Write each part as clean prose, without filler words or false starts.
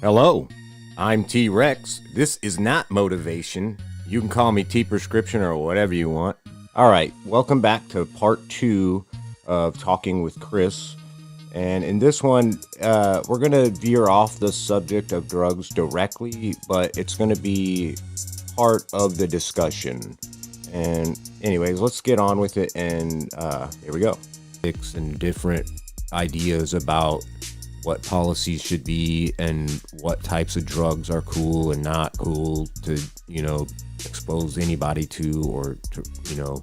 Hello, I'm T Rex. This is not motivation. You can call me T Prescription or whatever you want. All right, welcome back to part 2 of Talking with Chris. And in this one, we're going to veer off the subject of drugs directly, but it's going to be part of the discussion. And anyways, let's get on with it. And here we go. And different ideas about what policies should be and what types of drugs are cool and not cool to, expose anybody to, or to, you know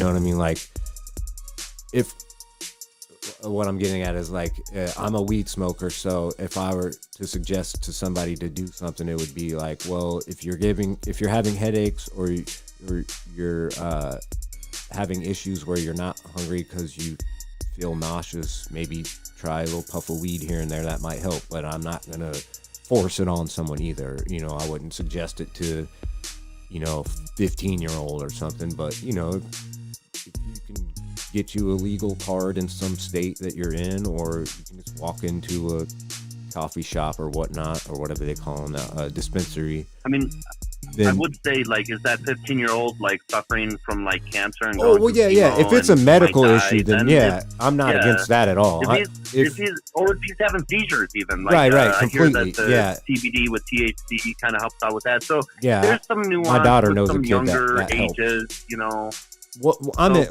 what I mean? Like, if what I'm getting at is like, I'm a weed smoker. So if I were to suggest to somebody to do something, it would be like, well, if you're having headaches or you're having issues where you're not hungry because you feel nauseous, maybe try a little puff of weed here and there. That might help, but I'm not gonna force it on someone either. I wouldn't suggest it to 15-year-old or something, but if you can get you a legal card in some state that you're in, or you can just walk into a coffee shop or whatnot, or whatever they call them now, a dispensary. I mean, I would say, like, is that 15-year-old like suffering from like cancer? And yeah. If it's a medical issue, then yeah, I'm not against that at all. If he's having seizures, even right, I completely. hear that the CBD with THC kind of helps out with that. So yeah, there's some nuance. My daughter knows some a kid younger that ages, I meant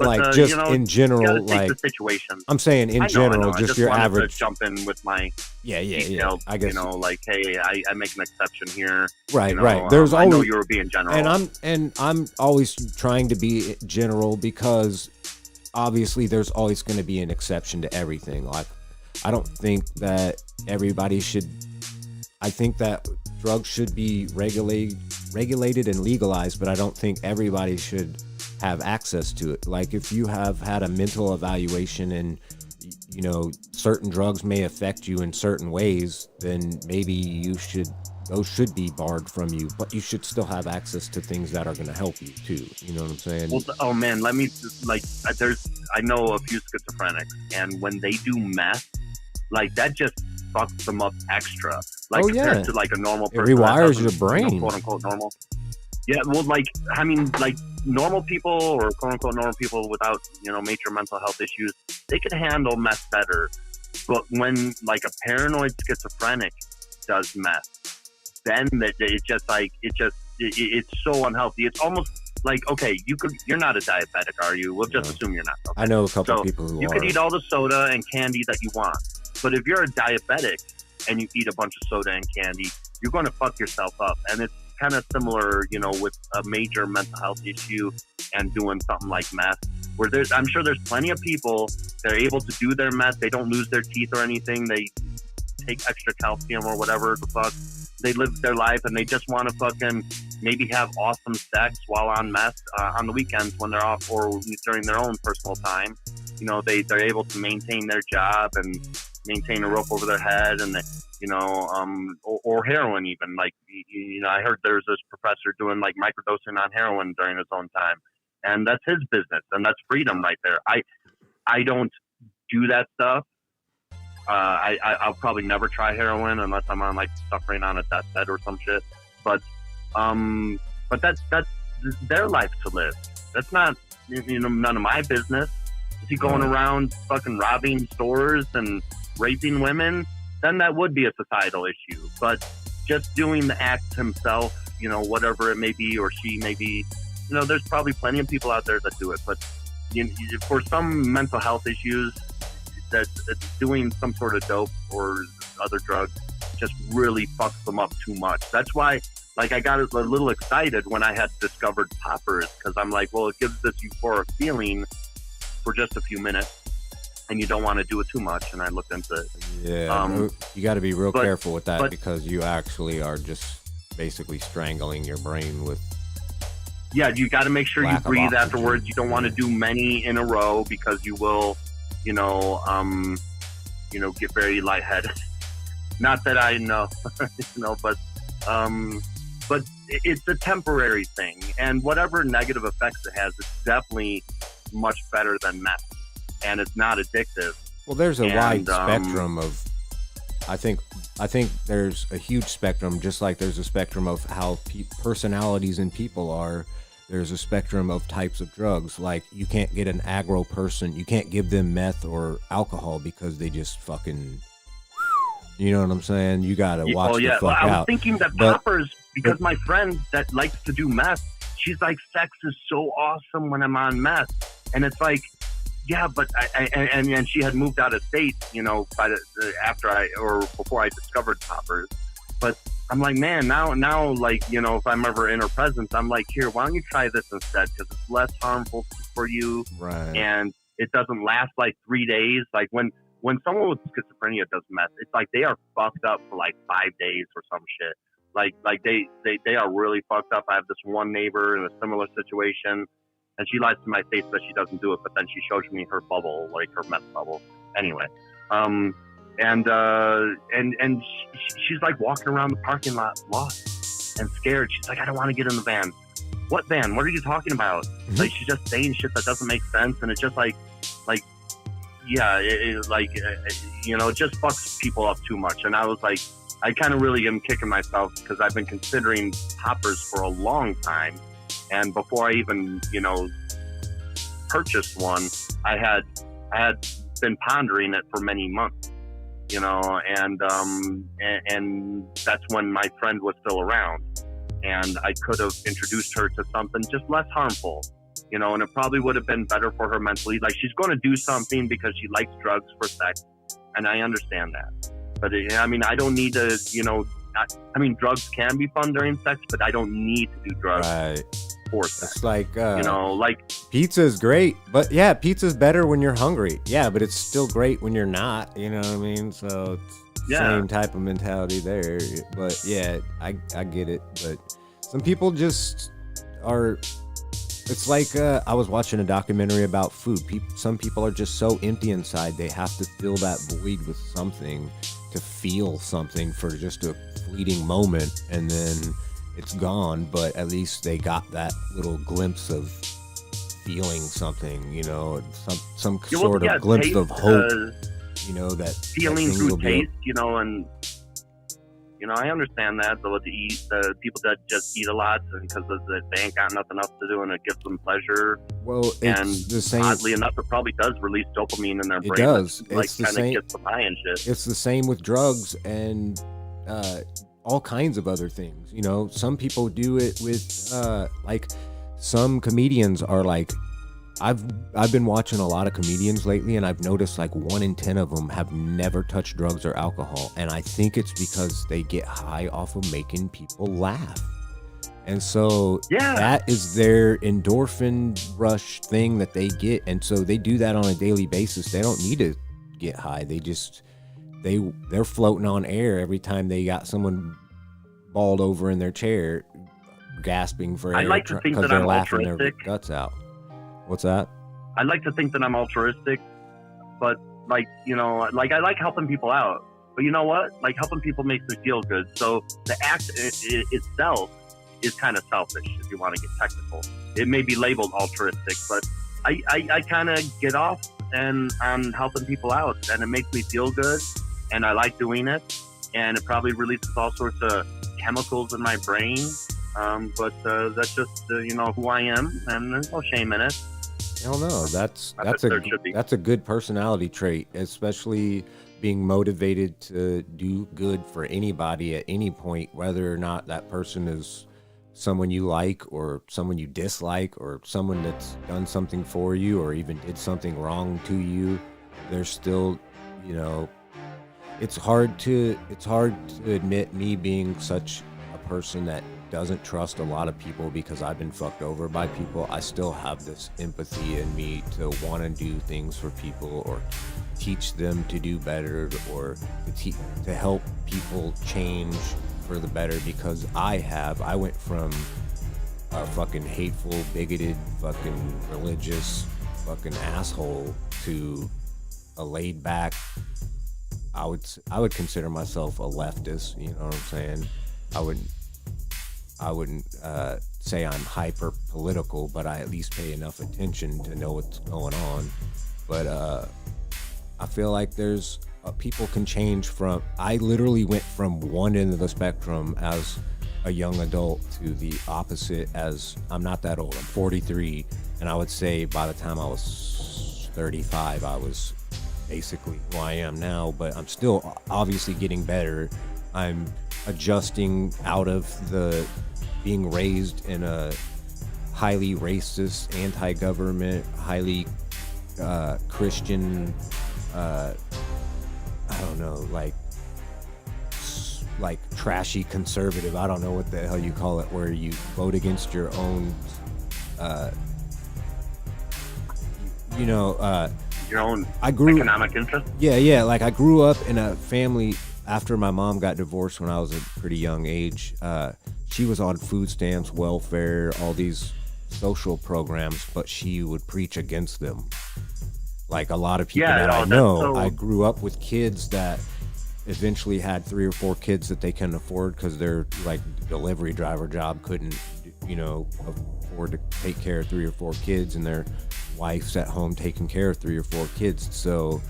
in general, like the situation. I'm saying in general, just your average. To jump in with my detailed, I guess like, hey, I make an exception here. Right. There's always. I know you were being general, and I'm always trying to be general because obviously there's always going to be an exception to everything. Like, I don't think that everybody should. I think that drugs should be regulated and legalized, but I don't think everybody should have access to it. Like, if you have had a mental evaluation and certain drugs may affect you in certain ways, then maybe those should be barred from you, but you should still have access to things that are going to help you too. You know what I'm saying? Well, oh man, let me I know a few schizophrenics, and when they do meth, like, that just fucks them up extra. Like, compared to like a normal person. It rewires your brain. Quote unquote normal. Yeah, well, like, I mean, like, normal people, or quote unquote normal people without, major mental health issues, they can handle meth better. But when, like, a paranoid schizophrenic does meth, then it's so unhealthy. It's almost like, okay, you're not a diabetic, are you? We'll just assume you're not. Okay? I know a couple of people who are. You could eat all the soda and candy that you want. But if you're a diabetic and you eat a bunch of soda and candy, you're going to fuck yourself up. And it's kind of similar, with a major mental health issue and doing something like meth, where I'm sure there's plenty of people that are able to do their meth. They don't lose their teeth or anything. They take extra calcium or whatever the fuck. They live their life and they just want to fucking maybe have awesome sex while on meth on the weekends when they're off, or during their own personal time. They're able to maintain their job and maintain a roof over their head, and or heroin even. Like, I heard there's this professor doing like microdosing on heroin during his own time, and that's his business, and that's freedom right there. I don't do that stuff. I'll probably never try heroin unless I'm on, like, suffering on a deathbed or some shit. But that's their life to live. That's not none of my business. Is he going around fucking robbing stores and raping women? Then that would be a societal issue. But just doing the act himself, whatever it may be, or she may be, there's probably plenty of people out there that do it. But for some mental health issues, that doing some sort of dope or other drug just really fucks them up too much. That's why, like, I got a little excited when I had discovered poppers, because I'm like, well, it gives this euphoric feeling for just a few minutes, and you don't want to do it too much. And I looked into it. Yeah, you got to be real careful with that, because you actually are just basically strangling your brain with. Yeah, you got to make sure you breathe afterwards. You don't want to do many in a row, because you will, get very lightheaded. Not that I know, but it's a temporary thing, and whatever negative effects it has, it's definitely much better than meth, and it's not addictive. Well, there's a wide spectrum of, I think I think there's a huge spectrum, just like there's a spectrum of how personalities in people are. There's a spectrum of types of drugs. Like, you can't get an aggro person, you can't give them meth or alcohol because they just fucking, you know what I'm saying? You gotta watch the fuck out. I was thinking that poppers, because my friend that likes to do meth, she's like, sex is so awesome when I'm on meth. And it's like, yeah, but and she had moved out of state, you know, by before I discovered poppers. But I'm like, man, now, like, you know, if I'm ever in her presence, I'm like, here, why don't you try this instead? Because it's less harmful for you, right? And it doesn't last like 3 days. Like when someone with schizophrenia does meth, it's like they are fucked up for like 5 days or some shit. Like they are really fucked up. I have this one neighbor in a similar situation, and she lies to my face that she doesn't do it, but then she shows me her bubble, like her meth bubble. Anyway, she's like walking around the parking lot lost and scared. She's like, I don't want to get in the van. What van? What are you talking about? Mm-hmm. Like, she's just saying shit that doesn't make sense, and it's just like, yeah, it just fucks people up too much. And I was like, I kind of really am kicking myself because I've been considering poppers for a long time. And before I even, you know, purchased one, I had been pondering it for many months, you know, and that's when my friend was still around, and I could have introduced her to something just less harmful, you know, and it probably would have been better for her mentally. Like, she's going to do something because she likes drugs for sex, and I understand that. But I mean, I don't need to, you know, I mean, drugs can be fun during sex, but I don't need to do drugs. Right. It's like, you know, like, pizza is great, but yeah, pizza's better when you're hungry. Yeah, but it's still great when you're not, you know what I mean? So it's same type of mentality there. But yeah, I get it. But some people just are, it's like, I was watching a documentary about food. Some people are just so empty inside, they have to fill that void with something, to feel something for just a fleeting moment, and then it's gone, but at least they got that little glimpse of feeling something, you know, some sort of glimpse of hope, you know, that feeling through taste, you know, and, you know, I understand that, the people that just eat a lot because they ain't got nothing else to do and it gives them pleasure. Well, it's the same. Oddly enough, it probably does release dopamine in their brain. It does. It's like, kind of gets them high and shit. It's the same with drugs and, all kinds of other things, you know. Some people do it with like, some comedians are like, I've been watching a lot of comedians lately, and I've noticed like 1 in 10 of them have never touched drugs or alcohol, and I think it's because they get high off of making people laugh. And so that is their endorphin rush thing that they get, and so they do that on a daily basis. They don't need to get high. They just they're floating on air every time they got someone balled over in their chair, gasping for air. I like to think that they're I'm laughing altruistic. their guts out. What's that? I like to think that I'm altruistic, but, like, you know, like, I like helping people out. But you know what? Like, helping people makes me feel good. So the act itself is kind of selfish, if you want to get technical. It may be labeled altruistic, but I kind of get off and I'm helping people out, and it makes me feel good, and I like doing it, and it probably releases all sorts of chemicals in my brain, but that's just you know, who I am, and there's no shame in it. Hell no, that's a good personality trait, especially being motivated to do good for anybody at any point, whether or not that person is someone you like or someone you dislike or someone that's done something for you or even did something wrong to you. There's still, you know, it's hard to admit, me being such a person that doesn't trust a lot of people because I've been fucked over by people. I still have this empathy in me to want to do things for people or teach them to do better or to help people change for the better, because I went from a fucking hateful, bigoted, fucking religious fucking asshole to a laid back, I would consider myself a leftist, you know what I'm saying? I wouldn't say I'm hyper political, but I at least pay enough attention to know what's going on. But I feel like there's people can change from. I literally went from one end of the spectrum as a young adult to the opposite. As I'm not that old. I'm 43, and I would say by the time I was 35, I was basically who I am now. But I'm still obviously getting better. I'm adjusting out of the being raised in a highly racist, anti-government, highly Christian, I don't know, like trashy conservative. I don't know what the hell you call it, where you vote against your own, your own I grew economic interest. Yeah. Like I grew up in a family after my mom got divorced when I was a pretty young age. She was on food stamps, welfare, all these social programs, but she would preach against them. Like a lot of people that I know, I grew up with kids that eventually had 3 or 4 kids that they couldn't afford because their like delivery driver job couldn't, afford to take care of 3 or 4 kids, and their wife's at home taking care of 3 or 4 kids. So,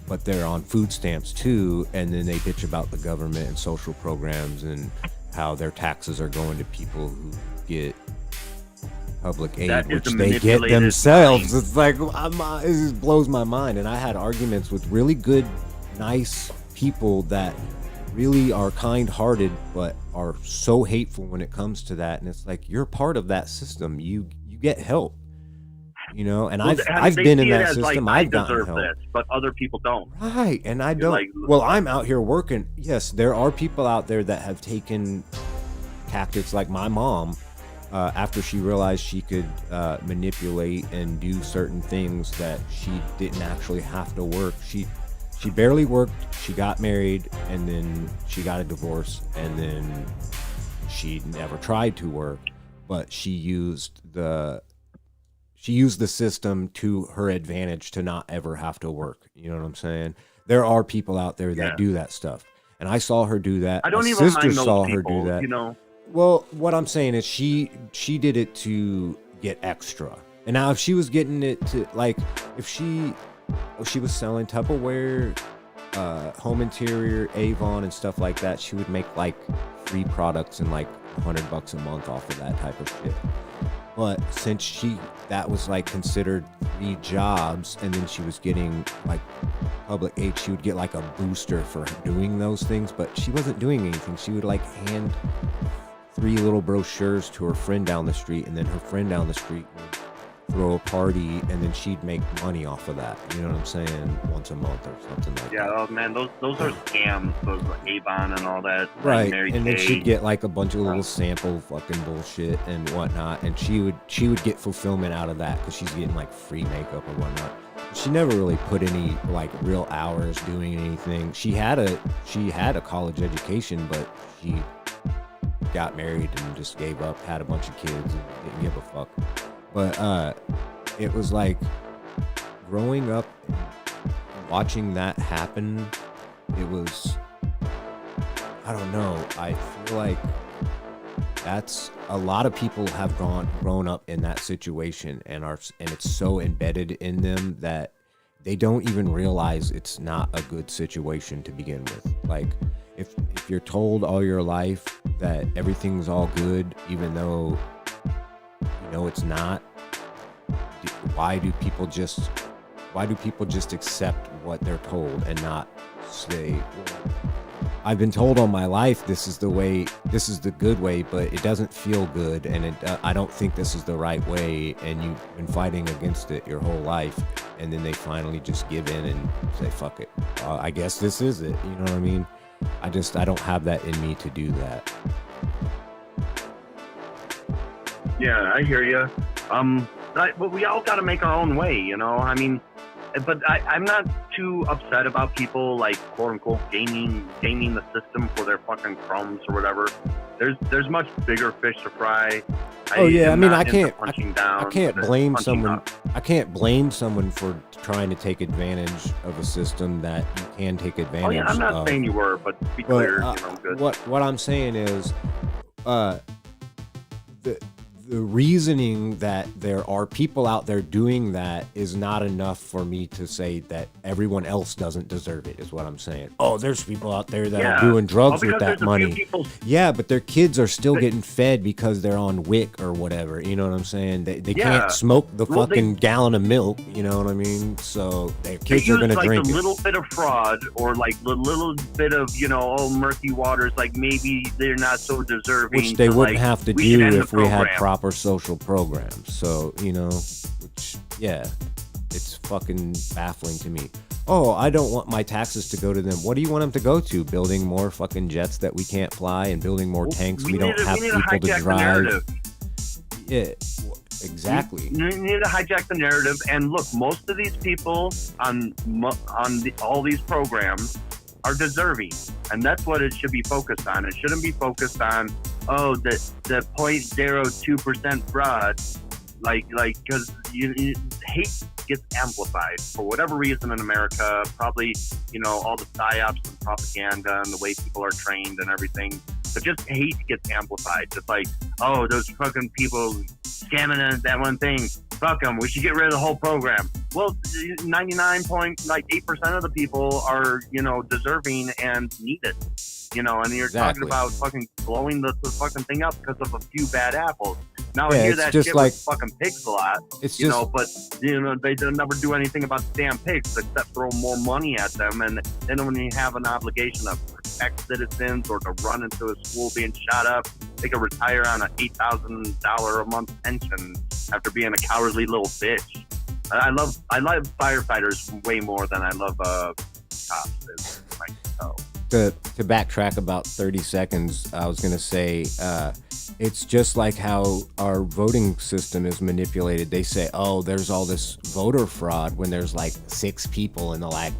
but they're on food stamps too, and then they bitch about the government and social programs and how their taxes are going to people who get public aid, which they get themselves. It's like, it just blows my mind. And I had arguments with really good, nice people that really are kind-hearted, but are so hateful when it comes to that. And it's like, you're part of that system. You get help, And I've been in that system. Like, I've gotten help, this, but other people don't. Right, and I don't. Well, I'm out here working. Yes, there are people out there that have taken tactics like my mom. After she realized she could manipulate and do certain things that she didn't actually have to work. She barely worked. She got married, and then she got a divorce, and then she never tried to work, but she used the system to her advantage to not ever have to work. You know what I'm saying? There are people out there that do that stuff, and I saw her do that. I don't My even sister mind those saw people, her do that. Well, what I'm saying is she did it to get extra. And now if she was getting it to, like, if she was selling Tupperware, home interior, Avon and stuff like that, she would make like free products and like $100 a month off of that type of shit. But since that was like considered 3 jobs, and then she was getting like public aid, she would get like a booster for doing those things, but she wasn't doing anything. She would like hand 3 little brochures to her friend down the street, and then her friend down the street would throw a party, and then she'd make money off of that. You know what I'm saying? Once a month or something like that. Yeah, oh man, those are scams. Those Avon and all that. Right, and then she'd get like a bunch of little sample fucking bullshit and whatnot, and she would get fulfillment out of that because she's getting like free makeup or whatnot. She never really put any like real hours doing anything. She had a college education, but she got married and just gave up, had a bunch of kids, and didn't give a fuck. But it was like growing up and watching that happen. It was, I don't know, I feel like that's a lot of people have grown up in that situation and it's so embedded in them that they don't even realize it's not a good situation to begin with. Like if you're told all your life that everything's all good, even though it's not, why do people just accept what they're told and not say, well, I've been told all my life this is the good way, but it doesn't feel good, and I don't think this is the right way, and you've been fighting against it your whole life, and then they finally just give in and say, fuck it, I guess this is it. You know what I mean? I don't have that in me to do that. Yeah, I hear you. But we all got to make our own way, I mean, but I'm not too upset about people like quote unquote gaming the system for their fucking crumbs or whatever. There's much bigger fish to fry. I can't blame someone. I can't blame someone for trying to take advantage of a system that you can take advantage of. Oh yeah, I'm not saying you were, but to be clear, good. What I'm saying is, the reasoning that there are people out there doing that is not enough for me to say that everyone else doesn't deserve it, is what I'm saying. Oh, there's people out there that are doing drugs with that money. Yeah, but their kids are still getting fed because they're on WIC or whatever. You know what I'm saying? They can't smoke the fucking gallon of milk. You know what I mean? So their kids are going to drink a little bit of fraud or like the little bit of, murky waters. Like maybe they're not so deserving. Which they wouldn't have to do if we had proper social programs. So, it's fucking baffling to me. Oh, I don't want my taxes to go to them. What do you want them to go to? Building more fucking jets that we can't fly and building more tanks we don't have people to drive. Yeah, exactly. You need to hijack the narrative. And look, most of these people on all these programs are deserving, and that's what it should be focused on. It shouldn't be focused on the 0.02% fraud, because hate gets amplified for whatever reason in America. Probably all the psyops and propaganda and the way people are trained and everything. But just hate gets amplified. Just like, those fucking people scamming that one thing. Fuck them. We should get rid of the whole program. Well, 99.8% of the people are, deserving and need it. And you're talking about fucking blowing the fucking thing up because of a few bad apples. Now I hear that shit with fucking pigs a lot. It's just, but they don't never do anything about the damn pigs except throw more money at them, and they don't even have an obligation to protect citizens or to run into a school being shot up. They could retire on an $8,000 a month pension after being a cowardly little bitch. I love firefighters way more than I love cops. To backtrack about 30 seconds, I was going to say, it's just like how our voting system is manipulated. They say, there's all this voter fraud when there's like 6 people in the like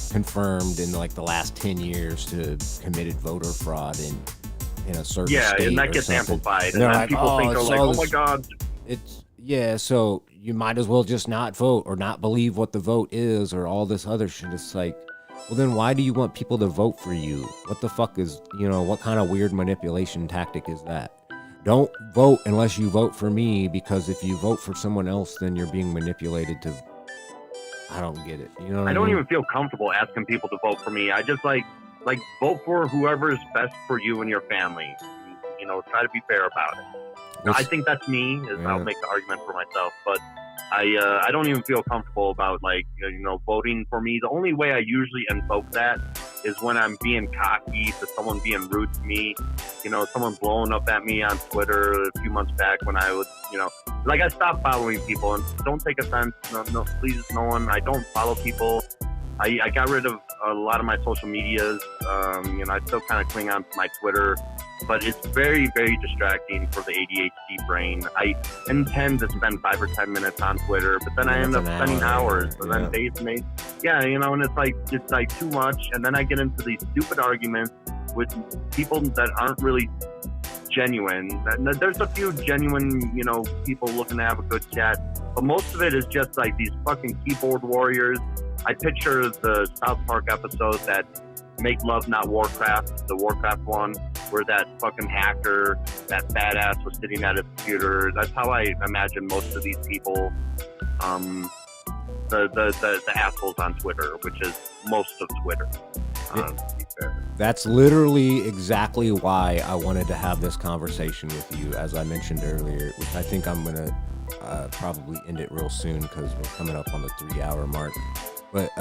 confirmed in like the last 10 years to committed voter fraud in a certain state. And that gets amplified. And then people think, oh my God. So you might as well just not vote or not believe what the vote is or all this other shit. It's like, well, then why do you want people to vote for you? What the fuck is, what kind of weird manipulation tactic is that? Don't vote unless you vote for me, because if you vote for someone else, then you're being manipulated to... I don't get it. You know what I mean? don't even feel comfortable asking people to vote for me. I just like vote for whoever is best for you and your family. Try to be fair about it. I think that's me. I'll make the argument for myself, but I don't even feel comfortable about voting for me. The only way I usually invoke that is when I'm being cocky to someone being rude to me. Someone blowing up at me on Twitter a few months back when I was, I stopped following people, and don't take offense. No, please, no one. I don't follow people. I got rid of a lot of my social medias. I still kind of cling on to my Twitter, but it's very, very distracting for the ADHD brain. I intend to spend 5 or 10 minutes on Twitter, but then I end up spending hours, and then days and days. Yeah, and it's like too much, and then I get into these stupid arguments with people that aren't really genuine. There's a few genuine, people looking to have a good chat, but most of it is just like these fucking keyboard warriors. I picture the South Park episode that Make Love Not Warcraft, the Warcraft one, where that fucking hacker, that badass was sitting at his computer. That's how I imagine most of these people, the assholes on Twitter, which is most of Twitter. That's literally exactly why I wanted to have this conversation with you, as I mentioned earlier, which I think I'm going to probably end it real soon because we're coming up on the 3-hour mark. But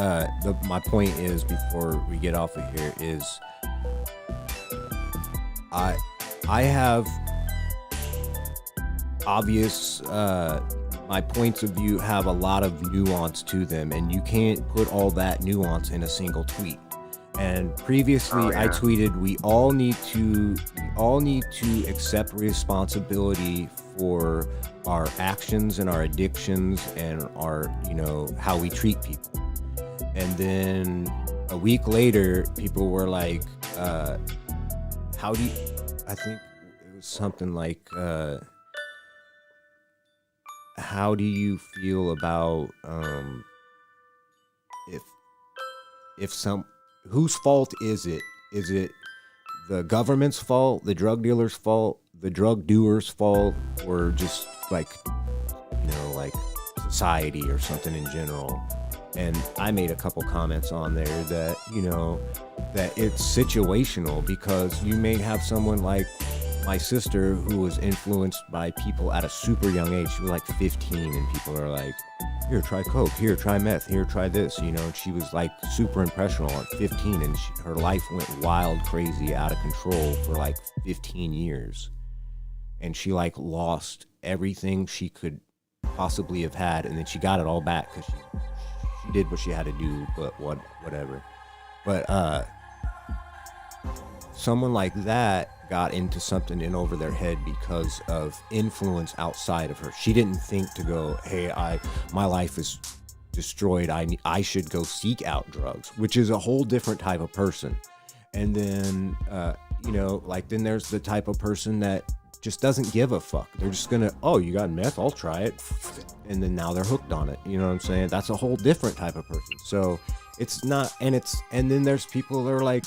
my point is, before we get off of here, is I have obvious, my points of view have a lot of nuance to them, and you can't put all that nuance in a single tweet. And previously I tweeted, we all need to accept responsibility for our actions and our addictions and our, how we treat people. And then a week later, people were like, I think it was something like, how do you feel about, whose fault is it? Is it the government's fault, the drug dealer's fault, the drug doer's fault or just like, you know, like society or something in general. And I made a couple comments on there that, you know, that it's situational, because you may have someone like my sister who was influenced by people at a super young age. She was like 15 and people are like, here, try coke, here, try meth, here, try this, you know. And she was like super impressionable at 15, and her life went wild, crazy, out of control for like 15 years. And she like lost everything she could possibly have had, and then she got it all back because she did what she had to do, but whatever. But someone like that got into something in over their head because of influence outside of her. She didn't think to go, hey, my life is destroyed, I should go seek out drugs, which is a whole different type of person. And then you know, like, then there's the type of person that just doesn't give a fuck. They're just gonna, oh, you got meth, I'll try it, and then now they're hooked on it. You know what I'm saying? That's a whole different type of person. So it's not, and then there's people that are like,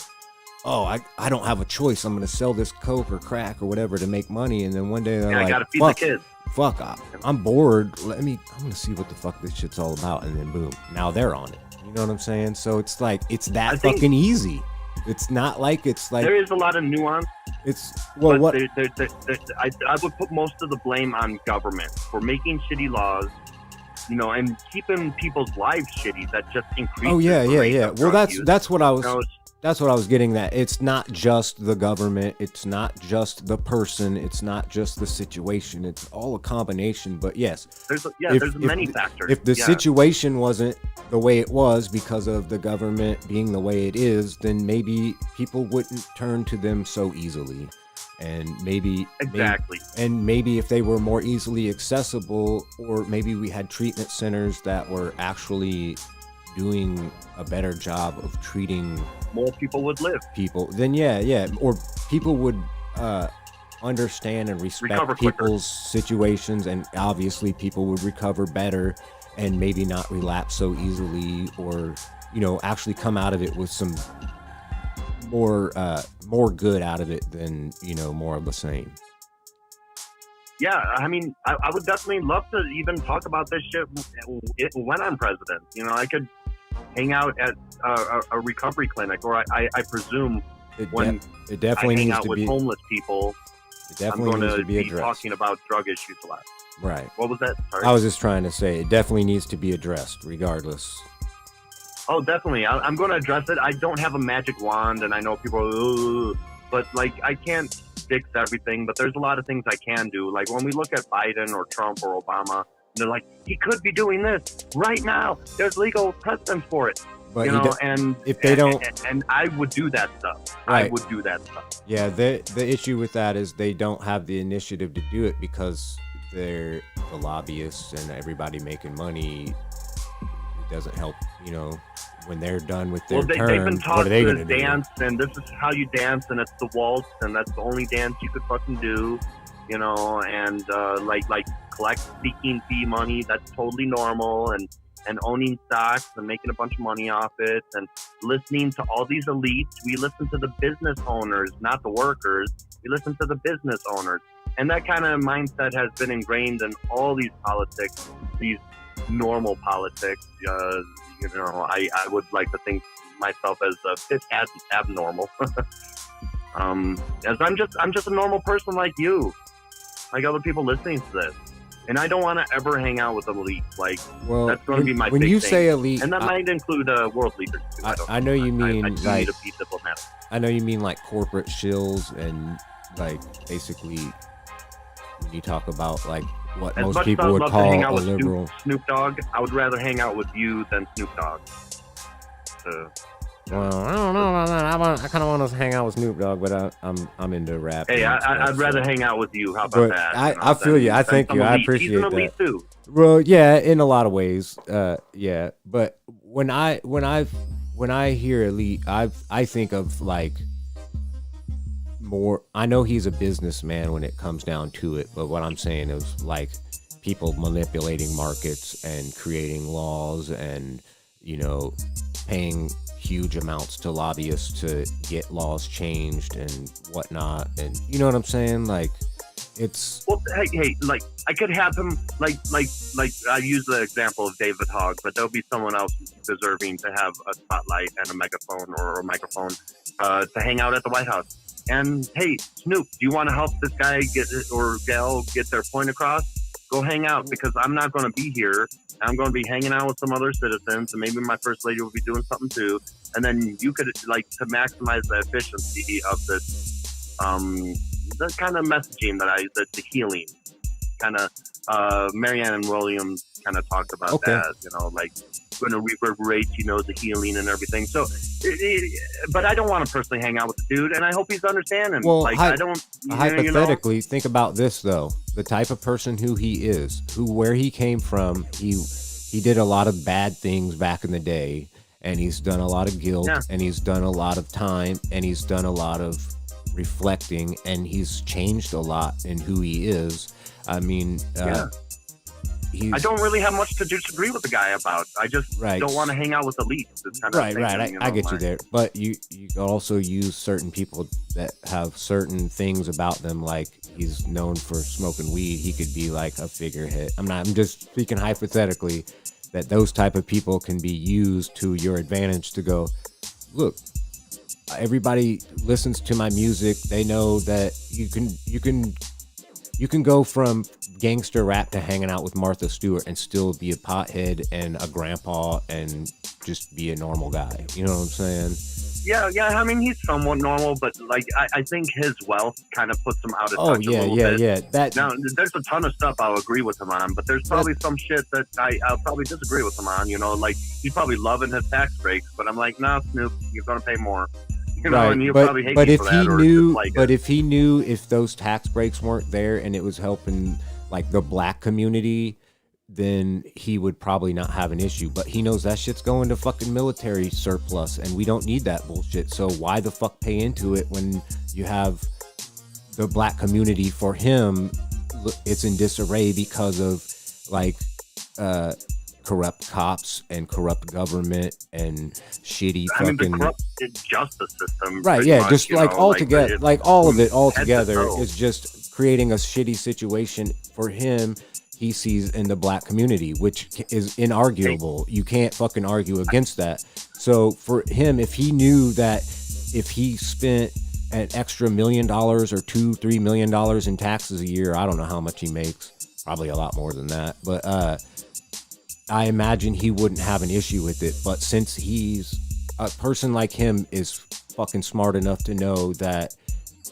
oh, I don't have a choice, I'm gonna sell this coke or crack or whatever to make money, and then one day they're like, I gotta feed the kids. Fuck, I'm bored, I'm gonna see what the fuck this shit's all about, and then boom, now they're on it. You know what I'm saying? So it's like, it's that fucking easy. It's not like, it's like, there is a lot of nuance. It's, well, what I would put most of the blame on government for making shitty laws, you know, and keeping people's lives shitty. That just increases. Oh yeah. Well, that's what I was. You know, that's what I was getting at. It's not just the government. It's not just the person. It's not just the situation. It's all a combination. But yes, there's many factors. If the situation wasn't the way it was because of the government being the way it is, then maybe people wouldn't turn to them so easily. And maybe maybe if they were more easily accessible, or maybe we had treatment centers that were actually doing a better job of treating, more people would live. Then or people would understand and respect people's situations, and obviously people would recover better and maybe not relapse so easily, or, you know, actually come out of it with some more good out of it than, you know, more of the same. Yeah, I mean, I would definitely love to even talk about this shit when I'm president. You know, I could hang out at a recovery clinic, or I presume it definitely I hang out with homeless people, I'm going to be talking about drug issues a lot. Right. What was that? Sorry. I was just trying to say it definitely needs to be addressed, regardless. Oh, definitely. I'm going to address it. I don't have a magic wand, and I know people are, but like, I can't fix everything, but there's a lot of things I can do. Like when we look at Biden or Trump or Obama, they're like, he could be doing this right now. There's legal precedents for it. But you know, and if they don't, and I would do that stuff. Right. I would do that stuff. Yeah, the issue with that is they don't have the initiative to do it because they're the lobbyists and everybody making money. It doesn't help, you know, when they're done with their term. They've been taught what are they to going to dance, do? and this is how you dance, and it's the waltz, and that's the only dance you could fucking do, you know, and like collect speaking fee money. That's totally normal, and owning stocks and making a bunch of money off it, and listening to all these elites. We listen to the business owners, not the workers. We listen to the business owners. And that kind of mindset has been ingrained in all these politics, these normal politics. You know, I would like to think myself as a bit abnormal. As I'm just a normal person like you, like other people listening to this. And I don't want to ever hang out with elite. Like, well, that's going to be my big thing. When you say elite, and that might include world leaders too. I know you mean I like. Need to be diplomatic. I know you mean like corporate shills, and like basically when you talk about like what as most people would call a liberal. Snoop Dogg, I would rather hang out with you than Snoop Dogg. Well, I don't know about that. I kind of want to hang out with Snoop Dogg, but I'm into rap. Hey, I'd rather hang out with you. How about that? I feel you. I thank you. I appreciate that. He's an elite too. Well, yeah, in a lot of ways. Yeah, but when I hear elite, I think of like more. I know he's a businessman when it comes down to it, but what I'm saying is like people manipulating markets and creating laws and, you know, paying huge amounts to lobbyists to get laws changed and whatnot. And you know what I'm saying? Like, it's well, hey, like I could have him like I use the example of David Hogg, but there'll be someone else deserving to have a spotlight and a megaphone or a microphone to hang out at the White House. And hey, Snoop, do you want to help this guy or gal get their point across? Go hang out, because I'm not going to be here. I'm going to be hanging out with some other citizens, and maybe my first lady will be doing something too. And then you could, like, to maximize the efficiency of this, the kind of messaging the healing kind of, Marianne Williams kind of talked about that, you know, like going to reverberate, you know, the healing and everything. So, but I don't want to personally hang out with the dude, and I hope he's understanding. Well, like, I don't. Hypothetically, think about this though: the type of person who he is, where he came from. He did a lot of bad things back in the day, and he's done a lot of guilt, and he's done a lot of time, and he's done a lot of reflecting, and he's changed a lot in who he is. I mean, I don't really have much to disagree with the guy about. I just don't want to hang out with elites. I get you there. But you also use certain people that have certain things about them, like he's known for smoking weed. He could be like a figurehead. I'm just speaking hypothetically, that those type of people can be used to your advantage to go, look, everybody listens to my music. They know that you can go from gangster rap to hanging out with Martha Stewart and still be a pothead and a grandpa and just be a normal guy. You know what I'm saying? Yeah. I mean, he's somewhat normal, but like I think his wealth kind of puts him out of touch a little bit. Yeah. Now, there's a ton of stuff I'll agree with him on, but there's probably some shit that I'll probably disagree with him on. You know, like he's probably loving his tax breaks, but I'm like, nah, Snoop, you're gonna pay more. You know, and probably hate me for that, but if he knew if those tax breaks weren't there and it was helping like the black community, then he would probably not have an issue. But he knows that shit's going to fucking military surplus, and we don't need that bullshit. So why the fuck pay into it when you have the black community? For him, it's in disarray because of like corrupt cops and corrupt government and shitty fucking. the corrupt justice system. Right, yeah, much, just like all together, like all of it all together is just creating a shitty situation for him. He sees in the black community, which is inarguable. You can't fucking argue against that. So for him, if he knew that if he spent an extra $1 million or $2-3 million in taxes a year, I don't know how much he makes, probably a lot more than that, but I imagine he wouldn't have an issue with it. But since he's a person like him is fucking smart enough to know that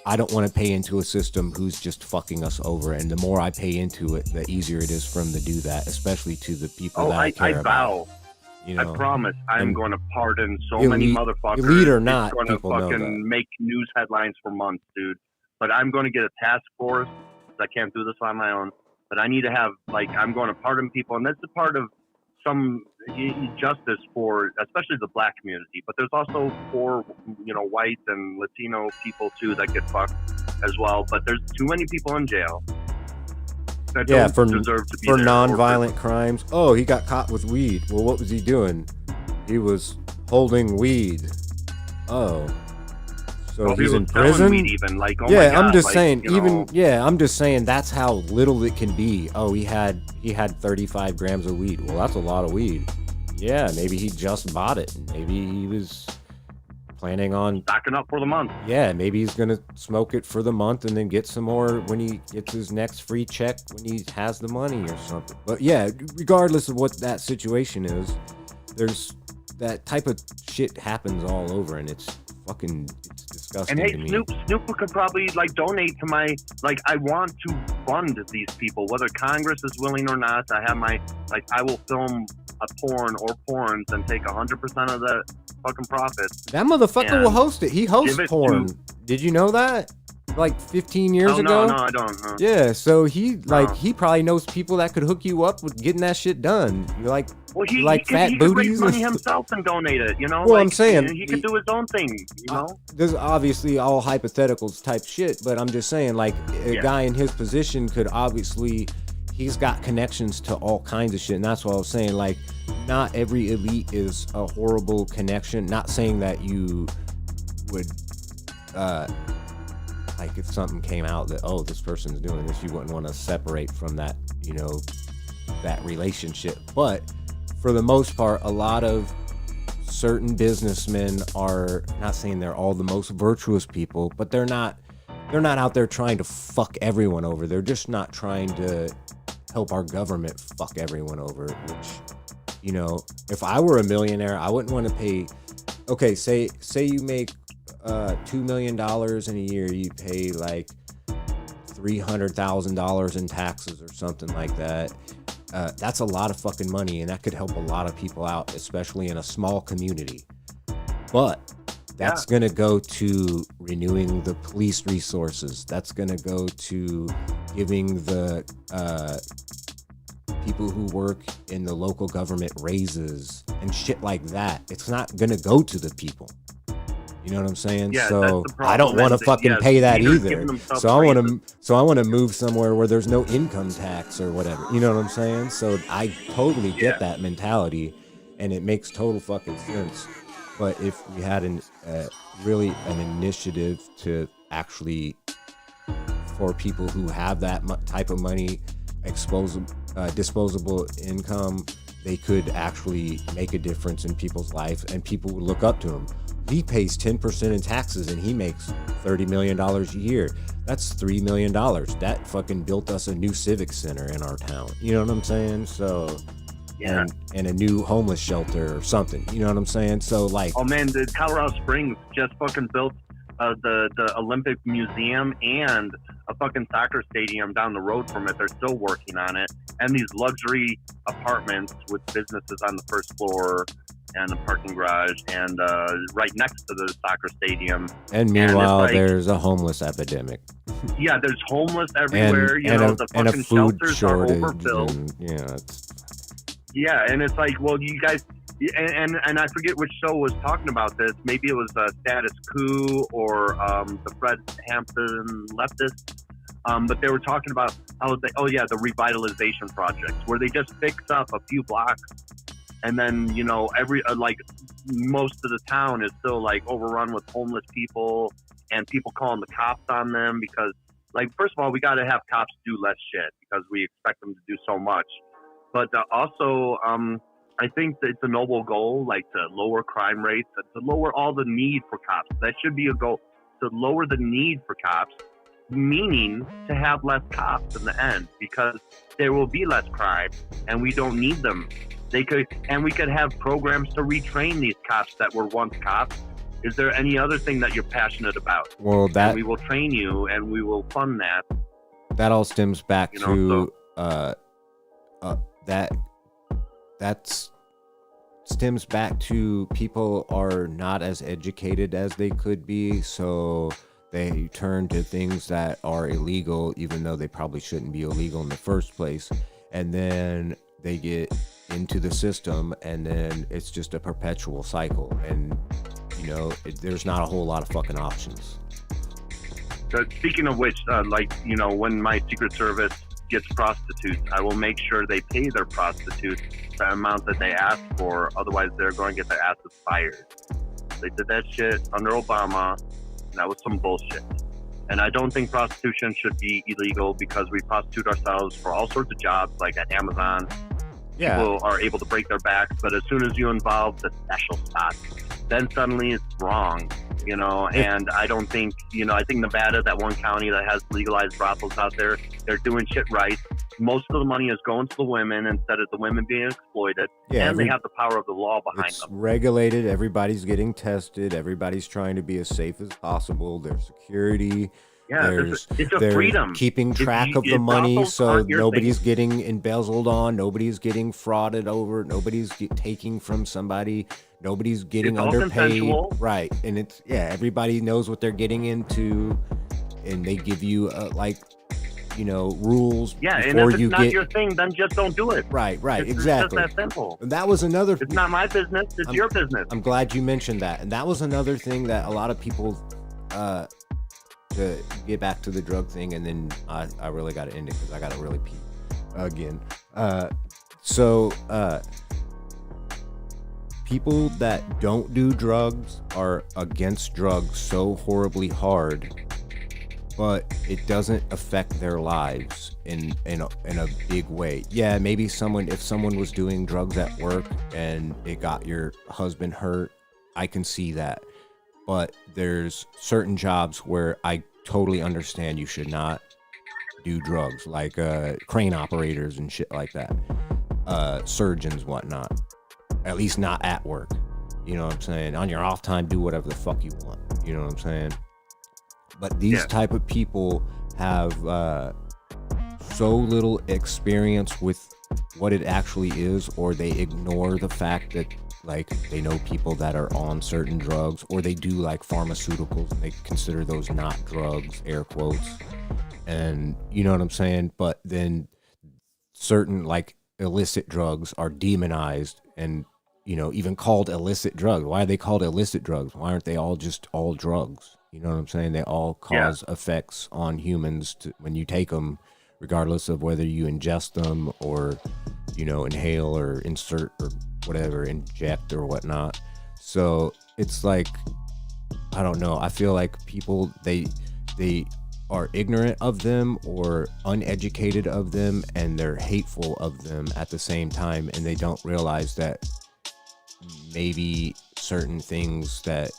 I don't want to pay into a system who's just fucking us over. And the more I pay into it, the easier it is for him to do that, especially to the people that I care about. You know, I promise I'm going to pardon so many motherfuckers. Elite or not, going to fucking make news headlines for months, dude. But I'm going to get a task force. I can't do this on my own. But I need to have, like, I'm going to pardon people. And that's a part of some justice for especially the black community, but there's also poor, you know, white and Latino people too that get fucked as well. But there's too many people in jail that don't deserve to be for non-violent crimes. Oh, he got caught with weed. Well, what was he doing? He was holding weed. Oh, so he's in prison. Weed even. Like, oh yeah, my God, I'm just like, saying. I'm just saying that's how little it can be. Oh, he had 35 grams of weed. Well, that's a lot of weed. Yeah, maybe he just bought it. Maybe he was planning on stocking up for the month. Yeah, maybe he's gonna smoke it for the month and then get some more when he gets his next free check when he has the money or something. But yeah, regardless of what that situation is, there's that type of shit happens all over, and it's disgusting. And hey, to me. Snoop could probably like donate to my, like, I want to fund these people, whether Congress is willing or not. I have my, like, I will film a porn or porns and take 100% of the fucking profits. That motherfucker will host it. He hosts porn. Did you know that? Like 15 years ago? No, I don't know. Yeah, so he probably knows people that could hook you up with getting that shit done. You're like, he fat could booties. Raise money himself and donate it, you know? Well, I'm saying he could do his own thing, you know? There's obviously all hypotheticals type shit, but I'm just saying, like, a guy in his position could obviously, he's got connections to all kinds of shit, and that's what I was saying. Like, not every elite is a horrible connection. Not saying that you would, like if something came out that, oh, this person's doing this, you wouldn't want to separate from that, you know, that relationship. But for the most part, a lot of certain businessmen are, not saying they're all the most virtuous people, but they're not out there trying to fuck everyone over. They're just not trying to help our government fuck everyone over, which, you know, if I were a millionaire, I wouldn't want to pay. Okay, say you make $2 million in a year, you pay like $300,000 in taxes or something like that. That's a lot of fucking money, and that could help a lot of people out, especially in a small community. But that's going to go to renewing the police resources. That's going to go to giving the people who work in the local government raises and shit like that. It's not going to go to the people. You know what I'm saying? Yeah, so I don't want to fucking pay that either. So I want to move somewhere where there's no income tax or whatever. You know what I'm saying? So I totally get that mentality, and it makes total fucking sense. But if we had really an initiative to actually, for people who have that type of money, disposable income, they could actually make a difference in people's life, and people would look up to him. He pays 10% in taxes and he makes $30 million a year. That's $3 million. That fucking built us a new civic center in our town. You know what I'm saying? So, yeah. And a new homeless shelter or something. You know what I'm saying? So, like, oh man, the Colorado Springs just fucking built the Olympic Museum and a fucking soccer stadium down the road from it. They're still working on it. And these luxury apartments with businesses on the first floor and a parking garage, and right next to the soccer stadium. And meanwhile, like, there's a homeless epidemic. Yeah, there's homeless everywhere. The fucking shelters are overfilled. Yeah, and it's like, well, you guys, and I forget which show was talking about this. Maybe it was Status Quo or the Fred Hampton Leftist. But they were talking about the revitalization projects, where they just fix up a few blocks. And then, you know, most of the town is still like overrun with homeless people and people calling the cops on them because, like, first of all, we got to have cops do less shit because we expect them to do so much. But also, I think that it's a noble goal, like to lower crime rates, to lower all the need for cops. That should be a goal, to lower the need for cops, meaning to have less cops in the end, because there will be less crime and we don't need them. We could have programs to retrain these cops that were once cops. Is there any other thing that you're passionate about? Well, and we will train you and we will fund that. That all stems back to stems back to people are not as educated as they could be, so they turn to things that are illegal, even though they probably shouldn't be illegal in the first place, and then they get into the system, and then it's just a perpetual cycle, and you know, there's not a whole lot of fucking options. So speaking of which, when my Secret Service gets prostitutes, I will make sure they pay their prostitutes the amount that they ask for, otherwise they're going to get their asses fired. They did that shit under Obama, and that was some bullshit. And I don't think prostitution should be illegal because we prostitute ourselves for all sorts of jobs, like at Amazon. Yeah. People are able to break their backs, but as soon as you involve the special spots, then suddenly it's wrong, you know. And I don't think, I think Nevada, that one county that has legalized brothels out there, they're doing shit right. Most of the money is going to the women instead of the women being exploited. Yeah, and they have the power of the law behind them. It's regulated. Everybody's getting tested. Everybody's trying to be as safe as possible. There's security. Yeah, it's a freedom. Keeping track of the money, so nobody's getting embezzled on, nobody's getting frauded over, nobody's taking from somebody, nobody's getting underpaid. Right, and everybody knows what they're getting into, and they give you rules. Yeah, and if it's not your thing, then just don't do it. Right, exactly. It's just that simple. And that was another. It's not my business. It's your business. I'm glad you mentioned that, and that was another thing that a lot of people. To get back to the drug thing, and then I really got to end it because I got to really pee again. people that don't do drugs are against drugs so horribly hard, but it doesn't affect their lives in a big way. Yeah, maybe if someone was doing drugs at work and it got your husband hurt, I can see that. But there's certain jobs where I totally understand you should not do drugs, like crane operators and shit like that, surgeons, whatnot. At least not at work. You know what I'm saying? On your off time, do whatever the fuck you want. You know what I'm saying? But these type of people have so little experience with what it actually is, or they ignore the fact that, like, they know people that are on certain drugs, or they do like pharmaceuticals and they consider those not drugs, air quotes. And you know what I'm saying? But then certain like illicit drugs are demonized and, you know, even called illicit drugs. Why are they called illicit drugs? Why aren't they all just all drugs? You know what I'm saying? They all cause effects on humans when you take them, regardless of whether you ingest them or, you know, inhale or insert or whatever, inject or whatnot. So it's like, I don't know. I feel like people, they are ignorant of them or uneducated of them, and they're hateful of them at the same time, and they don't realize that maybe certain things that,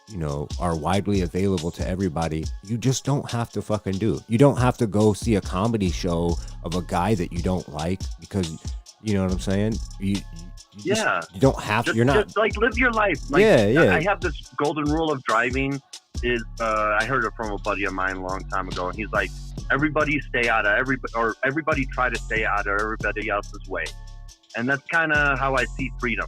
you know, are widely available to everybody, you just don't have to fucking do. You don't have to go see a comedy show of a guy that you don't like because, you know what I'm saying? You don't have to. You're not just like live your life. Like, yeah. I have this golden rule of driving. I heard it from a buddy of mine a long time ago, and he's like, everybody everybody try to stay out of everybody else's way. And that's kind of how I see freedom.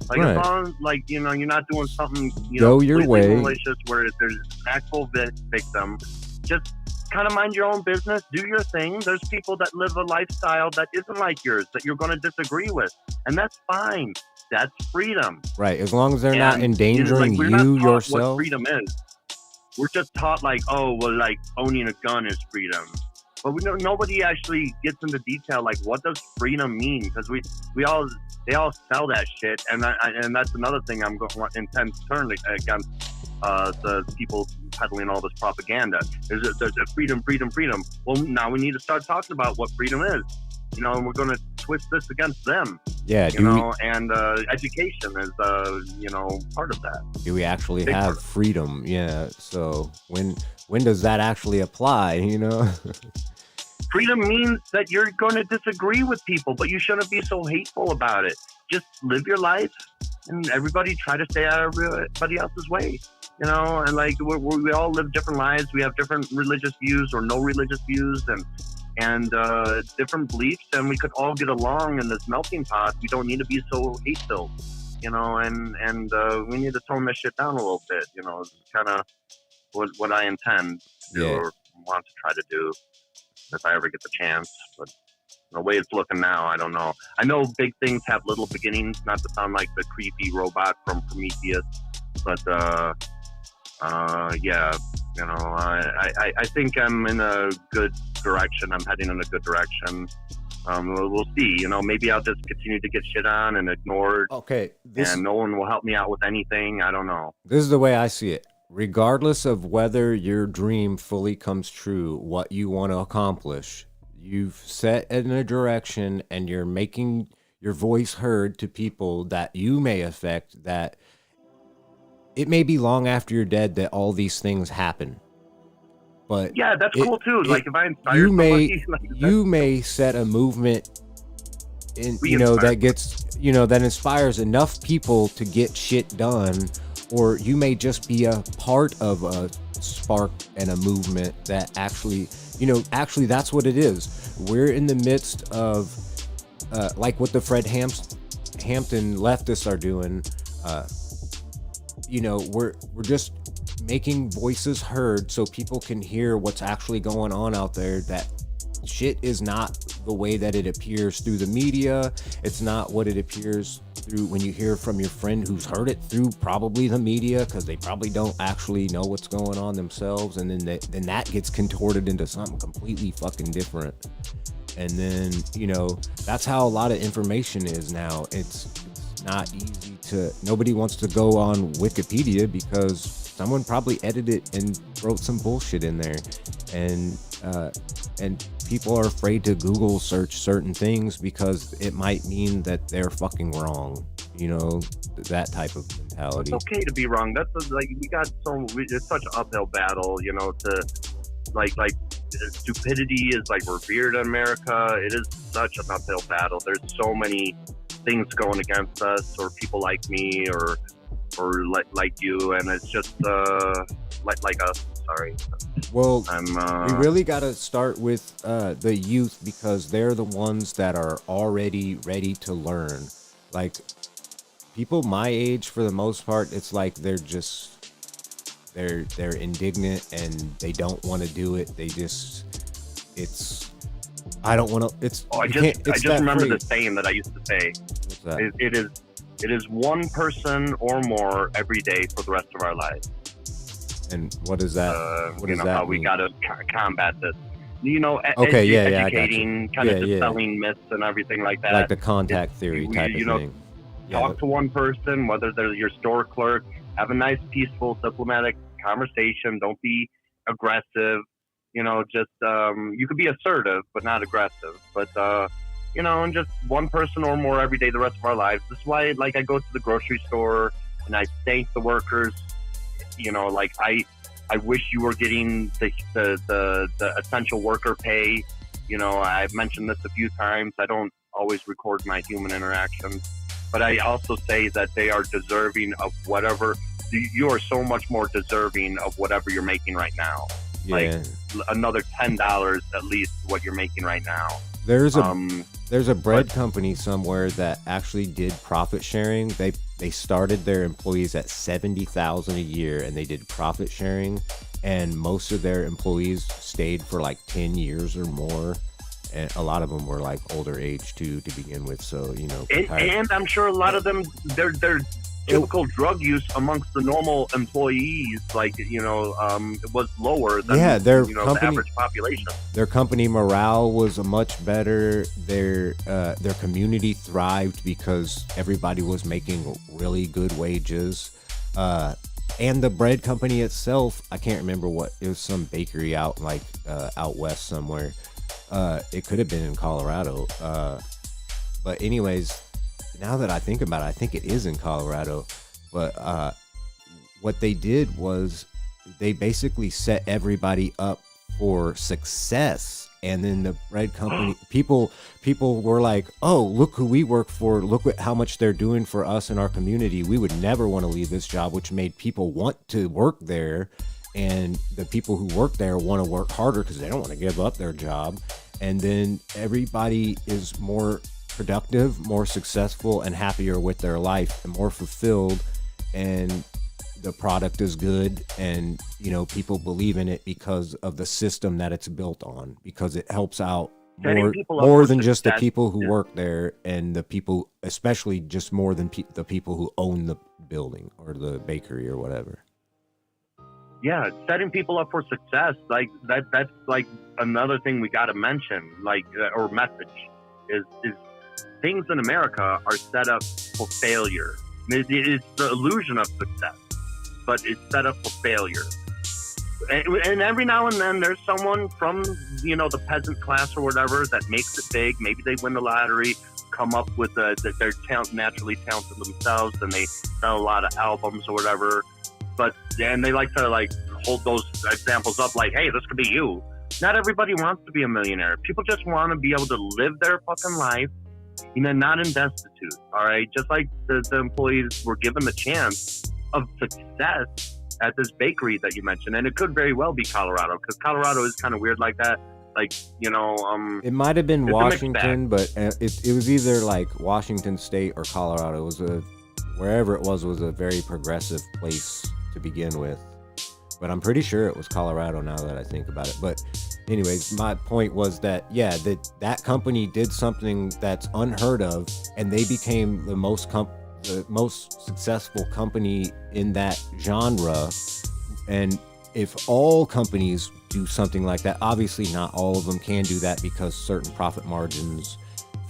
Like, right. As long as, like, you know, you're not doing something, you know, your way, malicious where there's an actual victim. Just kind of mind your own business, do your thing. There's people that live a lifestyle that isn't like yours, that you're going to disagree with, and that's fine. That's freedom. Right, as long as they're not endangering you yourself. What freedom is. We're just taught like, oh, well, like owning a gun is freedom. But nobody actually gets into detail, like, what does freedom mean? Because they all sell that shit, and that's another thing I'm going to intend to turn against the people peddling all this propaganda. There's a freedom. Well, now we need to start talking about what freedom is, you know, and we're going to twist this against them. Yeah, and education is, you know, part of that. Do we actually have freedom? Yeah. So when does that actually apply? You know. Freedom means that you're going to disagree with people, but you shouldn't be so hateful about it. Just live your life, and everybody try to stay out of everybody else's way. You know, and like we all live different lives. We have different religious views or no religious views, and different beliefs, and we could all get along in this melting pot. We don't need to be so hate-filled, you know, and we need to tone this shit down a little bit. You know, it's kind of what I intend to do or want to try to do if I ever get the chance. But the way it's looking now, I don't know. I know big things have little beginnings, not to sound like the creepy robot from Prometheus, but yeah, you know, I think I'm in a good direction. I'm heading in a good direction. We'll see. You know, maybe I'll just continue to get shit on and ignored. Okay. And no one will help me out with anything. I don't know. This is the way I see it. Regardless of whether your dream fully comes true, what you want to accomplish, you've set in a direction and you're making your voice heard to people that you may affect, that it may be long after you're dead that all these things happen. But yeah, that's cool too. Like if I inspire somebody, you may set a movement in, you know, that gets, you know, that inspires enough people to get shit done, or you may just be a part of a spark and a movement that actually, you know, actually that's what it is. We're in the midst of like what the Fred Hampton leftists are doing. You know, we're just making voices heard so people can hear what's actually going on out there, that shit is not the way that it appears through the media. It's not what it appears through when you hear from your friend who's heard it through probably the media, because they probably don't actually know what's going on themselves, and then that gets contorted into something completely fucking different. And then, you know, that's how a lot of information is now. It's not easy nobody wants to go on Wikipedia because someone probably edited and wrote some bullshit in there, and people are afraid to Google search certain things because it might mean that they're fucking wrong. That type of mentality. It's okay to be wrong. It's such an uphill battle, to like stupidity is like revered in America. It is such an uphill battle. There's so many things going against us, or people like me, or like you, and it's just like us. Sorry. Well, we really got to start with the youth, because they're the ones that are already ready to learn. Like, people my age, for the most part, it's like they're indignant and they don't want to do it. I don't want to. I just remember the saying that I used to say. What's that? It is one person or more every day for the rest of our lives. And what is that? What does that how mean? We got to combat this. Educating, kind of dispelling myths and everything like that. Like the contact theory type of thing. Talk to one person, whether they're your store clerk. Have a nice, peaceful, diplomatic conversation. Don't be aggressive. Just you could be assertive, but not aggressive. But and just one person or more every day, the rest of our lives. This is why, like, I go to the grocery store and I thank the workers. I wish you were getting the essential worker pay. I've mentioned this a few times. I don't always record my human interactions, but I also say that they are deserving of whatever. You are so much more deserving of whatever you're making right now. Yeah. Like another $10 at least what you're making right now. There's a bread company somewhere that actually did profit sharing. They started their employees at $70,000 a year, and they did profit sharing, and most of their employees stayed for like 10 years or more, and a lot of them were like older age too to begin with. So and I'm sure a lot of them, their typical drug use amongst the normal employees, was lower than their the average population. Their company morale was much better. Their community thrived because everybody was making really good wages. And the bread company itself, I can't remember what it was, some bakery out west somewhere. It could have been in Colorado. But anyways, now that I think about it, I think it is in Colorado. But what they did was they basically set everybody up for success. And then the bread company, people were like, oh, look who we work for. Look how much they're doing for us in our community. We would never want to leave this job, which made people want to work there. And the people who work there want to work harder because they don't want to give up their job. And then everybody is more productive, more successful, and happier with their life, and more fulfilled, and the product is good, and people believe in it because of the system that it's built on, because it helps out more than just the people who work there, and the people, especially just more than the people who own the building or the bakery or whatever. Yeah, setting people up for success, like that's like another thing we got to mention, or message is things in America are set up for failure. It's the illusion of success, but it's set up for failure. And every now and then there's someone from, the peasant class or whatever that makes it big. Maybe they win the lottery, come up with they're naturally talented themselves, and they sell a lot of albums or whatever. And they like to hold those examples up like, hey, this could be you. Not everybody wants to be a millionaire. People just want to be able to live their fucking life, not in destitute. All right. Just like the employees were given the chance of success at this bakery that you mentioned. And it could very well be Colorado, because Colorado is kind of weird like that. It might have been Washington, but it was either like Washington State or Colorado. It was wherever it was a very progressive place to begin with. But I'm pretty sure it was Colorado now that I think about it. But anyways, my point was that, that company did something that's unheard of, and they became the most successful company in that genre. And if all companies do something like that, obviously not all of them can do that because certain profit margins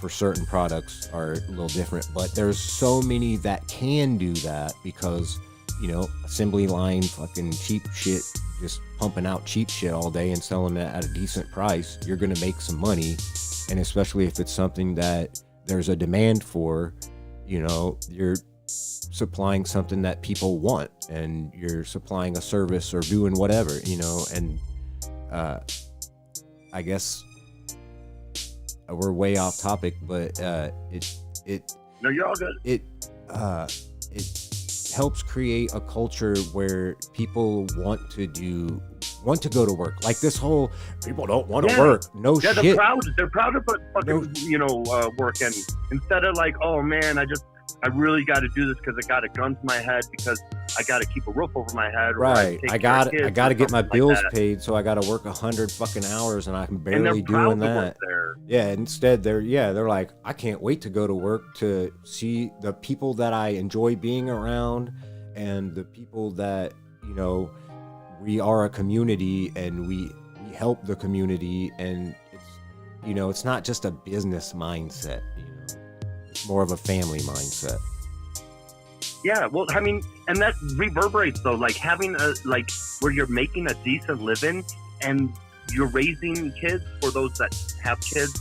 for certain products are a little different, but there's so many that can do that because, you know, assembly line fucking cheap shit, just pumping out cheap shit all day and selling it at a decent price. You're going to make some money. And especially if it's something that there's a demand for, you know, you're supplying something that people want, and you're supplying a service or doing whatever, you know. And I guess we're way off topic, but No, you're all good. It helps create a culture where people want to go to work. Like this whole people don't want to work. No shit. They're proud to put fucking work in, instead of like, oh man, I really got to do this because I got a gun to my head because I got to keep a roof over my head. Right. I got to get my bills paid, so I got to work 100 fucking hours, and I'm barely doing that. Yeah. Instead, they're like, I can't wait to go to work to see the people that I enjoy being around, and the people that, you know, we are a community and we help the community, and it's, you know, it's not just a business mindset, you know. It's more of a family mindset. Yeah, well, I mean, and that reverberates though, like having where you're making a decent living and you're raising kids for those that have kids.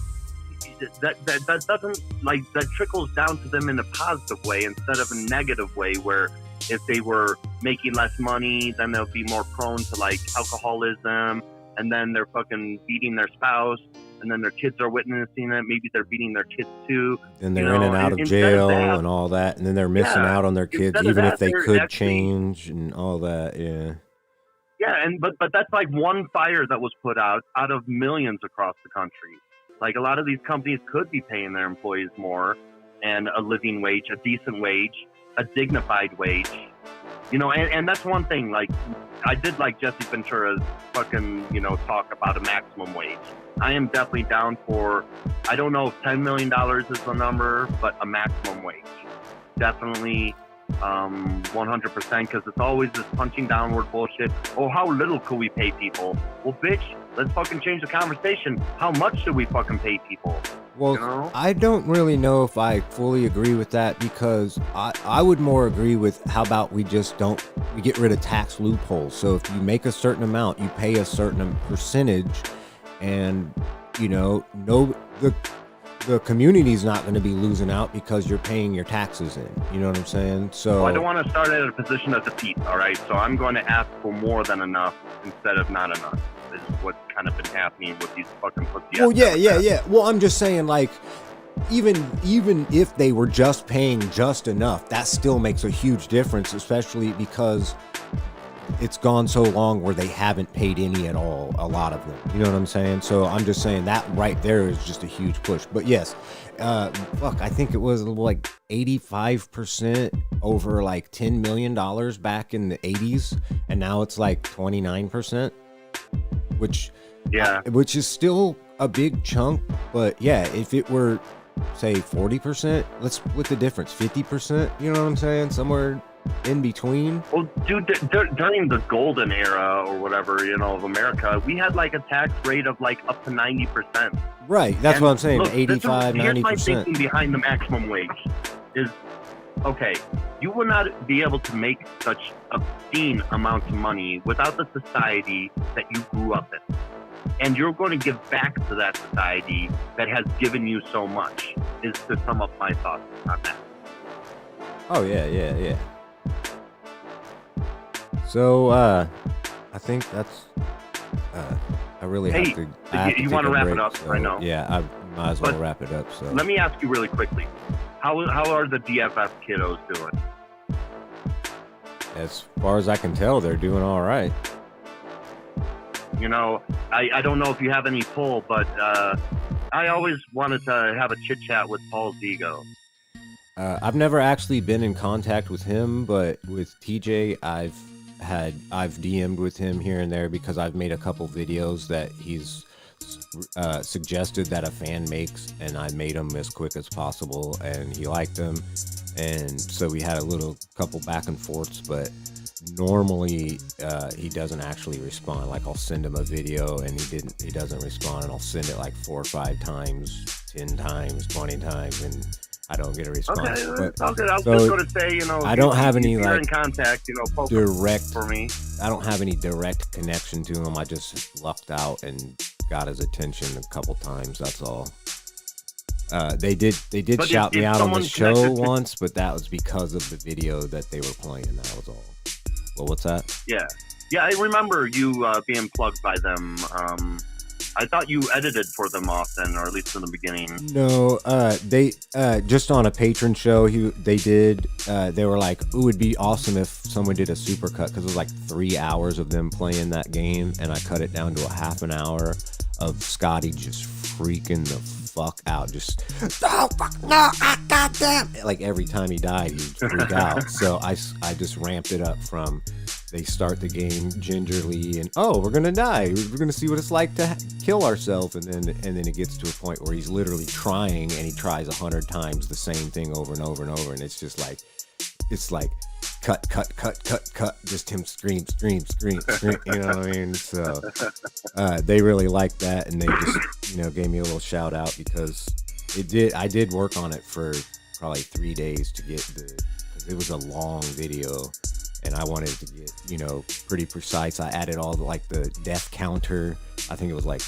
That doesn't, like, that trickles down to them in a positive way instead of a negative way, where if they were making less money, then they'll be more prone to like alcoholism, and then they're fucking beating their spouse, and then their kids are witnessing it. Maybe they're beating their kids too. And they're in and out of jail and all that, and then they're missing out on their kids, even if they could change and all that. Yeah. Yeah, but that's like one fire that was put out of millions across the country. Like, a lot of these companies could be paying their employees more, and a living wage, a decent wage, a dignified wage. You know, and that's one thing. Like, I did like Jesse Ventura's fucking, you know, talk about a maximum wage. I am definitely down for, I don't know if $10 million is the number, but a maximum wage. Definitely 100%, because it's always this punching downward bullshit. Oh, how little could we pay people? Well, bitch, let's fucking change the conversation. How much should we fucking pay people? Well, you know? I don't really know if I fully agree with that, because I would more agree with, how about we get rid of tax loopholes. So if you make a certain amount, you pay a certain percentage, and, you know, the community's not going to be losing out because you're paying your taxes in. You know what I'm saying? So well, I don't want to start at a position of defeat, all right? So I'm going to ask for more than enough instead of not enough. Is what's kind of been happening with these fucking pussy. Well, yeah. Well, I'm just saying, like, even if they were just paying just enough, that still makes a huge difference, especially because it's gone so long where they haven't paid any at all, a lot of them. You know what I'm saying? So I'm just saying that right there is just a huge push. But yes, I think it was like 85% over like $10 million back in the 80s, and now it's like 29%, which is still a big chunk. But yeah, if it were, say, 40%, let's split the difference, 50%, you know what I'm saying? Somewhere in between. Well, dude, during the golden era or whatever, you know, of America, we had like a tax rate of like up to 90%. Right, that's what I'm saying. Look, 85, 90%. Here's my thinking behind the maximum wage is, okay, you will not be able to make such obscene amounts of money without the society that you grew up in. And you're going to give back to that society that has given you so much, is to sum up my thoughts on that. Oh, yeah. So, I think that's, I really have to. You want to wrap it up? So, I know. Yeah, I might as well wrap it up. So let me ask you really quickly, how are the DFS kiddos doing? As far as I can tell, they're doing all right. You know, I don't know if you have any pull, but I always wanted to have a chit chat with Paul Zigo. I've never actually been in contact with him, but with TJ, I've DM'd with him here and there because I've made a couple videos that he's suggested that a fan makes, and I made them as quick as possible, and he liked them, and so we had a couple back and forths. But normally he doesn't actually respond. Like, I'll send him a video and he doesn't respond, and I'll send it like 4 or 5 times 10 times, 20 times, and I don't get a response. Okay, But, okay. I was so just going to say, I don't have any, if you're like, in contact, focus direct for me. I don't have any direct connection to him. I just lucked out and got his attention a couple times. That's all. They did But shout if me out on the someone show connected to- once, but that was because of the video that they were playing. That was all. Well, what's that? Yeah. Yeah, I remember you being plugged by them. I thought you edited for them often, or at least in the beginning. No, they just on a patron show. They were like, "Ooh, it'd be awesome if someone did a supercut," because it was like 3 hours of them playing that game, and I cut it down to a half an hour of Scotty just freaking the fuck out, just oh fuck no, goddamn! Like every time he died, he'd freak out. So I just ramped it up from. They start the game gingerly, and we're gonna die. We're gonna see what it's like to kill ourselves, and then it gets to a point where he's literally trying, and he tries 100 times the same thing over and over and over, and it's like cut, just him scream. You know what I mean? So they really liked that, and they just gave me a little shout out because I did work on it for probably 3 days to get because it was a long video. And I wanted to get, pretty precise. I added all the death counter. I think it was like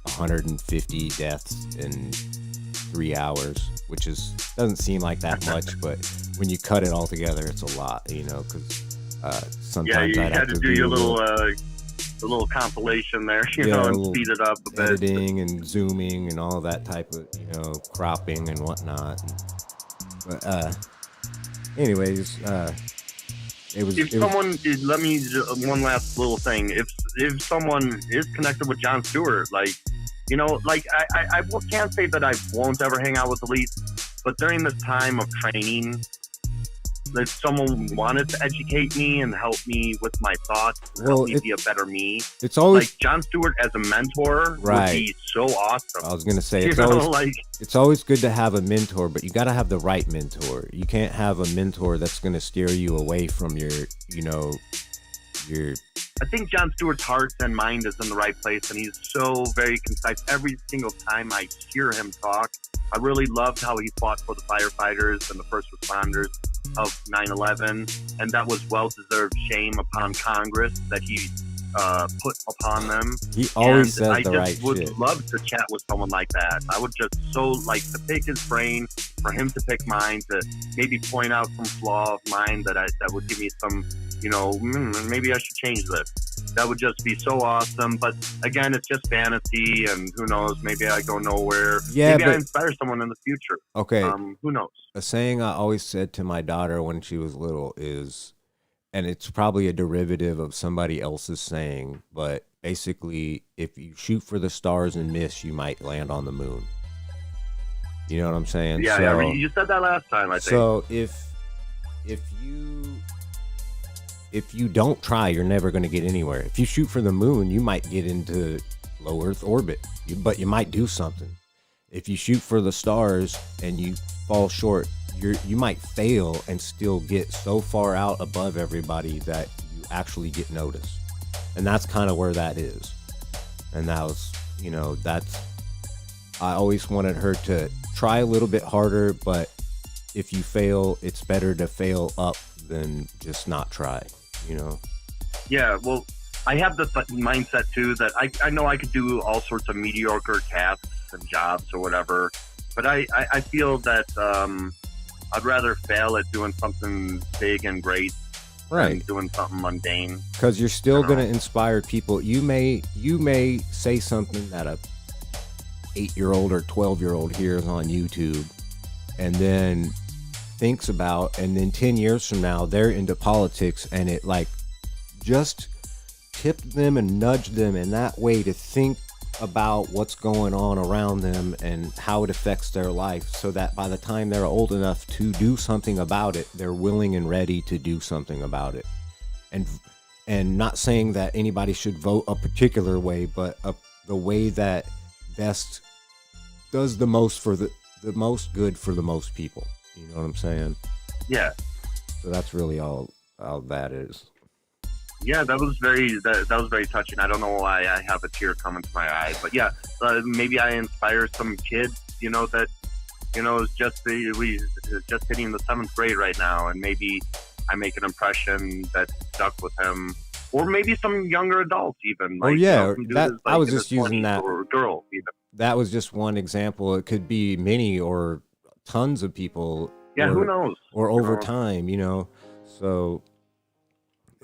150 deaths in 3 hours, which doesn't seem like that much, but when you cut it all together, it's a lot, because sometimes you I'd had have to to do your little compilation there, and speed it up a bit. Editing and zooming and all that type of, cropping and whatnot. But anyways, let me one last little thing. If someone is connected with Jon Stewart, I can't say that I won't ever hang out with Elite, but during this time of training, if someone wanted to educate me and help me with my thoughts, help me be a better me, it's always Jon Stewart as a mentor right. would be so awesome. I was gonna say it's always good to have a mentor, but you got to have the right mentor. You can't have a mentor that's gonna steer you away from your. I think Jon Stewart's heart and mind is in the right place, and he's so very concise. Every single time I hear him talk, I really loved how he fought for the firefighters and the first responders of 9/11, and that was well-deserved shame upon Congress that he put upon them. He always says the right shit. I just would love to chat with someone like that. I would just so like to pick his brain, for him to pick mine, to maybe point out some flaw of mine that would give me some, maybe I should change this. That would just be so awesome. But again, it's just fantasy, and who knows? Maybe I go nowhere. Yeah, maybe I inspire someone in the future. Okay. Who knows? A saying I always said to my daughter when she was little is, and it's probably a derivative of somebody else's saying, but basically, if you shoot for the stars and miss, you might land on the moon. You know what I'm saying? Yeah, you said that last time, I think. So if you don't try, you're never going to get anywhere. If you shoot for the moon, you might get into low Earth orbit, but you might do something. If you shoot for the stars and you fall short, you might fail and still get so far out above everybody that you actually get noticed. And that's kind of where that is. And that was, I always wanted her to try a little bit harder, but if you fail, it's better to fail up than just not try, Yeah, well, I have this mindset too that I know I could do all sorts of mediocre tasks and jobs or whatever, but I feel that I'd rather fail at doing something big and great than doing something mundane. Because you're still going to inspire people. You may say something that a 8-year-old or 12-year-old hears on YouTube and then thinks about, and then 10 years from now they're into politics, and it just tipped them and nudged them in that way to think about what's going on around them and how it affects their life, so that by the time they're old enough to do something about it, they're willing and ready to do something about it. And not saying that anybody should vote a particular way, but the way that best does the most for the most good for the most people. You know what I'm saying? Yeah. So that's really all that is. Yeah, that was very touching. I don't know why I have a tear coming to my eye, but yeah, maybe I inspire some kids that is just we just hitting the 7th grade right now, and maybe I make an impression that stuck with him, or maybe some younger adults even. Like, I was just using that, or girl even. That was just one example. It could be many or tons of people. Yeah, who knows? Or over time, So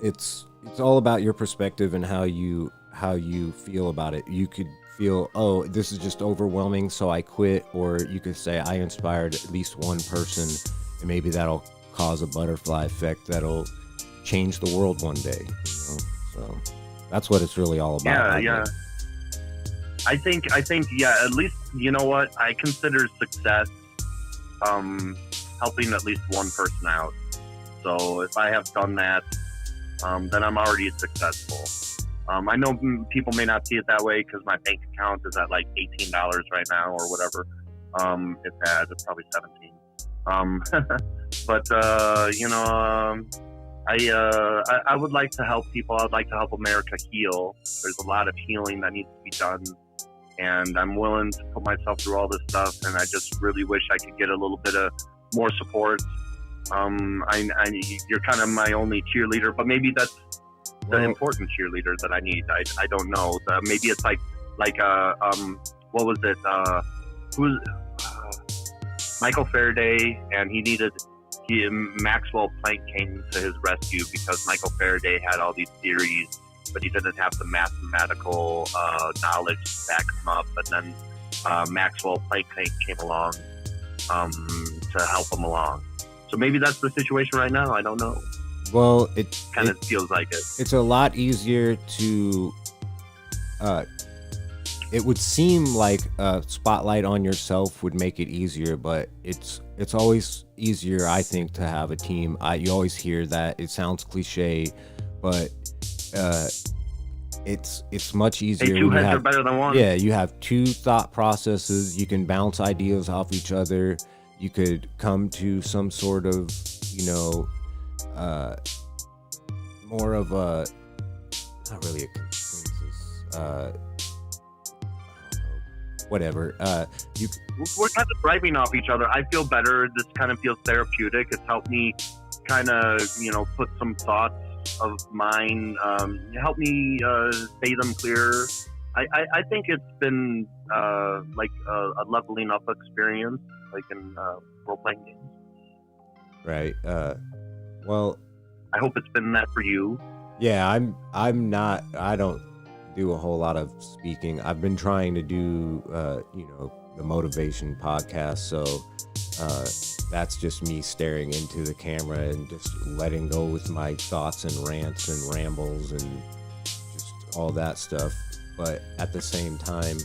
it's all about your perspective and how you feel about it. You could feel, oh, this is just overwhelming, so I quit, or you could say I inspired at least one person, and maybe that'll cause a butterfly effect that'll change the world one day. So that's what it's really all about. Yeah. I think at least what I consider success, helping at least one person out. So if I have done that, then I'm already successful. I know people may not see it that way because my bank account is at like $18 right now or whatever. It's probably 17. But I would like to help people. I'd like to help America heal. There's a lot of healing that needs to be done, and I'm willing to put myself through all this stuff. And I just really wish I could get a little bit of more support. You're kind of my only cheerleader, but maybe that's the important cheerleader that I need. I don't know. Maybe it's like what was it? Who's Michael Faraday, and Maxwell Planck came to his rescue because Michael Faraday had all these theories, but he didn't have the mathematical knowledge to back them up. But then Maxwell Planck came along to help him along. So maybe that's the situation right now. I don't know. Well, it kind of feels like it. It's a lot easier to. It would seem like a spotlight on yourself would make it easier, but it's always easier, I think, to have a team. You always hear that. It sounds cliche, but it's much easier. Hey, two heads are better than one. Yeah, you have two thought processes. You can bounce ideas off each other. You could come to some sort of, more of a, not really a consensus, whatever. We're kind of thriving off each other. I feel better. This kind of feels therapeutic. It's helped me kind of, put some thoughts of mine, help me say them clearer. I think it's been like a leveling up experience, like in role-playing games. Right. Well, I hope it's been that for you. Yeah, I don't do a whole lot of speaking. I've been trying to do, the motivation podcast. So that's just me staring into the camera and just letting go with my thoughts and rants and rambles and just all that stuff. But at the same time,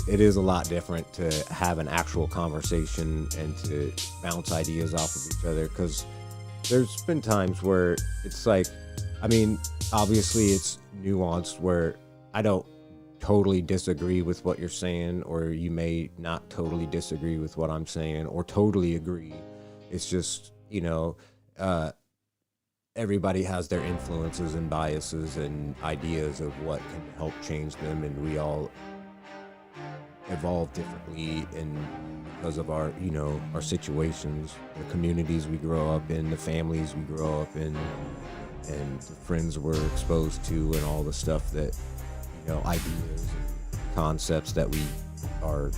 it is a lot different to have an actual conversation and to bounce ideas off of each other, because there's been times where it's like, obviously it's nuanced where I don't totally disagree with what you're saying, or you may not totally disagree with what I'm saying, or totally agree. It's just, everybody has their influences and biases and ideas of what can help change them, and we all evolve differently and because of our situations, the communities we grow up in, the families we grow up in, and the friends we're exposed to, and all the stuff that ideas and concepts that we are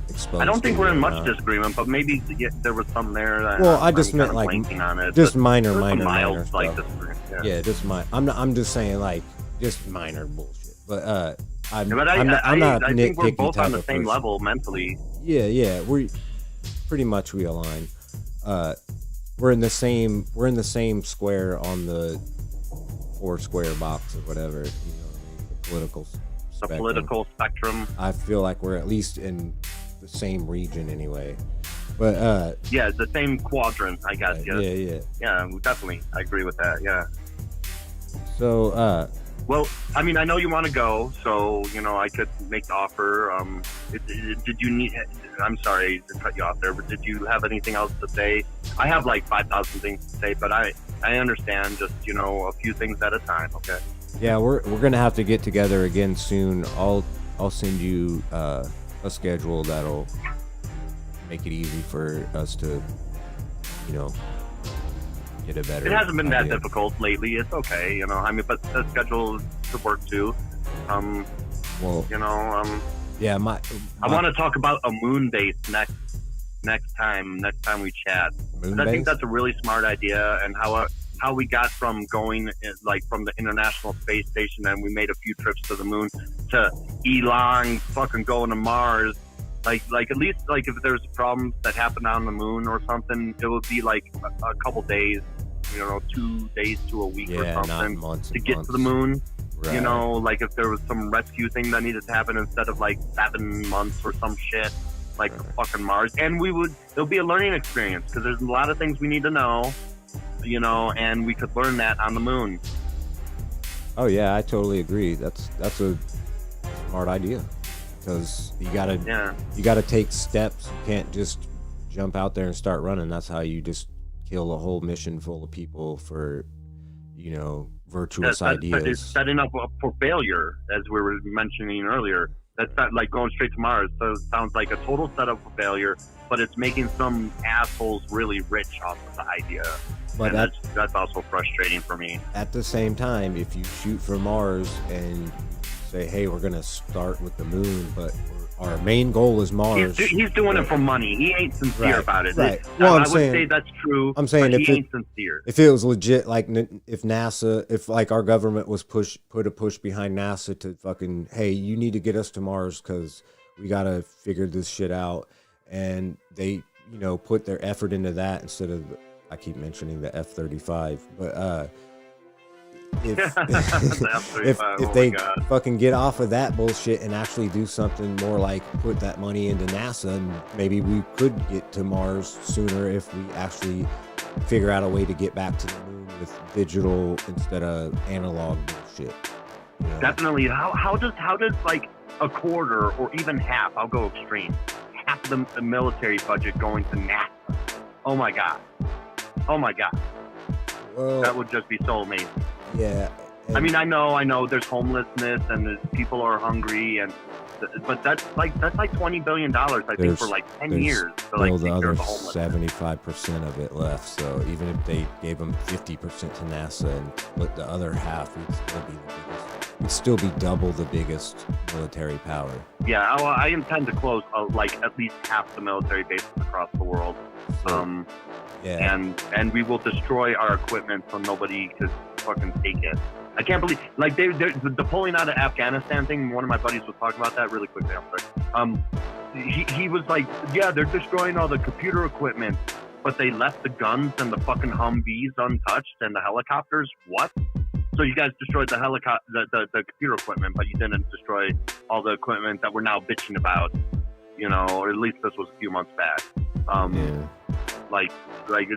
exposed. I don't think to we're in much disagreement, but maybe there was some there. Well, I just meant like on it, just minor stuff. Like yeah, just I'm just saying like just minor bullshit. But I'm not I think we're both on the same level mentally. Yeah, we align. We're in the same square on the 4 square box or whatever, the political spectrum. I feel like we're at least in the same region anyway. But yeah, the same quadrant, I guess. Yeah, definitely, I agree with that. Yeah. So well, I know you want to go, so I could make the offer. Did you need? I'm sorry to cut you off there, but did you have anything else to say? I have like 5,000 things to say, but I understand just a few things at a time. Okay. Yeah, we're gonna have to get together again soon. I'll send you a schedule that'll make it easy for us to, you know, get a better. It hasn't been idea. that difficult lately. It's okay, you know. I mean, but the schedule could work too. Well, You know, yeah, I want to talk about a moon base next time we chat. moon I think base? that's a really smart idea, and how we got from going like from the International Space Station, and we made a few trips to the moon, to Elon fucking going to Mars. Like at least like if there's problems that happen on the moon or something, it would be like a couple days, you know, 2 days to a week or Yeah, not something months to and get months. to the moon. Right. You know, like if there was some rescue thing that needed to happen instead of like 7 months or some shit, like fucking Mars. And it'll be a learning experience because there's a lot of things we need to know, you know, and we could learn that on the moon. Oh yeah, I totally agree. That's a smart idea because you gotta take steps. You can't just jump out there and start running. That's how you just kill a whole mission full of people for, you know, virtuous It's ideas. setting up for failure, as we were mentioning earlier. That's not like going straight to Mars. So it sounds like a total setup for failure, but it's making some assholes really rich off of the idea. But and that's also frustrating for me. at the same time, if you shoot for Mars and say, "Hey, we're gonna start with the moon, but our main goal is Mars," He's doing it for money. He ain't sincere Right, about it. right. Well, I I'm would saying- say that's true. I'm saying but if he it- ain't sincere. if it was legit, like if NASA, if like our government was put a push behind NASA to fucking, hey, you need to get us to Mars because we gotta figure this shit out, and they, you know, put their effort into that instead of, I keep mentioning the F-35, but if The F-35, if oh my they God. fucking get off of that bullshit and actually do something more like put that money into NASA, and maybe we could get to Mars sooner if we actually figure out a way to get back to the moon with digital instead of analog bullshit. You know? Definitely. How does like a quarter or even half? I'll go extreme. Half of the military budget going to NASA. Oh my God. Oh my God. Well, That would just be so amazing. yeah. I mean, I know there's homelessness and there's people are hungry, but that's like $20 billion, I think, There's- for like 10 there's years to like still take the care other of the homeless. 75% of it left. So even if they gave them 50% to NASA and split the other half, we'd still be double the biggest military power. Yeah, I intend to close like at least half the military bases across the world. So, yeah. And we will destroy our equipment so nobody could fucking take it. I can't believe like the pulling out of Afghanistan thing. One of my buddies was talking about that really quickly. I'm sorry. He was like, yeah, they're destroying all the computer equipment, but they left the guns and the fucking Humvees untouched and the helicopters. What? So you guys destroyed the the computer equipment, but you didn't destroy all the equipment that we're now bitching about. You know, or at least this was a few months back. Yeah. Like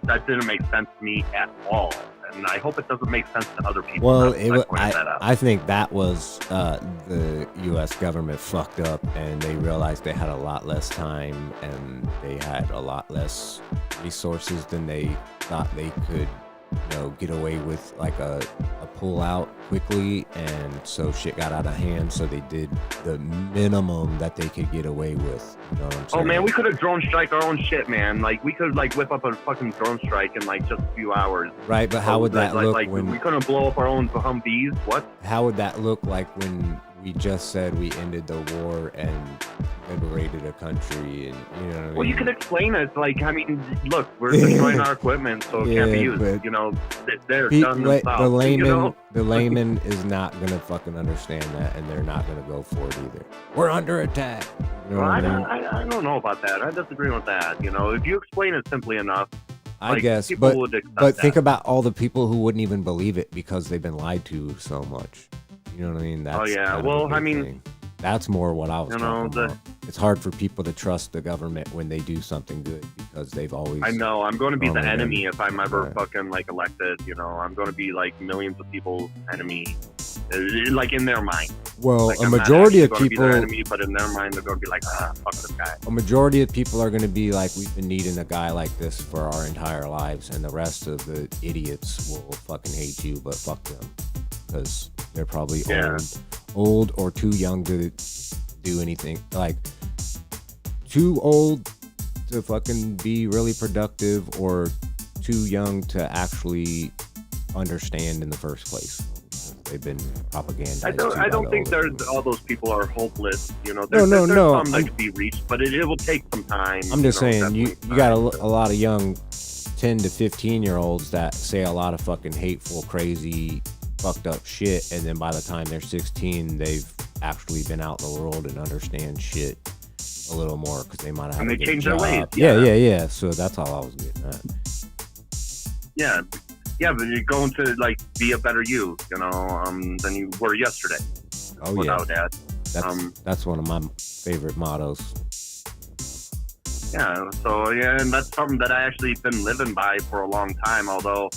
that didn't make sense to me at all, and I hope it doesn't make sense to other people. Well, I I think that was the U.S. government fucked up, and they realized they had a lot less time, and they had a lot less resources than they thought they could, you know, get away with like a pull out quickly, and so shit got out of hand. So they did the minimum that they could get away with. You know what I'm saying? Oh man, we could have drone strike our own shit, man. Like we could like whip up a fucking drone strike in like just a few hours. Right, but how would that look when we couldn't blow up our own Humvees? What? How would that look like when we just said we ended the war and liberated a country, and you know what I mean? Well, you could explain it. Like, I mean, look, we're destroying our equipment, so it can't be Yeah, used. but You know, they're Pe- done la- themselves. the layman, You know? the layman is not gonna fucking understand that, and they're not gonna go for it either. We're under attack. You know Well, what I mean? I don't know about that. I disagree with that. You know, if you explain it simply enough, I like, guess, people but would accept but that. think about all the people who wouldn't even believe it because they've been lied to so much. You know what I mean? That's yeah. kind of a Well, big I mean, thing. That's more what I was you know, talking about. It's hard for people to trust the government when they do something good because they've always. I know I'm going to be Oh, the man. enemy if I'm ever Right. fucking like elected. You know, I'm going to be like millions of people's enemy, like in their mind. Well, Like, a I'm not majority actually of gonna be their people. enemy, but in their mind, they're going to be like, fuck this guy. A majority of people are going to be like, we've been needing a guy like this for our entire lives, and the rest of the idiots will fucking hate you, but fuck them because they're probably Yeah. old or too young to do anything. Like too old to fucking be really productive or too young to actually understand in the first place. They've been propagandized. I don't think all those people are hopeless. You know, No. there's some that can be reached, but it will take some time. I'm just saying, you got a lot of young 10 to 15-year-olds that say a lot of fucking hateful, crazy, fucked up shit, and then by the time they're 16, they've actually been out in the world and understand shit a little more because they might have. And they change their ways. Yeah. So that's all I was getting at. Yeah, but you're going to like be a better you, than you were yesterday. Oh without yeah, that. That's one of my favorite mottos. Yeah, so and that's something that I actually been living by for a long time. Although,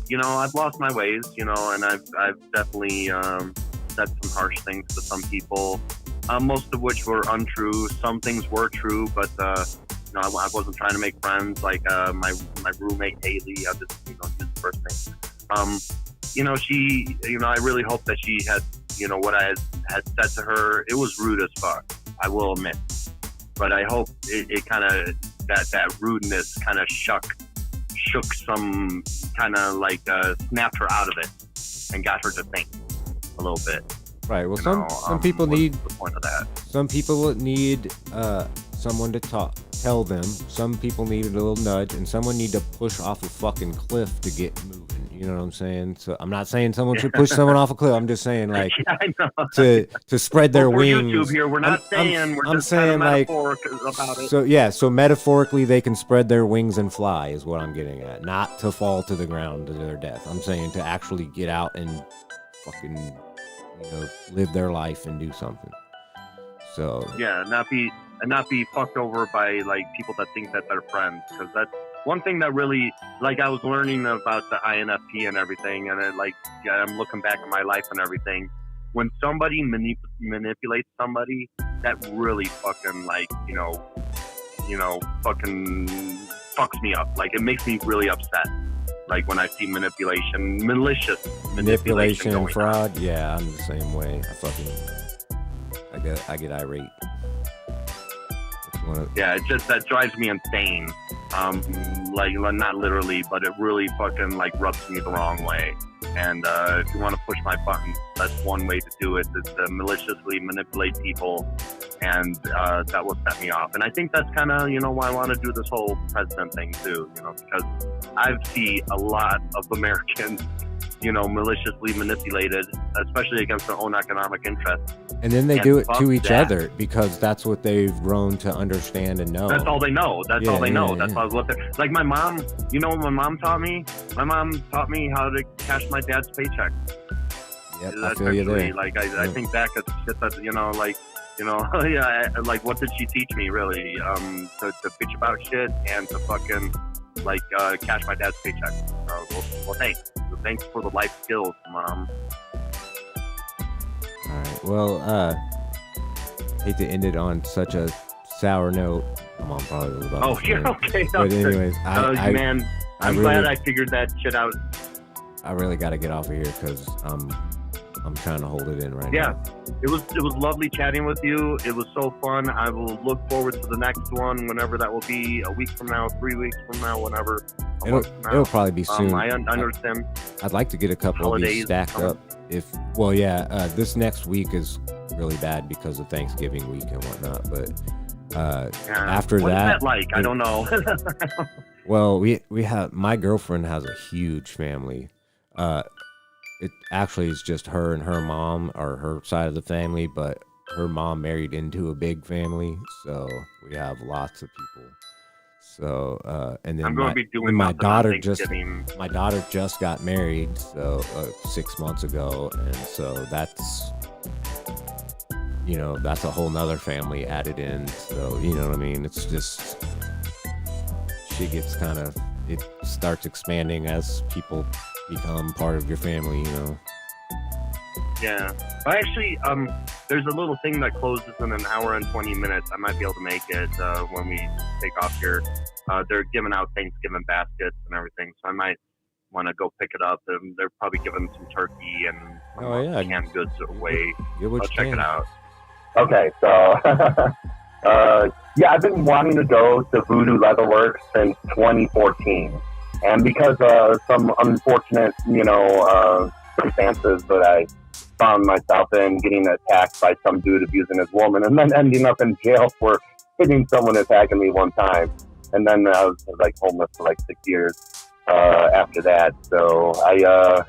I've lost my ways, and I've definitely said some harsh things to some people, most of which were untrue. Some things were true, but I wasn't trying to make friends. Like my roommate Haley, I'll just use the first name. She, I really hope that she had, what I had said to her. It was rude as fuck, I will admit. But I hope it kind of that rudeness kind of shook some kind of like snapped her out of it and got her to think a little bit. Right. Well, some people need the point of that. Some people need someone to tell them. Some people need a little nudge, and someone need to push off a fucking cliff to get moving. You know what I'm saying? So I'm not saying someone should push someone off a cliff. I'm just saying like to spread their wings. YouTube here, we're not saying we're just saying like about it. So metaphorically they can spread their wings and fly is what I'm getting at. Not to fall to the ground to their death. I'm saying to actually get out and fucking live their life and do something. So not be fucked over by like people that think that they're friends, because that's one thing that really, like, I was learning about the INFP and everything, and I'm looking back at my life and everything. When somebody manipulates somebody, that really fucking fucking fucks me up. Like, it makes me really upset. Like when I see malicious manipulation and fraud. Yeah, I'm the same way. I get irate. Yeah, it just that drives me insane. Like not literally, but it really fucking like rubs me the wrong way. And if you want to push my buttons, that's one way to do it, is to maliciously manipulate people, and that will set me off. And I think that's kind of why I want to do this whole president thing too. Because I see a lot of Americans maliciously manipulated, especially against their own economic interests. And then they do it to each other because that's what they've grown to understand and know. That's all they know. That's all they know. That's what they're like. My mom, what my mom taught me? My mom taught me how to cash my dad's paycheck. Yep, I feel you there. Like I think back at shit that like what did she teach me really? To bitch about shit and to fucking cash my dad's paycheck. Well, thanks. So thanks for the life skills, Mom. All right. Well, hate to end it on such a sour note. Mom probably was about to say. Okay. But anyways, man, I'm glad I figured that shit out. I really got to get off of here because I'm trying to hold it in right now. Yeah, it was lovely chatting with you. It was so fun. I will look forward to the next one, whenever that will be, a week from now, 3 weeks from now, whenever. It'll probably be soon. I understand. I'd like to get a couple of these stacked up. This next week is really bad because of Thanksgiving week and whatnot. But after what's that, like? I don't know. Well, we have, my girlfriend has a huge family. It actually is just her and her mom, or her side of the family, but her mom married into a big family, so we have lots of people. So and then I'm going to be doing my daughter just got married, so 6 months ago, and so that's that's a whole nother family added in. So you know what I mean? It's just it starts expanding as people become part of your family, Yeah. Well, actually, there's a little thing that closes in an hour and 20 minutes. I might be able to make it when we take off here. They're giving out Thanksgiving baskets and everything, so I might want to go pick it up. They're probably giving some turkey and canned goods away. I'll check it out. Okay, so Yeah, I've been wanting to go to Voodoo Leatherworks since 2014, and because of some unfortunate, circumstances that I found myself in, getting attacked by some dude abusing his woman, and then ending up in jail for hitting someone attacking me one time, and then I was like homeless for like 6 years after that. So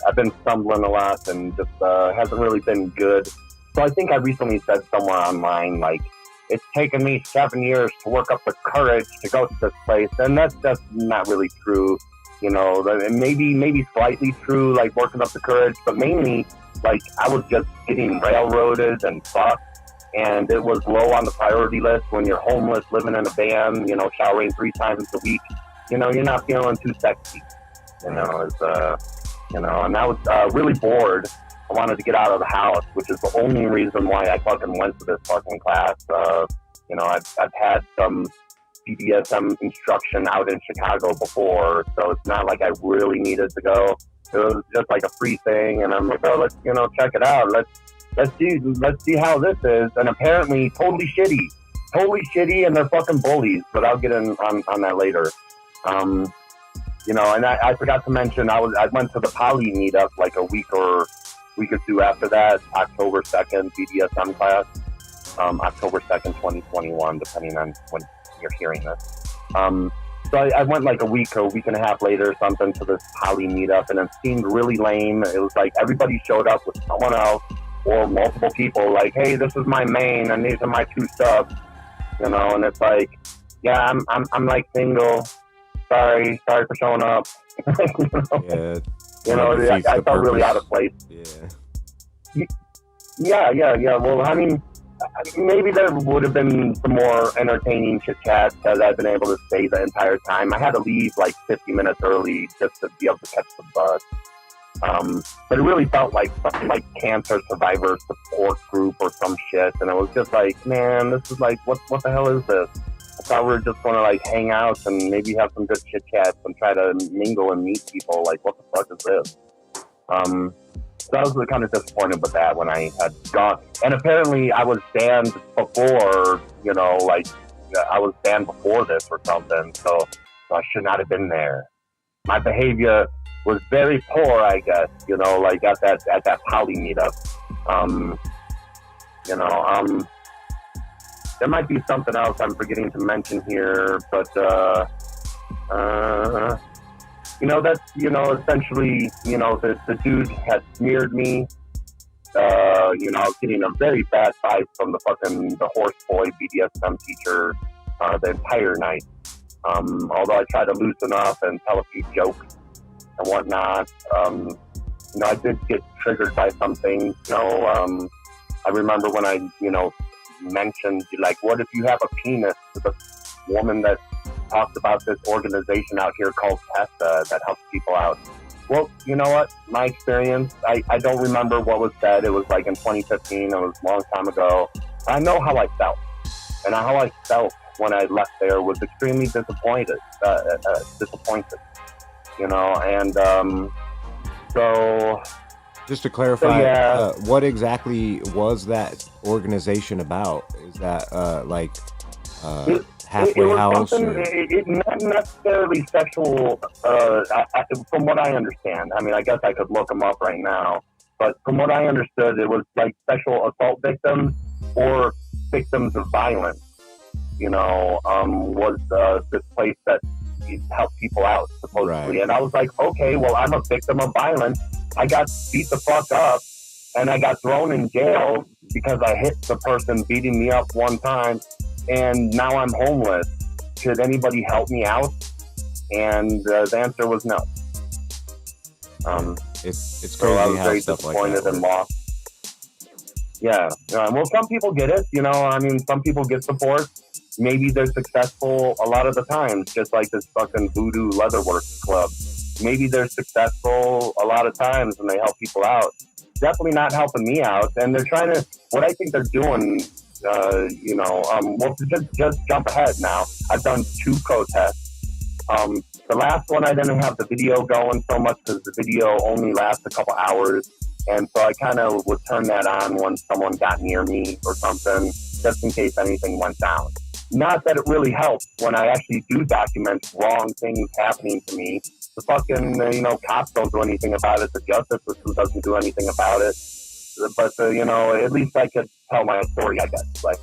I've been stumbling a lot, and just hasn't really been good. So I think I recently said somewhere online like, it's taken me 7 years to work up the courage to go to this place, and that's just not really true. Maybe slightly true, like working up the courage, but mainly like I was just getting railroaded and fucked, and it was low on the priority list when you're homeless, living in a van, showering 3 times a week. You're not feeling too sexy. And I was really bored. I wanted to get out of the house, which is the only reason why I fucking went to this fucking class. I've had some BDSM instruction out in Chicago before, so it's not like I really needed to go. It was just like a free thing, and I'm like, oh, let's check it out. Let's see how this is. And apparently, totally shitty, and they're fucking bullies. But I'll get in on that later. And I forgot to mention, I went to the Poly meetup like a week or two after that, October 2nd, BDSM class, October 2nd, 2021, depending on when you're hearing this. So I went like a week and a half later or something to this Poly meetup, and it seemed really lame. It was like everybody showed up with someone else or multiple people, like, hey, this is my main, and these are my 2 subs, and it's like, yeah, I'm like single. Sorry for showing up. I felt really out of place. Yeah. Well, I mean, maybe there would have been some more entertaining chit chat because I've been able to stay the entire time. I had to leave like 50 minutes early just to be able to catch the bus. But it really felt like something like cancer survivor support group or some shit, and it was just like, man, this is like, what the hell is this? I thought we were just going to like hang out and maybe have some good chit chats and try to mingle and meet people. Like, what the fuck is this? So I was kind of disappointed with that when I had gone. And apparently I was banned before, I was banned before this or something. So I should not have been there. My behavior was very poor, I guess, at that Poly meetup. There might be something else I'm forgetting to mention here, but essentially, the dude had smeared me. I was getting a very bad vibe from the horse boy BDSM teacher the entire night. Although I tried to loosen up and tell a few jokes and whatnot, I did get triggered by some things. I remember when I, mentioned, like, what if you have a penis, to the woman that talked about this organization out here called PESA that helps people out. Well, you know what? My experience, I don't remember what was said. It was like in 2015. It was a long time ago. I know how I felt. And how I felt when I left there was extremely disappointed. So... Just to clarify, what exactly was that organization about? Is that halfway house? Not necessarily sexual, from what I understand. I mean, I guess I could look them up right now. But from what I understood, it was like sexual assault victims or victims of violence. Was this place that helped people out, supposedly. Right. And I was like, okay, well, I'm a victim of violence. I got beat the fuck up, and I got thrown in jail because I hit the person beating me up one time, and now I'm homeless. Should anybody help me out? And the answer was no. It's crazy. So I was how very stuff disappointed like and lost. Yeah. Well, some people get it. Some people get support. Maybe they're successful a lot of the times, just like this fucking Voodoo Leatherworks Club. Maybe they're successful a lot of times and they help people out. Definitely not helping me out. And they're trying to, what I think they're doing, just jump ahead now. I've done 2 protests. The last one, I didn't have the video going so much because the video only lasts a couple hours. And so I kind of would turn that on when someone got near me or something, just in case anything went down. not that it really helps when I actually do document wrong things happening to me. The fucking, cops don't do anything about it. The justice system doesn't do anything about it. But, at least I could tell my story, I guess. Like,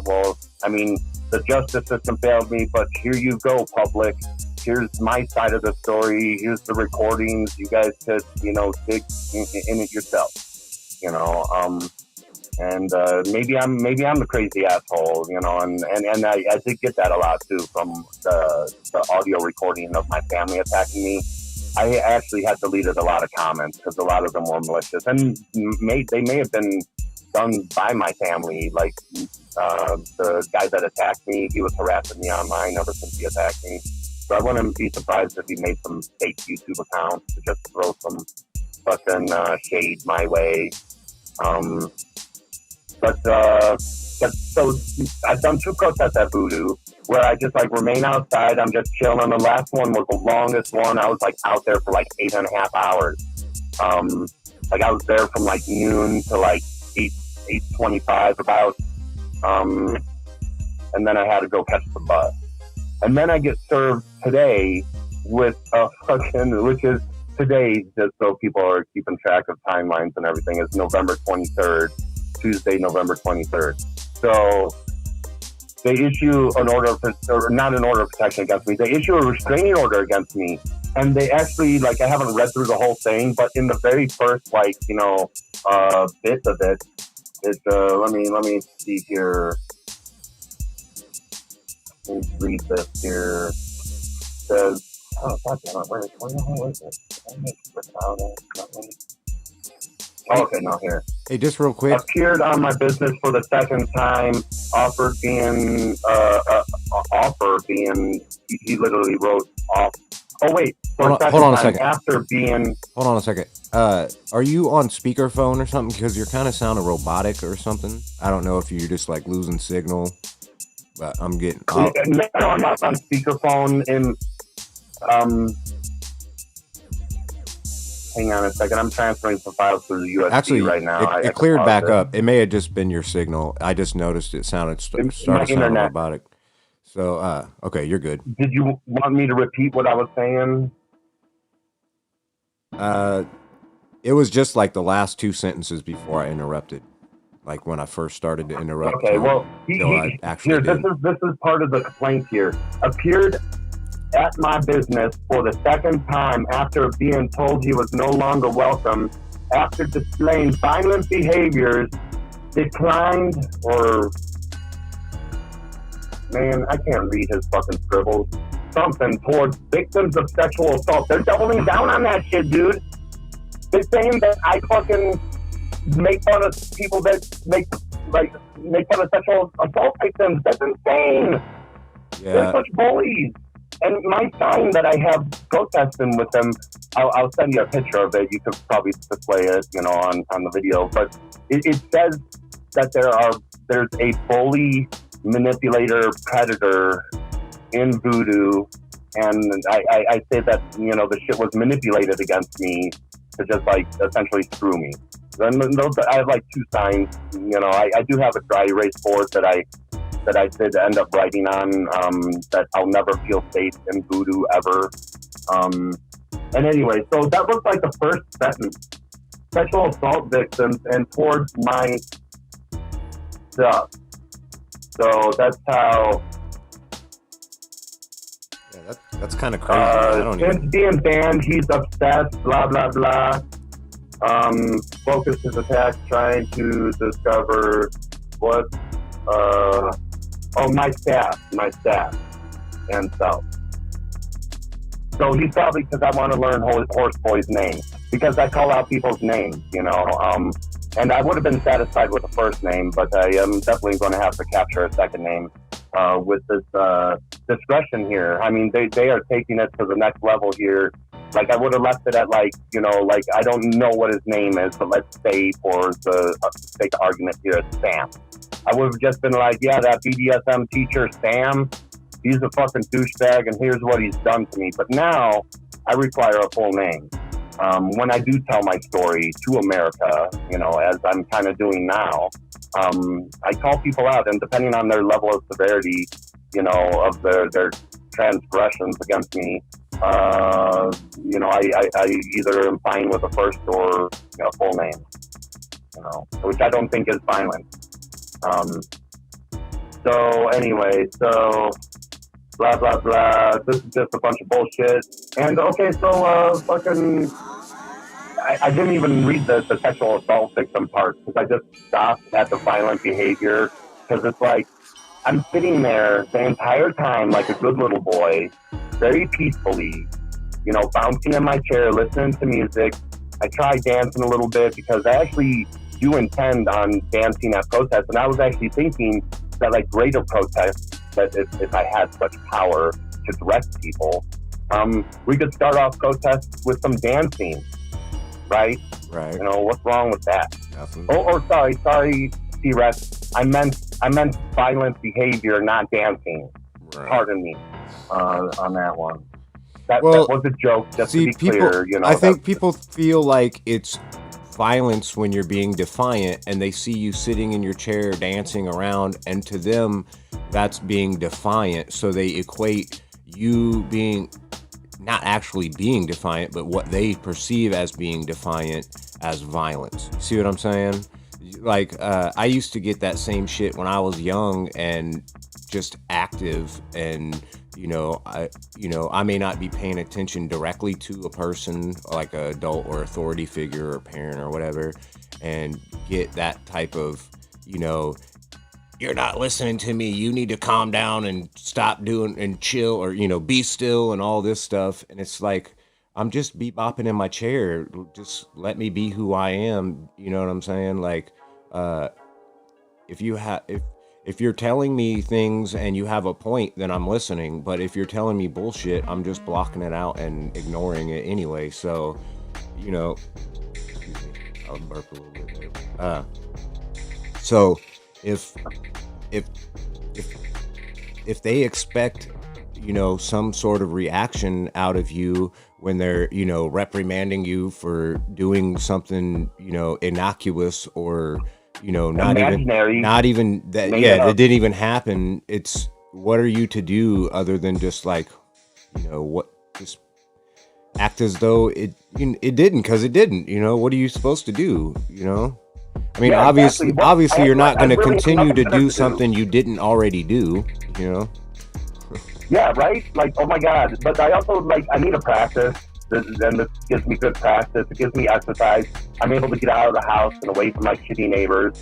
well, I mean, the justice system failed me, but here you go, public. Here's my side of the story. Here's the recordings. You guys could, dig in it yourself. And maybe I'm the crazy asshole, and I did get that a lot too from the audio recording of my family attacking me. I actually had deleted a lot of comments because a lot of them were malicious, and they may have been done by my family. Like the guy that attacked me, he was harassing me online ever since he attacked me. So I wouldn't be surprised if he made some fake YouTube accounts to just throw some fucking shade my way. But so I've done 2 protests at Voodoo where I just remain outside. I'm just chilling. The last one was the longest one. I was out there for 8.5 hours. I was there from noon to 8:25 about. And then I had to go catch the bus. And then I get served today with a fucking, which is today, just so people are keeping track of timelines and everything, is November 23rd. Tuesday, November 23rd. So they issue an order or not an order of protection against me. They issue a restraining order against me. And they actually, I haven't read through the whole thing, but in the very first, bit of it, it's, let me see here. Let me read this here. It says, oh, God damn it, where is it? Oh, okay, no, here. Hey, just real quick. Appeared on my business for the second time. Offer being. He literally wrote off. Oh wait. Hold on a second. After being. Hold on a second. Are you on speakerphone or something? Because you're kind of sounding robotic or something. I don't know if you're just losing signal. But I'm getting. No, I'm not on speakerphone. Hang on a second. I'm transferring some files through the USB right now. It cleared back up. It may have just been your signal. I just noticed it started sounding robotic. So, okay, you're good. Did you want me to repeat what I was saying? It was just the last 2 sentences before I interrupted. When I first started to interrupt. Okay, well, this is part of the complaint here. Appeared at my business for the second time after being told he was no longer welcome, after displaying violent behaviors, declined man, I can't read his fucking scribbles. Something towards victims of sexual assault. They're doubling down on that shit, dude. They're saying that I fucking make fun of people that make fun of sexual assault victims. That's insane. Yeah. They're such bullies. And my sign that I have protesting with them, I'll send you a picture of it. You could probably display it, on the video. But it says that there's a bully, manipulator, predator in Voodoo, and I say that the shit was manipulated against me to just essentially screw me. Then I have 2 signs. I do have a dry erase board that I did end up writing on, that I'll never feel safe in Voodoo ever. And anyway, so that was the first sentence. Sexual assault victims and towards my stuff. So that's how. Yeah, that's kind of crazy. I don't since being banned, he's obsessed. Blah blah blah. Focused his attacks trying to discover what. My staff, and self. So he's probably because I want to learn Horseboy's name because I call out people's names, and I would have been satisfied with the first name, but I am definitely going to have to capture a second name with this discretion here. I mean, they are taking it to the next level here. I would have left it at I don't know what his name is, but let's say for the sake of argument here, it's Sam. I would have just been yeah, that BDSM teacher, Sam, he's a fucking douchebag, and here's what he's done to me. But now, I require a full name. When I do tell my story to America, as I'm kind of doing now, I call people out, and depending on their level of severity, you know, of their transgressions against me, you know, I either am fine with a first or, you know, full name, you know, which I don't think is violent. So anyway, so blah blah blah. This is just a bunch of bullshit. And okay, so fucking. I didn't even read the sexual assault victim part because I just stopped at the violent behavior because it's like I'm sitting there the entire time like a good little boy, very peacefully, you know, bouncing in my chair, listening to music. I tried dancing a little bit because I actually do intend on dancing at protests, and I was actually thinking that like greater protests, that if I had such power to direct people, we could start off protests with some dancing. Right? Right. You know, what's wrong with that? Nothing. Oh, sorry, T-Rex. I meant violent behavior, not dancing. Right. Pardon me on that one. That was a joke, just to be clear. You know, I think people feel like it's violence when you're being defiant and they see you sitting in your chair dancing around, and to them, that's being defiant. So they equate you being... not actually being defiant, but what they perceive as being defiant as violence. See what I'm saying? Like, I used to get that same shit when I was young and just active, and I may not be paying attention directly to a person, like an adult or authority figure or parent or whatever, and get that type of, you're not listening to me, you need to calm down and stop doing and chill, or, be still and all this stuff. And it's like, I'm just bebopping in my chair. Just let me be who I am. You know what I'm saying? Like, if you're telling me things and you have a point, then I'm listening. But if you're telling me bullshit, I'm just blocking it out and ignoring it anyway. So, excuse me, I'll burp a little bit later. So if they expect, some sort of reaction out of you when they're, reprimanding you for doing something, innocuous or, not even that, that didn't even happen. It's, what are you to do other than just like, just act as though it didn't, because it didn't, what are you supposed to do, I mean, obviously, you're not going to continue to do something you didn't already do, Yeah, right? Like, oh my God. But I also, I need a practice. And this gives me good practice. It gives me exercise. I'm able to get out of the house and away from my shitty neighbors.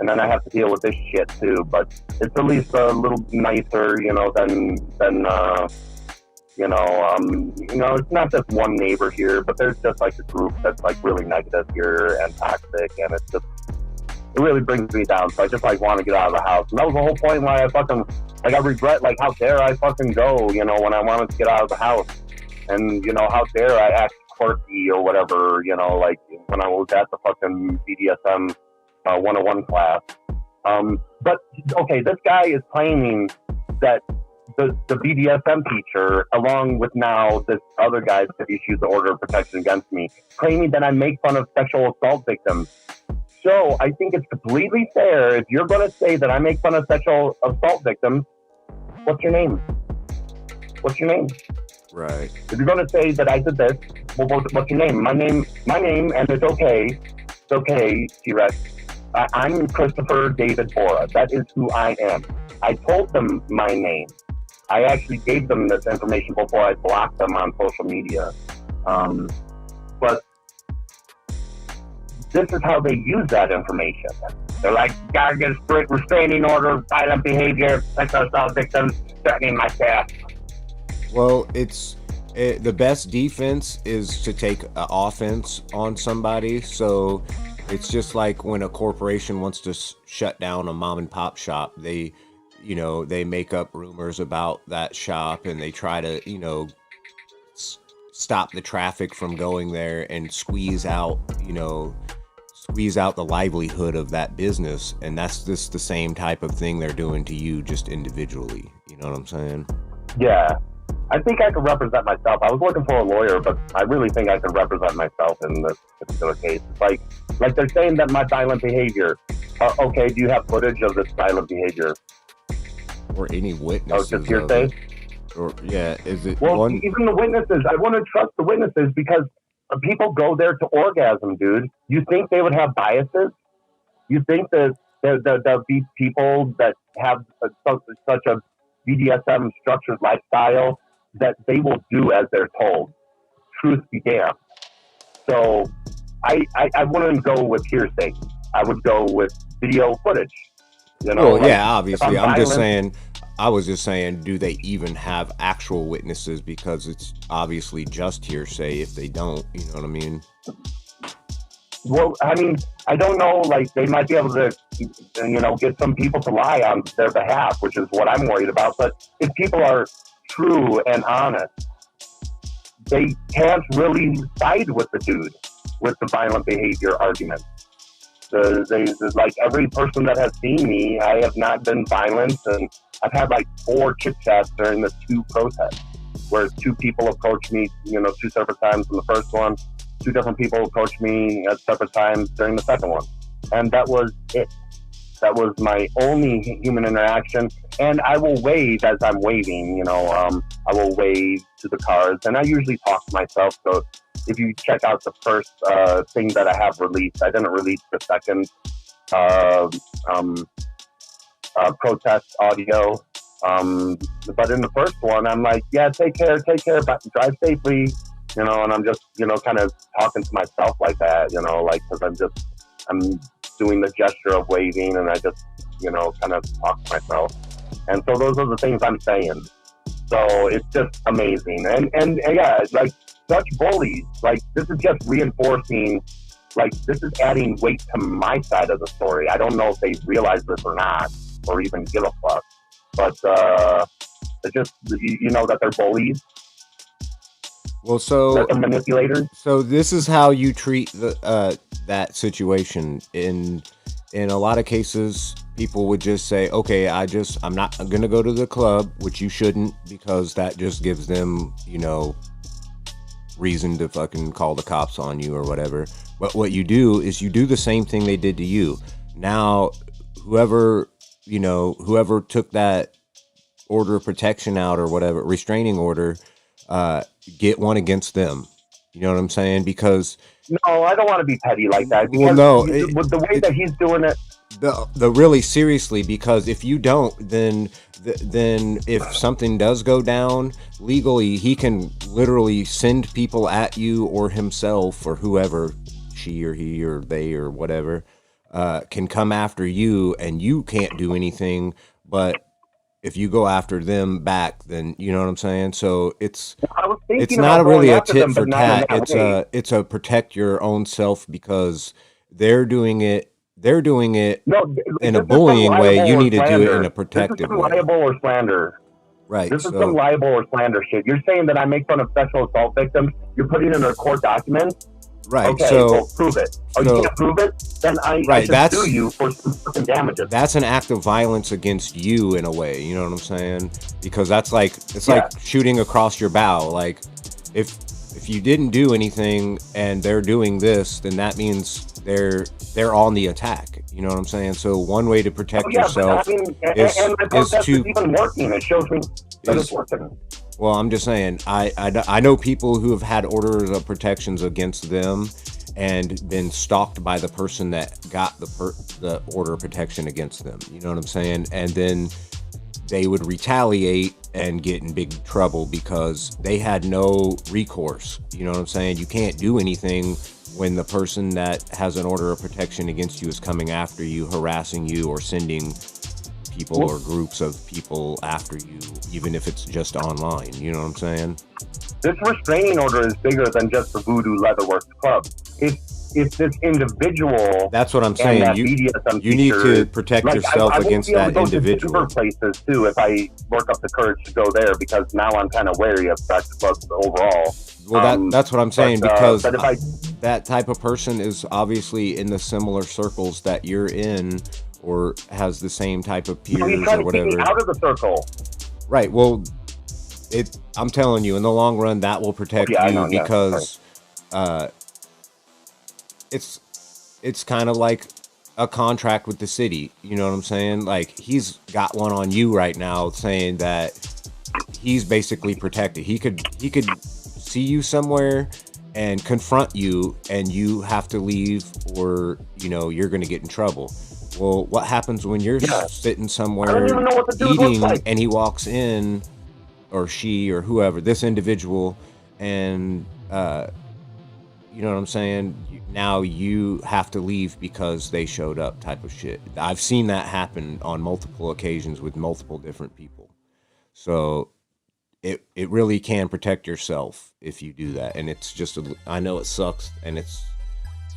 And then I have to deal with this shit too. But it's at least a little nicer, than it's not just one neighbor here, but there's just like a group that's like really negative here and toxic, and it really brings me down. So I just want to get out of the house. And that was the whole point why I regret, how dare I fucking go, when I wanted to get out of the house. And, how dare I act quirky or whatever, when I was at the fucking BDSM 101 class. But, okay, this guy is claiming that the BDSM teacher, along with now this other guy that issued the order of protection against me, claiming that I make fun of sexual assault victims. So I think it's completely fair if you're going to say that I make fun of sexual assault victims. What's your name? What's your name? Right. If you're going to say that I did this, well, what's your name? My name, and it's okay. It's okay, T-Rex. I'm Christopher David Bora. That is who I am. I told them my name. I actually gave them this information before I blocked them on social media. But this is how they use that information. They're like, gotta get a strict restraining order, violent behavior, sexual assault victims, threatening my staff. Well, the best defense is to take offense on somebody. So it's just like when a corporation wants to shut down a mom and pop shop, they make up rumors about that shop and they try to, stop the traffic from going there and squeeze out the livelihood of that business. And that's just the same type of thing they're doing to you, just individually. You know what I'm saying? Yeah. I think I could represent myself. I was looking for a lawyer, but I really think I could represent myself in this particular case. It's like they're saying that my violent behavior, Okay, do you have footage of this violent behavior? Or any witnesses? Just hearsay? Or yeah, is it Well, one? even the witnesses, I want to trust the witnesses because people go there to orgasm, dude. You think they would have biases? You think that there'll be people that have such a BDSM structured lifestyle that they will do as they're told? Truth be damned. So I wouldn't go with hearsay. I would go with video footage. You know, Well, like, yeah, obviously. I'm I'm just violent- saying. I was just saying, do they even have actual witnesses? Because it's obviously just hearsay if they don't. You know what I mean? Well, I mean, I don't know. Like, they might be able to, get some people to lie on their behalf, which is what I'm worried about. But if people are true and honest, they can't really side with the dude with the violent behavior argument. Like every person that has seen me, I have not been violent, and I've had like 4 chit chats during the 2 protests, where 2 people approached me, 2 separate times in the first one. 2 different people approached me at separate times during the second one, and that was it. That was my only human interaction, and I will wave as I'm waving. I will wave to the cars, and I usually talk to myself. So if you check out the first thing that I have released, I didn't release the second protest audio. But in the first one, I'm like, yeah, take care, but drive safely, and I'm just, kind of talking to myself like that, because I'm doing the gesture of waving, and I just, kind of talk to myself. And so those are the things I'm saying. So it's just amazing. And yeah, like, such bullies, like, this is just reinforcing, like, this is adding weight to my side of the story. I don't know if they realize this or not, or even give a fuck. But it's just, that they're bullies. Well, so That they're manipulators. So this is how you treat that situation. In a lot of cases, people would just say, "Okay, I'm not gonna go to the club," which you shouldn't, because that just gives them, reason to fucking call the cops on you or whatever. But what you do is you do the same thing they did to you. Now, whoever took that order of protection out or whatever, restraining order, get one against them. You know what I'm saying? Because no, I don't want to be petty like that. Well, no, with the way that he's doing it. The really seriously, because if you don't, then if something does go down legally, he can literally send people at you, or himself, or whoever, she or he or they or whatever, can come after you, and you can't do anything. But if you go after them back, then you know what I'm saying. So it's not really a tit for tat. It's a protect your own self, because they're doing it in a bullying way. You need to do it in a protective way. Libel or slander. Right. This is some libel or slander shit. You're saying that I make fun of sexual assault victims. You're putting it in a court document. Right. Okay, so well, prove it. You can't prove it? Then I should sue you for some damages. That's an act of violence against you in a way. You know what I'm saying? Because that's like, like shooting across your bow. Like, if you didn't do anything and they're doing this, then that means they're on the attack. You know what I'm saying? So one way to protect yourself is to even working. It shows me that it's working. Well, I'm just saying, I know people who have had orders of protections against them and been stalked by the person that got the order of protection against them. You know what I'm saying? And then they would retaliate and get in big trouble because they had no recourse. You know what I'm saying? You can't do anything when the person that has an order of protection against you is coming after you, harassing you, or sending people or groups of people after you, even if it's just online. You know what I'm saying? This restraining order is bigger than just the Voodoo Leatherworks Club. If this individual, that's what I'm saying. You need to protect yourself against that individual. I places too if I work up the courage to go there, because now I'm kind of wary of sex clubs overall. Well, that's what I'm saying, because that type of person is obviously in the similar circles that you're in, or has the same type of peers or whatever. Keep me out of the circle. Right. Well, I'm telling you, in the long run, that will protect you, because it's kind of like a contract with the city. You know what I'm saying? Like, he's got one on you right now saying that he's basically protected. He could see you somewhere and confront you, and you have to leave, or you're going to get in trouble. Well, what happens when you're sitting somewhere I don't even know what the dude looks eating like. and he walks in, or she, or whoever, this individual, and you know what I'm saying? Now you have to leave because they showed up, type of shit. I've seen that happen on multiple occasions with multiple different people. So it really can protect yourself if you do that. And it's just, I know it sucks and it's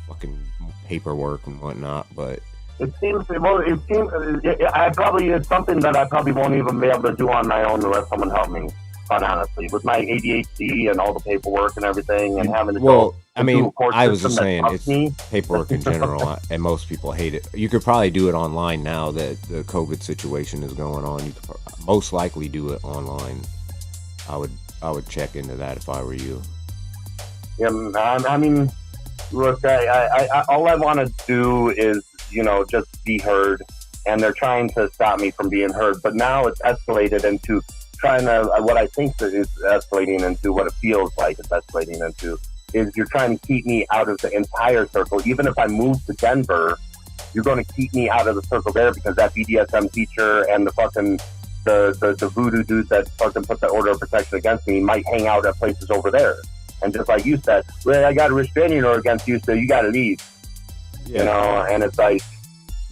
fucking paperwork and whatnot, but It seems, it's something that I probably won't even be able to do on my own unless someone help me, quite honestly. With my ADHD and all the paperwork and everything and having to I was just saying, it's paperwork in general, and most people hate it. You could probably do it online now that the COVID situation is going on. You could most likely do it online. I would check into that if I were you. Yeah, I mean, look, I all I want to do is, just be heard, and they're trying to stop me from being heard. But now it's escalated into what I think is escalating into, what it feels like it's escalating into, is you're trying to keep me out of the entire circle. Even if I move to Denver, you're going to keep me out of the circle there because that BDSM teacher and the fucking the voodoo dude that fucking put the order of protection against me might hang out at places over there. And just like you said, well, I got a restraining order against you, so you got to leave. Yeah. And it's like,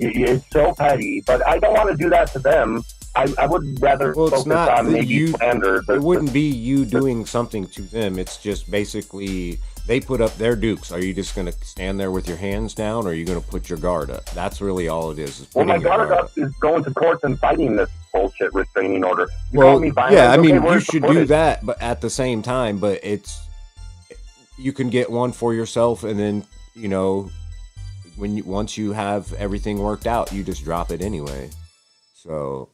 it's so petty, but I don't want to do that to them. I would rather focus on maybe slander. It wouldn't be you doing something to them. It's just basically they put up their dukes. Are you just going to stand there with your hands down, or are you going to put your guard up? That's really all it is. Well, my guard up is going to court and fighting this bullshit restraining order. You should do that, but at the same time, you can get one for yourself, and then once you have everything worked out, you just drop it anyway. So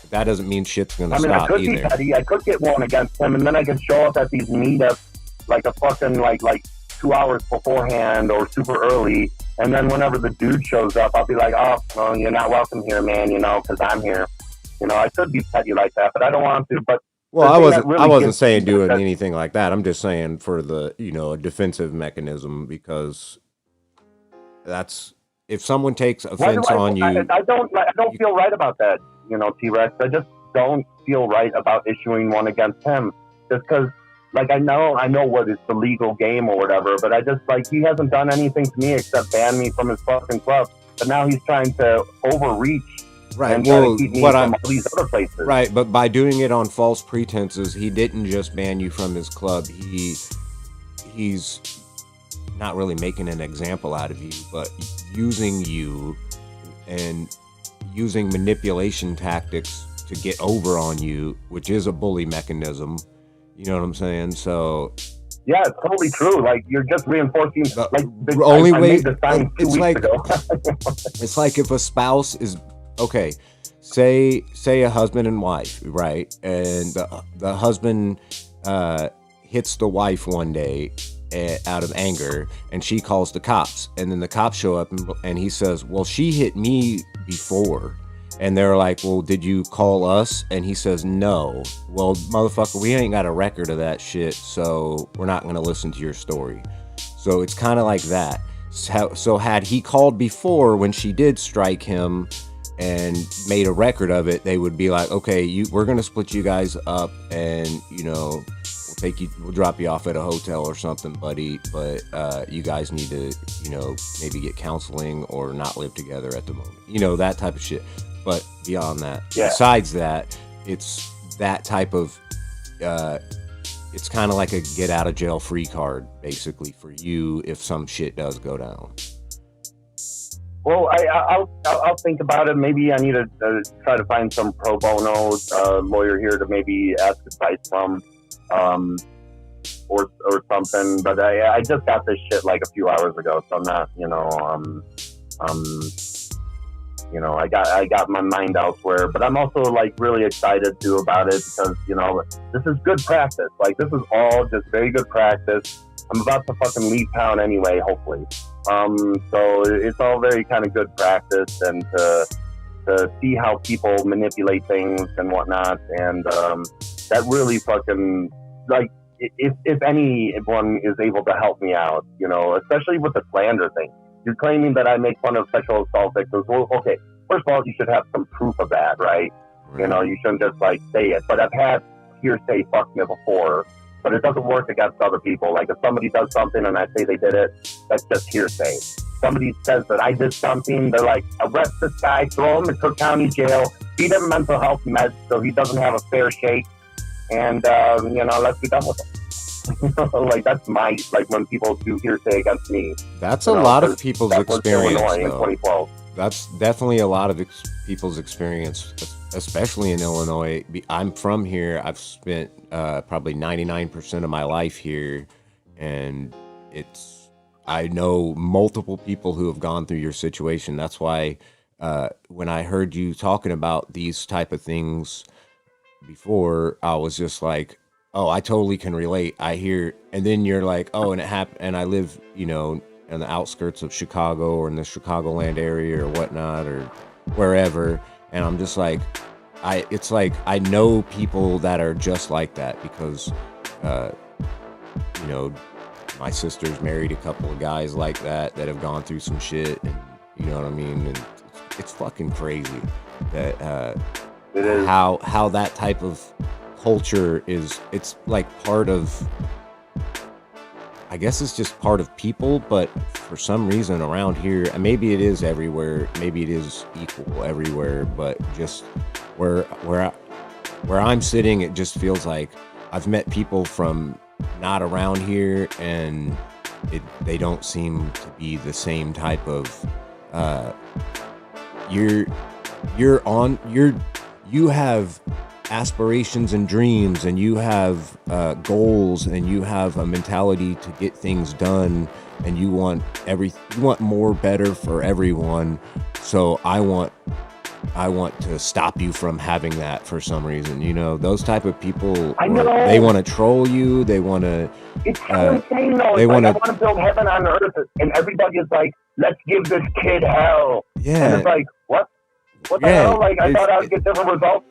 that doesn't mean shit's gonna stop either. I could get one against him, and then I could show up at these meetups like a fucking like 2 hours beforehand or super early, and then whenever the dude shows up, I'll be like, oh, well, you're not welcome here, man, because I'm here. I could be petty like that, but I don't want to. But well, I wasn't saying doing anything like that. I'm just saying for the a defensive mechanism, because that's if someone takes offense on you. I don't feel right about that, T-Rex. I just don't feel right about issuing one against him, just because, I know what is the legal game or whatever, but I just, he hasn't done anything to me except ban me from his fucking club, but now he's trying to overreach. Right. And try to keep me from all these other places. Right, but by doing it on false pretenses, he didn't just ban you from his club. He's not really making an example out of you, but using you and using manipulation tactics to get over on you, which is a bully mechanism. You know what I'm saying? So yeah, it's totally true. You're just reinforcing. The only way made the sign 2 weeks ago. It's like if a spouse is okay. Say a husband and wife, right? And the husband hits the wife one day out of anger, and she calls the cops, and then the cops show up, and he says, well, she hit me before. And they're like, well, did you call us? And he says, no. Well, motherfucker, we ain't got a record of that shit, so we're not going to listen to your story. So it's kind of like that. So had he called before when she did strike him and made a record of it, they would be like, okay, we're going to split you guys up, and, we'll drop you off at a hotel or something, buddy, but you guys need to, maybe get counseling or not live together at the moment. That type of shit. But beyond that, besides that, it's that type of, it's kind of like a get out of jail free card, basically, for you if some shit does go down. Well, I'll think about it. Maybe I need to try to find some pro bono lawyer here to maybe ask advice from, or something. But I just got this shit a few hours ago, so I'm not, I got my mind elsewhere. But I'm also really excited too about it because this is good practice. This is all just very good practice. I'm about to fucking leave town anyway, hopefully. So it's all very kind of good practice, and to see how people manipulate things and whatnot, and that really fucking, like, if anyone is able to help me out, you know, especially with the slander thing. You're claiming that I make fun of sexual assault victims. Well, okay, first of all, you should have some proof of that, right? You know, you shouldn't just, like, say it. But I've had hearsay fuck me before, but it doesn't work against other people. Like, if somebody does something and I say they did it, that's just hearsay. Somebody says that I did something, they're like, arrest this guy, throw him in Cook County Jail, feed him mental health meds so he doesn't have a fair shake, and, you know, let's be done with it. Like, that's my, like, when people do hearsay against me. That's a lot of people's experience, Illinois in though. 2012. That's definitely a lot of people's experience, especially in Illinois. I'm from here. I've spent probably 99% of my life here, and I know multiple people who have gone through your situation. That's why when I heard you talking about these type of things before, I was just like, oh, I totally can relate. I hear, and then you're like, oh, and it happened, and I live, you know, in the outskirts of Chicago or in the Chicagoland area or whatnot or wherever, and I'm just like, it's like I know people that are just like that because, you know, my sister's married a couple of guys like that have gone through some shit, and you know what I mean, and it's fucking crazy that It is. how that type of culture it's like part of, I guess it's just part of people, but for some reason around here, and maybe it is everywhere, maybe it is equal everywhere, but just where I'm sitting, it just feels like I've met people from not around here, and they don't seem to be the same type of you have aspirations and dreams, and you have goals, and you have a mentality to get things done, and you want more better for everyone. So I want to stop you from having that for some reason. You know, those type of people, I know. they want to troll you. They want to. It's so insane, though. They It's like, wanna- I want to build heaven on earth, and everybody is like, let's give this kid hell. And Yeah, it's like, what? What the Yeah, hell? Like, I it's- thought I would get different results.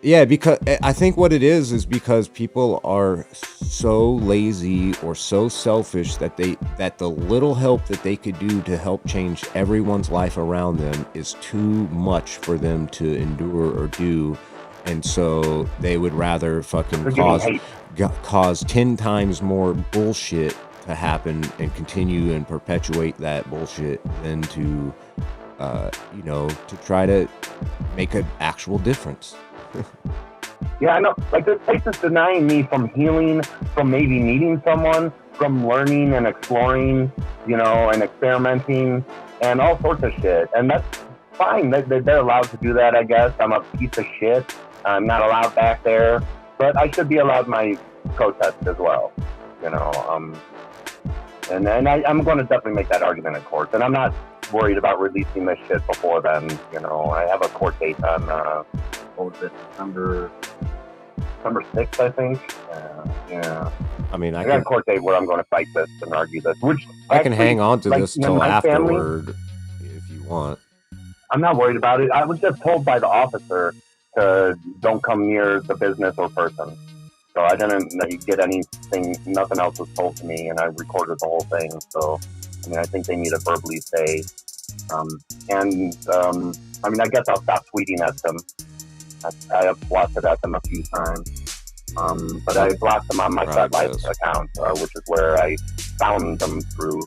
yeah, because I think what it is because people are so lazy or so selfish that the little help that they could do to help change everyone's life around them is too much for them to endure or do, and so they would rather fucking They're getting hate. cause 10 times more bullshit to happen and continue and perpetuate that bullshit than to you know, to try to make an actual difference. Yeah, I know. Like, this place is denying me from healing, from maybe meeting someone, from learning and exploring, you know, and experimenting and all sorts of shit. And that's fine. They're allowed to do that, I guess. I'm a piece of shit. I'm not allowed back there. But I should be allowed my protest as well, you know. And I'm going to definitely make that argument in court. And I'm not worried about releasing this shit before then. You know, I have a court date on, what was it, December 6th, I think. Yeah. I mean, I I got a can court date where I'm going to fight this and argue this, which I can actually, hang on to like, this in till my family- afterward if you want. I'm not worried about it. I was just told by the officer to don't come near the business or person. So I didn't get anything, nothing else was told to me, and I recorded the whole thing. So, I mean, I think they need to verbally say. I mean, I guess I'll stop tweeting at them. I have blocked at them a few times. But I blocked them on my Right, FetLife yes. account, which is where I found them through.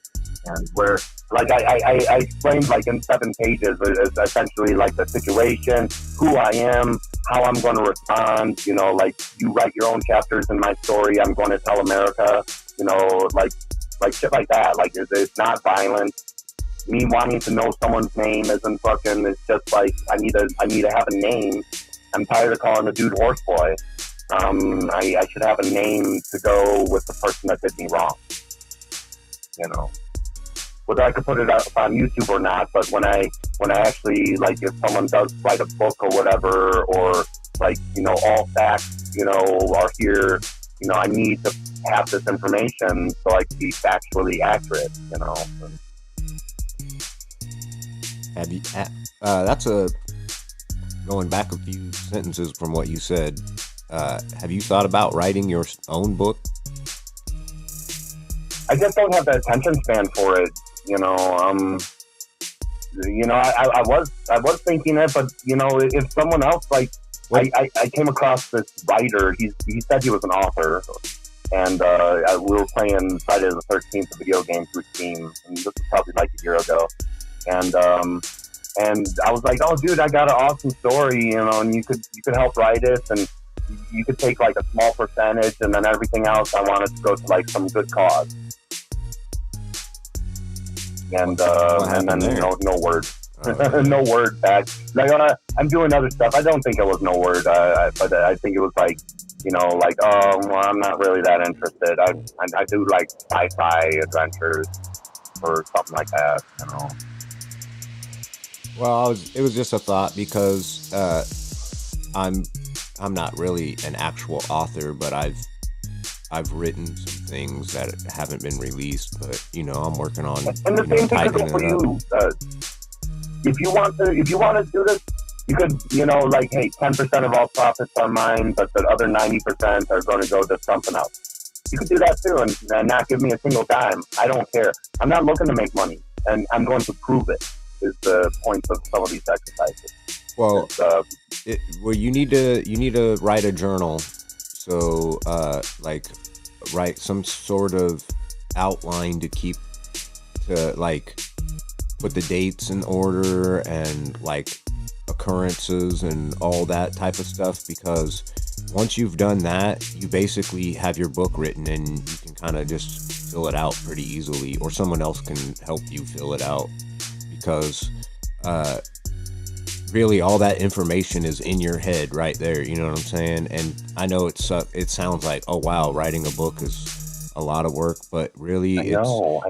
And where, like, I explained, like, in 7 pages, essentially, like, the situation, who I am, how I'm going to respond, you know, like, you write your own chapters in my story, I'm going to tell America, you know, like shit like that. Like, it's not violent. Me wanting to know someone's name isn't fucking, it's just like, I need to have a name. I'm tired of calling a dude horseboy. I should have a name to go with the person that did me wrong. You know, whether I could put it up on YouTube or not, but when I actually, like, if someone does write a book or whatever, or, like, you know, all facts, you know, are here, you know, I need to have this information so I can be factually accurate, you know. Have you? Going back a few sentences from what you said. Have you thought about writing your own book? I just don't have the attention span for it. I was thinking it, but if someone else like, I came across this writer. He said he was an author, and we were playing Friday the 13th, a video game through Steam, and this was probably like a year ago, and I was like, oh, dude, I got an awesome story, and you could help write it, and you could take like a small percentage, and then everything else I wanted to go to like some good cause. And then no word. No word back. Like I'm doing other stuff. I don't think it was no word, but I think it was like, oh, well, I'm not really that interested. I do like sci-fi adventures or something like that. Well, it was just a thought because I'm not really an actual author, but I've written some things that haven't been released, but I'm working on. And the same thing could go for you. If you want to do this, you could, hey, 10% of all profits are mine, but the other 90% are going to go to something else. You could do that too, and not give me a single dime. I don't care. I'm not looking to make money, and I'm going to prove it. Is the point of some of these exercises. Well, you need to write a journal. So, write some sort of outline to put the dates in order and like occurrences and all that type of stuff, because once you've done that, you basically have your book written and you can kind of just fill it out pretty easily, or someone else can help you fill it out, because really all that information is in your head right there, you know what I'm saying? And I know it sounds like, oh wow, writing a book is a lot of work, but really I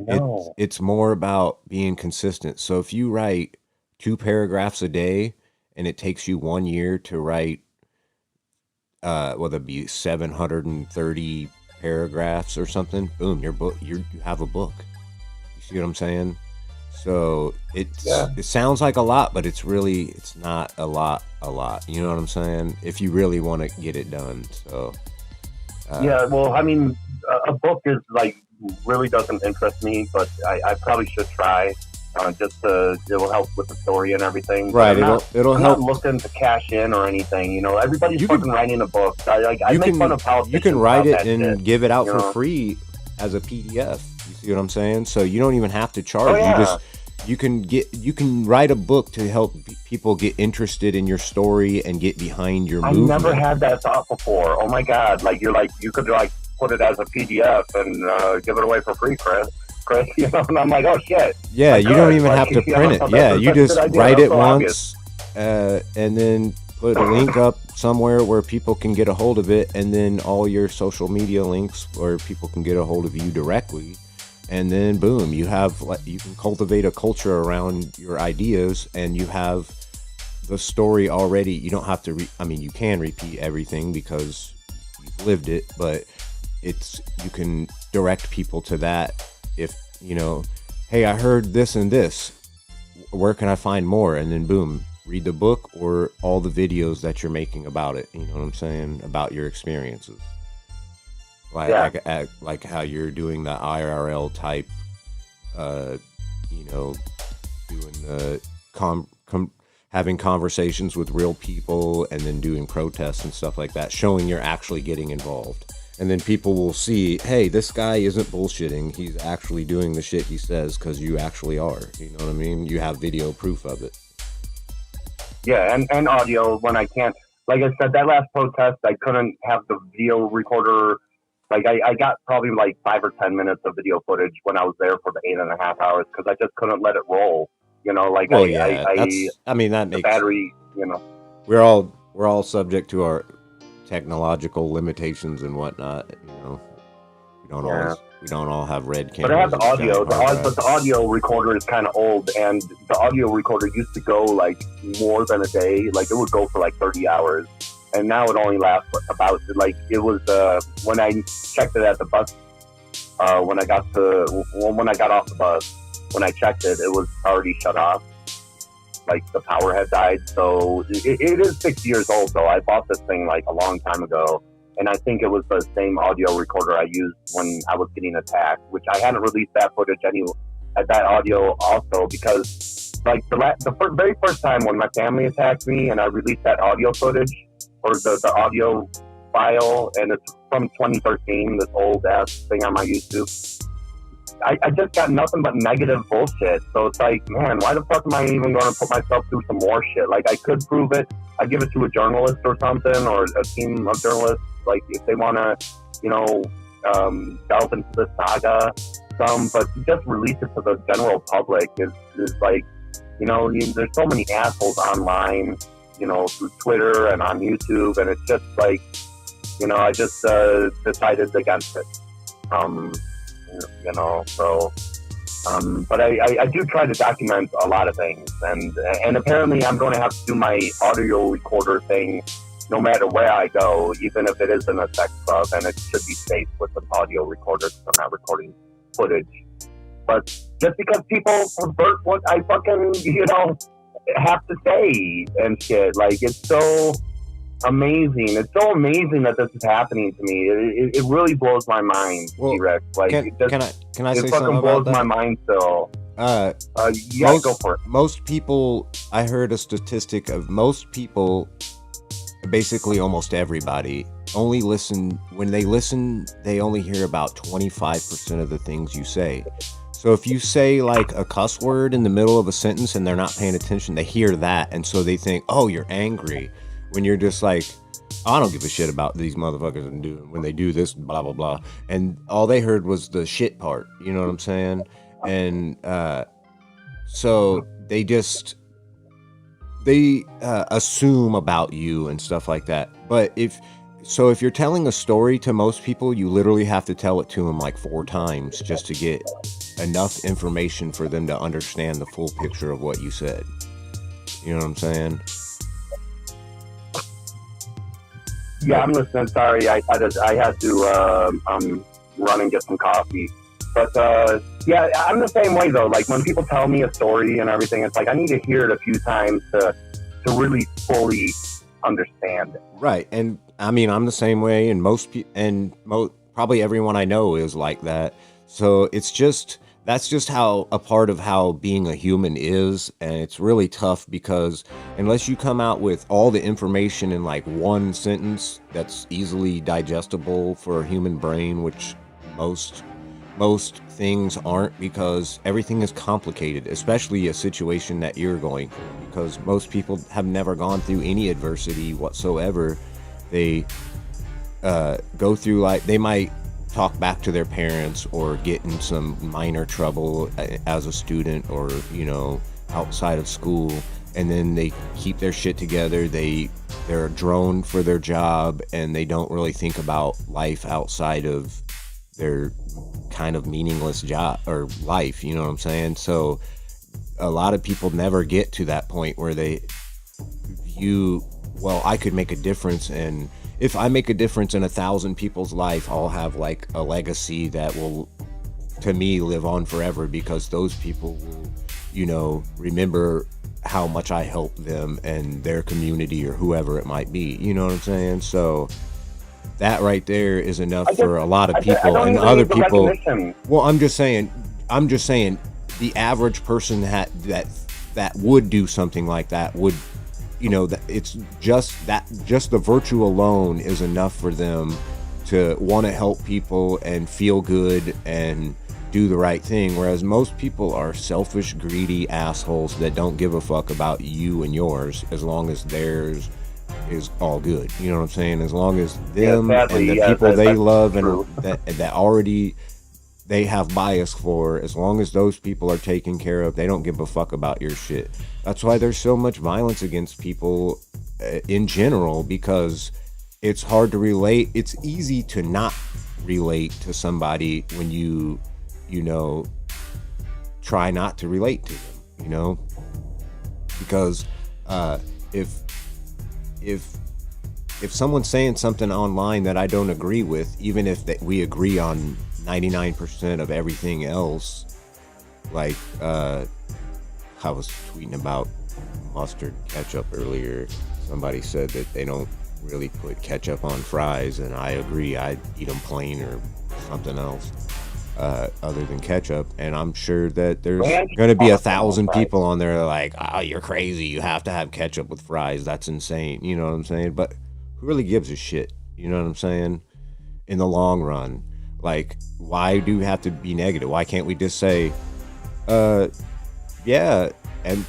know. It's more about being consistent. So if you write 2 paragraphs a day and it takes you 1 year to write whether it be 730 paragraphs or something, boom, you have a book. You see what I'm saying? So it sounds like a lot, but it's not a lot. You know what I'm saying? If you really want to get it done. So well, I mean, a book is like really doesn't interest me, but I probably should try. It will help with the story and everything. Right, it'll I'm help. not looking to cash in or anything. Everybody's fucking writing a book. I make fun of politicians. You can write it and shit, give it out for free as a PDF. You see what I'm saying? So you don't even have to charge. Oh, yeah. You can write a book to help people get interested in your story and get behind your movement. I never had that thought before. Oh my god! You could put it as a PDF and give it away for free, Chris. And I'm like, oh shit. Yeah, you don't even have to print it. Yeah, you just write it once, and then put a link up somewhere where people can get a hold of it, and then all your social media links where people can get a hold of you directly. And then boom, you can cultivate a culture around your ideas, and you have the story already. You don't have to you can repeat everything because you've lived it, but you can direct people to that. If hey, I heard this and this, where can I find more? And then boom, read the book or all the videos that you're making about it. You know what I'm saying? About your experiences. Like how you're doing the IRL type, doing the having conversations with real people, and then doing protests and stuff like that, showing you're actually getting involved. And then people will see, hey, this guy isn't bullshitting. He's actually doing the shit he says, because you actually are. You know what I mean? You have video proof of it. Yeah, and audio when I can't. Like I said, that last protest, I couldn't have the video recorder. Like I got probably like 5 or 10 minutes of video footage when I was there for the 8.5 hours, because I just couldn't let it roll. That makes the battery. We're all subject to our technological limitations and whatnot. We don't all have red cameras. But I have the audio. But the audio recorder is kind of old, and the audio recorder used to go like more than a day. Like it would go for like 30 hours. And now it only lasts about, it was, when I checked it at the bus, when I got off the bus, when I checked it, it was already shut off. like the power had died. So it is 6 years old though. I bought this thing like a long time ago, and I think it was the same audio recorder I used when I was getting attacked, which I hadn't released that footage that audio also because like the very first time when my family attacked me and I released that audio footage or the audio file, and it's from 2013, this old ass thing on my YouTube. I just got nothing but negative bullshit. So it's like, man, why the fuck am I even going to put myself through some more shit? Like, I could prove it. I give it to a journalist or something, or a team of journalists. Like, if they want to, delve into the saga, but just release it to the general public is like, there's so many assholes online, through Twitter and on YouTube, and it's just like, I just decided against it. But I do try to document a lot of things, and apparently I'm going to have to do my audio recorder thing no matter where I go, even if it is in a sex club, and it should be safe with an audio recorder because I'm not recording footage. But just because people pervert what I fucking, have to say and shit, like, it's so amazing. It's so amazing that this is happening to me. It really blows my mind, T-Rex. Like, can I say something about that? It fucking blows my mind still. Go for it. Most people, I heard a statistic of most people, basically almost everybody, only listen, when they listen, they only hear about 25% of the things you say. So if you say like a cuss word in the middle of a sentence and they're not paying attention, they hear that, and so they think, oh, you're angry. When you're just like, oh, I don't give a shit about these motherfuckers and when they do this, blah, blah, blah. And all they heard was the shit part. You know what I'm saying? And so they assume about you and stuff like that. But if you're telling a story to most people, you literally have to tell it to them like 4 times just to get enough information for them to understand the full picture of what you said. You know what I'm saying? Yeah, I'm listening. Sorry, I had to run and get some coffee. But yeah, I'm the same way though. Like when people tell me a story and everything, it's like I need to hear it a few times to really fully understand it. Right, and I mean I'm the same way, and probably everyone I know is like that. So that's just how a part of how being a human is, and it's really tough because unless you come out with all the information in like one sentence that's easily digestible for a human brain, which most things aren't, because everything is complicated, especially a situation that you're going through, because most people have never gone through any adversity whatsoever. They go through, like, they might talk back to their parents or get in some minor trouble as a student or outside of school, and then they keep their shit together. They're a drone for their job, and they don't really think about life outside of their kind of meaningless job or life, you know what I'm saying? So a lot of people never get to that point where they view, well, I could make a difference, and if I make a difference in 1,000 people's life, I'll have like a legacy that will, to me, live on forever, because those people will, remember how much I helped them and their community or whoever it might be. You know what I'm saying? So that right there is enough for a lot of people, and other people. Well, I'm just saying, the average person that would do something like that would. That it's just the virtue alone is enough for them to want to help people and feel good and do the right thing. Whereas most people are selfish, greedy assholes that don't give a fuck about you and yours, as long as theirs is all good. You know what I'm saying? As long as them and the people they love and that already they have bias for, as long as those people are taken care of, they don't give a fuck about your shit. That's why there's so much violence against people in general, because it's hard to relate. It's easy to not relate to somebody when you try not to relate to them, because if someone's saying something online that I don't agree with, even if we agree on 99% of everything else, like I was tweeting about mustard ketchup earlier. Somebody said that they don't really put ketchup on fries, and I agree. I'd eat them plain or something else other than ketchup. And I'm sure that there's going to be 1,000 people on there like, oh, you're crazy. You have to have ketchup with fries. That's insane. You know what I'm saying? But who really gives a shit? You know what I'm saying? In the long run, like, why do we have to be negative? Why can't we just say, yeah, and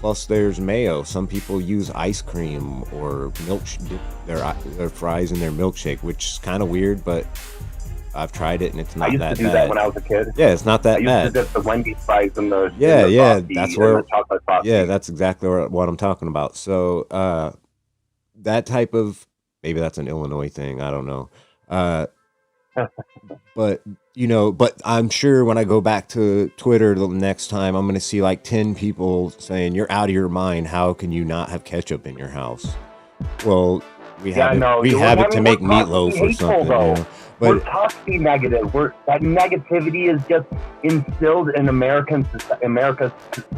plus there's mayo. Some people use ice cream or dip their fries in their milkshake, which is kind of weird, but I've tried it and it's not that bad. I used to do that when I was a kid. Yeah, it's not that bad. I used to dip the Wendy's fries in the that's where chocolate frosty. Yeah, that's exactly what I'm talking about. So that type of, maybe that's an Illinois thing, I don't know. But but I'm sure when I go back to Twitter the next time, I'm going to see like 10 people saying, you're out of your mind. How can you not have ketchup in your house? Well, we have it to make meatloaf or something. But we're taught to be negative. That negativity is just instilled in America's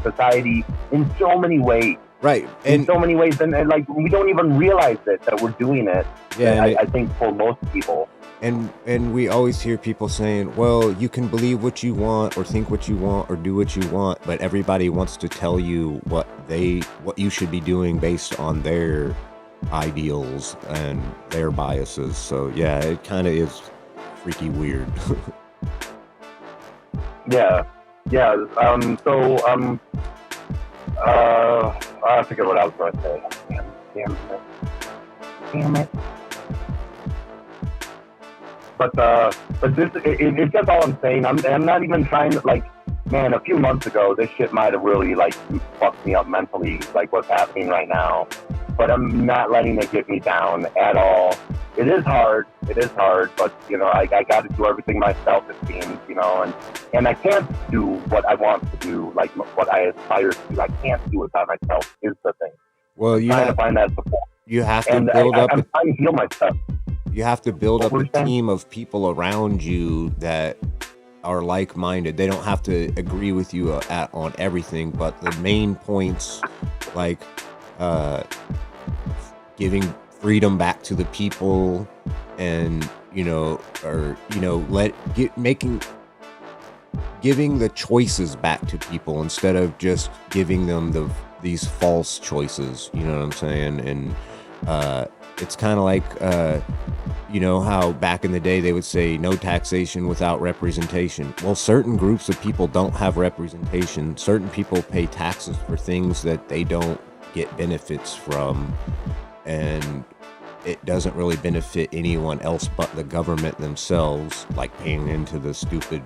society in so many ways. Right. In so many ways. And like, we don't even realize it, that we're doing it. Yeah. I think for most people. And we always hear people saying, well, you can believe what you want or think what you want or do what you want, but everybody wants to tell you what you should be doing based on their ideals and their biases. So yeah, it kind of is freaky weird. Yeah. I forget what I was going to say. Damn it. But this, it's just all I'm saying. I'm not even trying to, like, man, a few months ago, this shit might have really, like, fucked me up mentally, like what's happening right now. But I'm not letting it get me down at all. It is hard, but, I got to do everything myself, it seems, and I can't do what I want to do, like what I aspire to do. I can't do it by myself, is the thing. Well, you have to find that support. You have to build up. I'm trying to heal myself. You have to build up a team of people around you that are like-minded. They don't have to agree with you on everything, but the main points, like giving freedom back to the people, and giving the choices back to people instead of just giving them these false choices. You know what I'm saying? And it's kind of like how back in the day they would say no taxation without representation. Well, certain groups of people don't have representation. Certain people pay taxes for things that they don't get benefits from, and it doesn't really benefit anyone else but the government themselves, like paying into the stupid,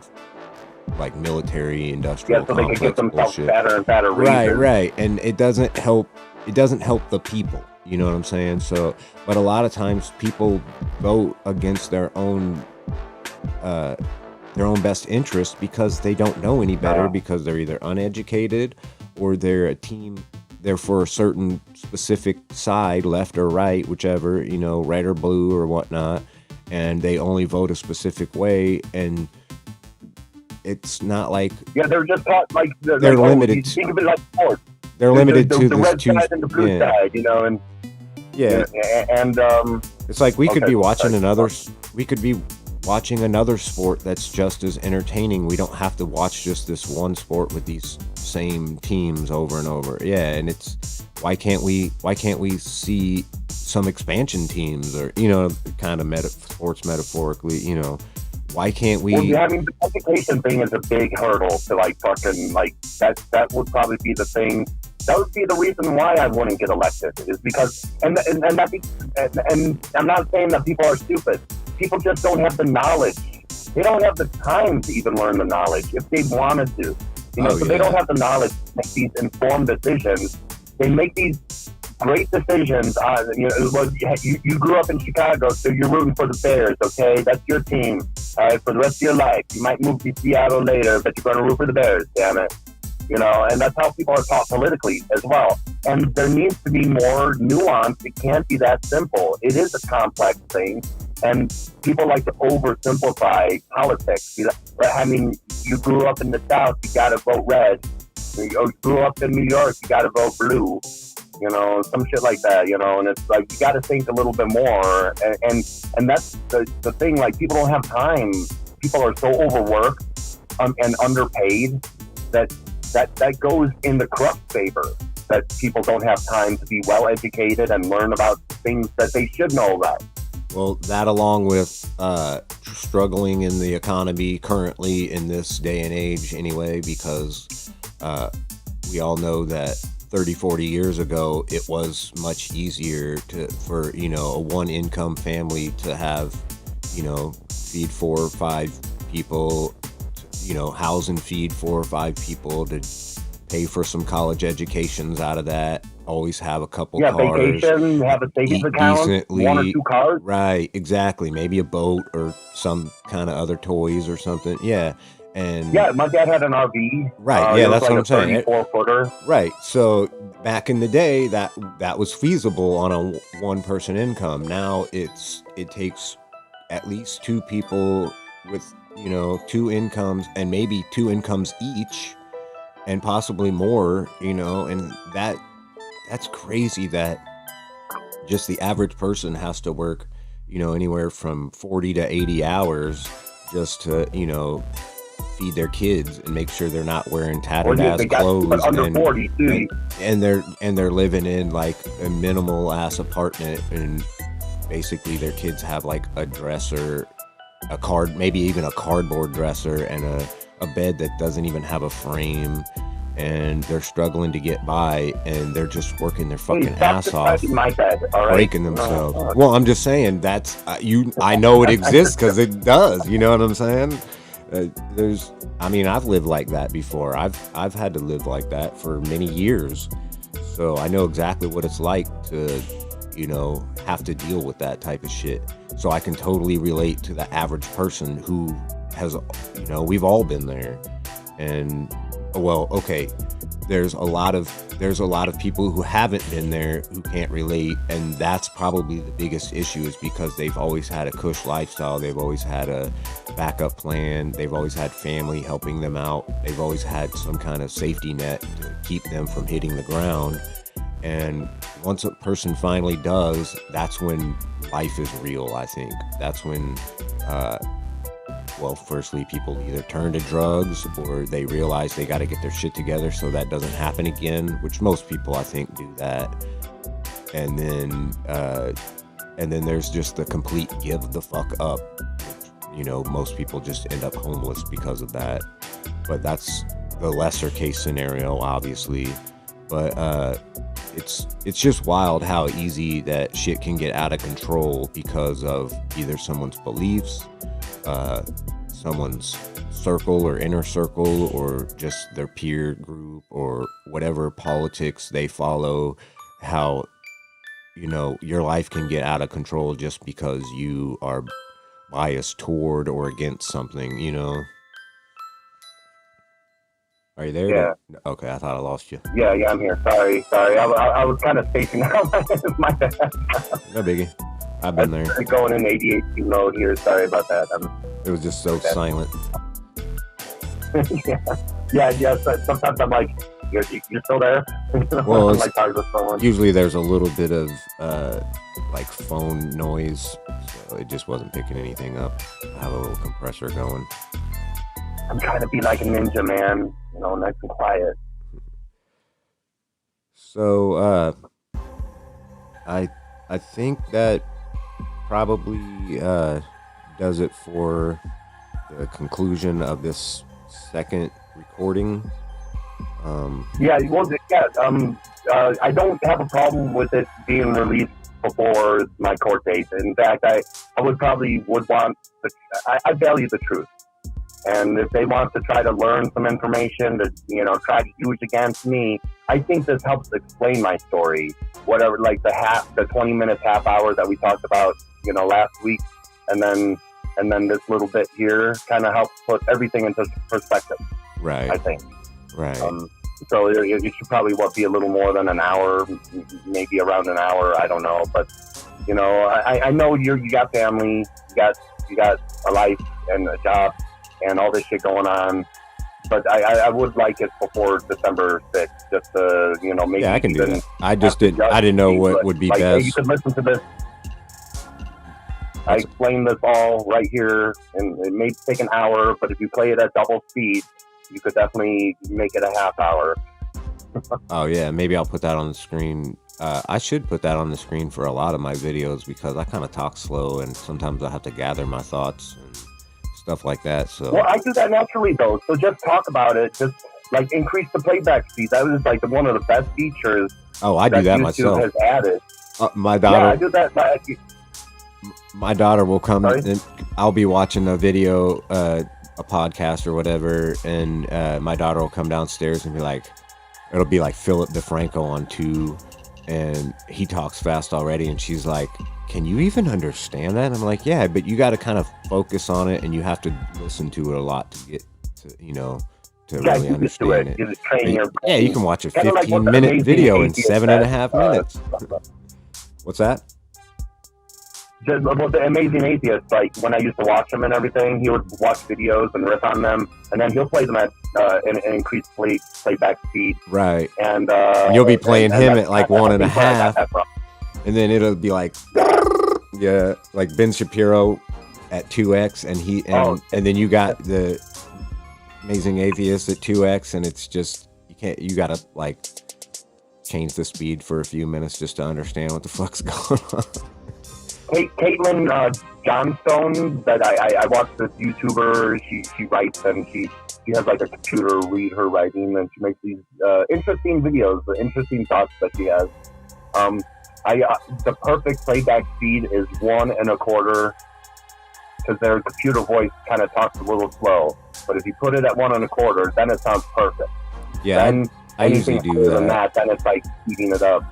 like, military industrial complex they can get themselves bullshit. Fatter and fatter reasons. Right, and it doesn't help the people. You know what I'm saying? So, but a lot of times people vote against their own best interest because they don't know any better, because they're either uneducated or they're for a certain specific side, left or right, whichever, red or blue or whatnot, and they only vote a specific way, and it's not like... Yeah, they're just taught, like... They're limited to... Think of it like sports. They're limited to the this red two... side and the blue side, and... Yeah. And it's like we could be watching another sport that's just as entertaining. We don't have to watch just this one sport with these same teams over and over. Yeah, and it's why can't we see some expansion teams, or kind of sports metaphorically, why can't we? Well, I mean, the education thing is a big hurdle to that would probably be the thing. That would be the reason why I wouldn't get elected, is because, and I'm not saying that people are stupid. People just don't have the knowledge. They don't have the time to even learn the knowledge if they wanted to. They don't have the knowledge to make these informed decisions. They make these great decisions on, you grew up in Chicago, so you're rooting for the Bears, okay? That's your team, all right, for the rest of your life. You might move to Seattle later, but you're going to root for the Bears, damn it. And that's how people are taught politically as well. And there needs to be more nuance. It can't be that simple. It is a complex thing. And people like to oversimplify politics. I mean, you grew up in the South, you got to vote red. You grew up in New York, you got to vote blue. Some shit like that. And it's like you got to think a little bit more. And that's the thing. Like, people don't have time. People are so overworked and underpaid that goes in the corrupt favor. That people don't have time to be well educated and learn about things that they should know about. Well, that along with struggling in the economy currently in this day and age anyway, because we all know that 30, 40 years ago, it was much easier for a one income family to have, feed 4 or 5 people, house and feed 4 or 5 people, to pay for some college educations out of that. Always have a couple cars. Vacation, have a savings account, decently, 1 or 2 cars. Right, exactly. Maybe a boat or some kind of other toys or something. Yeah. And yeah, my dad had an RV. Right, yeah, that's like what I'm saying. 34-footer. Right. So back in the day, that was feasible on a one-person income. Now it takes at least 2 people with 2 incomes, and maybe 2 incomes each, and possibly more. And that's crazy that just the average person has to work, anywhere from 40 to 80 hours just to, feed their kids and make sure they're not wearing tattered ass clothes. But under 40 too. And they're living in like a minimal ass apartment, and basically their kids have like a dresser, maybe even a cardboard dresser, and a bed that doesn't even have a frame. And they're struggling to get by, and they're just working their fucking ass off, my bed, all right? breaking themselves. Well, I'm just saying that's I know it exists because it does. You know what I'm saying? I've lived like that before. I've had to live like that for many years, so I know exactly what it's like to have to deal with that type of shit. So I can totally relate to the average person who has, we've all been there. And well, okay, there's a lot of people who haven't been there who can't relate, and that's probably the biggest issue, is because they've always had a cush lifestyle. They've always had a backup plan. They've always had family helping them out. They've always had some kind of safety net to keep them from hitting the ground. And once a person finally does, that's when life is real, I think. That's when firstly, people either turn to drugs, or they realize they got to get their shit together so that doesn't happen again, which most people, I think, do that. And then there's just the complete give the fuck up, which, most people just end up homeless because of that. But that's the lesser case scenario, obviously. But it's just wild how easy that shit can get out of control because of either someone's beliefs, someone's circle or inner circle, or just their peer group, or whatever politics they follow. How your life can get out of control just because you are biased toward or against something. Are you there? Yeah. Okay, I thought I lost you. Yeah, I'm here. Sorry. I was kind of spacing out. My bad. No biggie. I've been there. Going in ADHD mode here. Sorry about that. It was just so silent. Yeah. Sometimes I'm like, you're still there? Well, like talking to someone. Usually there's a little bit of like phone noise, so it just wasn't picking anything up. I have a little compressor going. I'm trying to be like a ninja, man. Nice and quiet. So, I think that probably does it for the conclusion of this second recording. I don't have a problem with it being released before my court date. In fact, I would want. I value the truth. And if they want to try to learn some information to, try to use against me, I think this helps explain my story. Whatever, like the 20 minutes, half hour that we talked about, last week, and then this little bit here kind of helps put everything into perspective. Right. I think. Right. So it should probably be a little more than an hour, maybe around an hour. I don't know, but I know you got family, you got a life and a job and all this shit going on, but I would like it before December 6th, just to, maybe. Yeah, I can do that. I didn't know what would be best. Hey, you could listen to this. I explained this all right here, and it may take an hour, but if you play it at double speed, you could definitely make it a half hour. Oh yeah, maybe I'll put that on the screen. I should put that on the screen for a lot of my videos because I kind of talk slow and sometimes I have to gather my thoughts and stuff like that. So well, I do that naturally though. So just talk about it. Just like increase the playback speed. That was like one of the best features. Oh, I do that YouTube myself. Has added. My daughter. Yeah, I do that. My daughter will come and I'll be watching a video, a podcast or whatever, and my daughter will come downstairs and be like, it'll be like Philip DeFranco on 2, and he talks fast already, and she's like, can you even understand that? And I'm like, yeah, but you got to kind of focus on it, and you have to listen to it a lot to get to, to really understand it. Yeah, you can watch a 15-minute video in 7.5 minutes. What's that? Just about the Amazing Atheist, like when I used to watch him and everything, he would watch videos and riff on them, and then he'll play them at an increased playback speed. Right. And you'll be playing him at like 1.5, and then it'll be like, yeah, like Ben Shapiro at 2x, and then you got the Amazing Atheist at 2x, and it's just you gotta like change the speed for a few minutes just to understand what the fuck's going on. Caitlin Johnstone, that I watched this YouTuber. She writes and she has like a computer read her writing, and she makes these interesting videos, the interesting thoughts that she has. The perfect playback speed is 1.25, because their computer voice kind of talks a little slow. But if you put it at 1.25, then it sounds perfect. Yeah, then I usually do that. Then it's like speeding it up.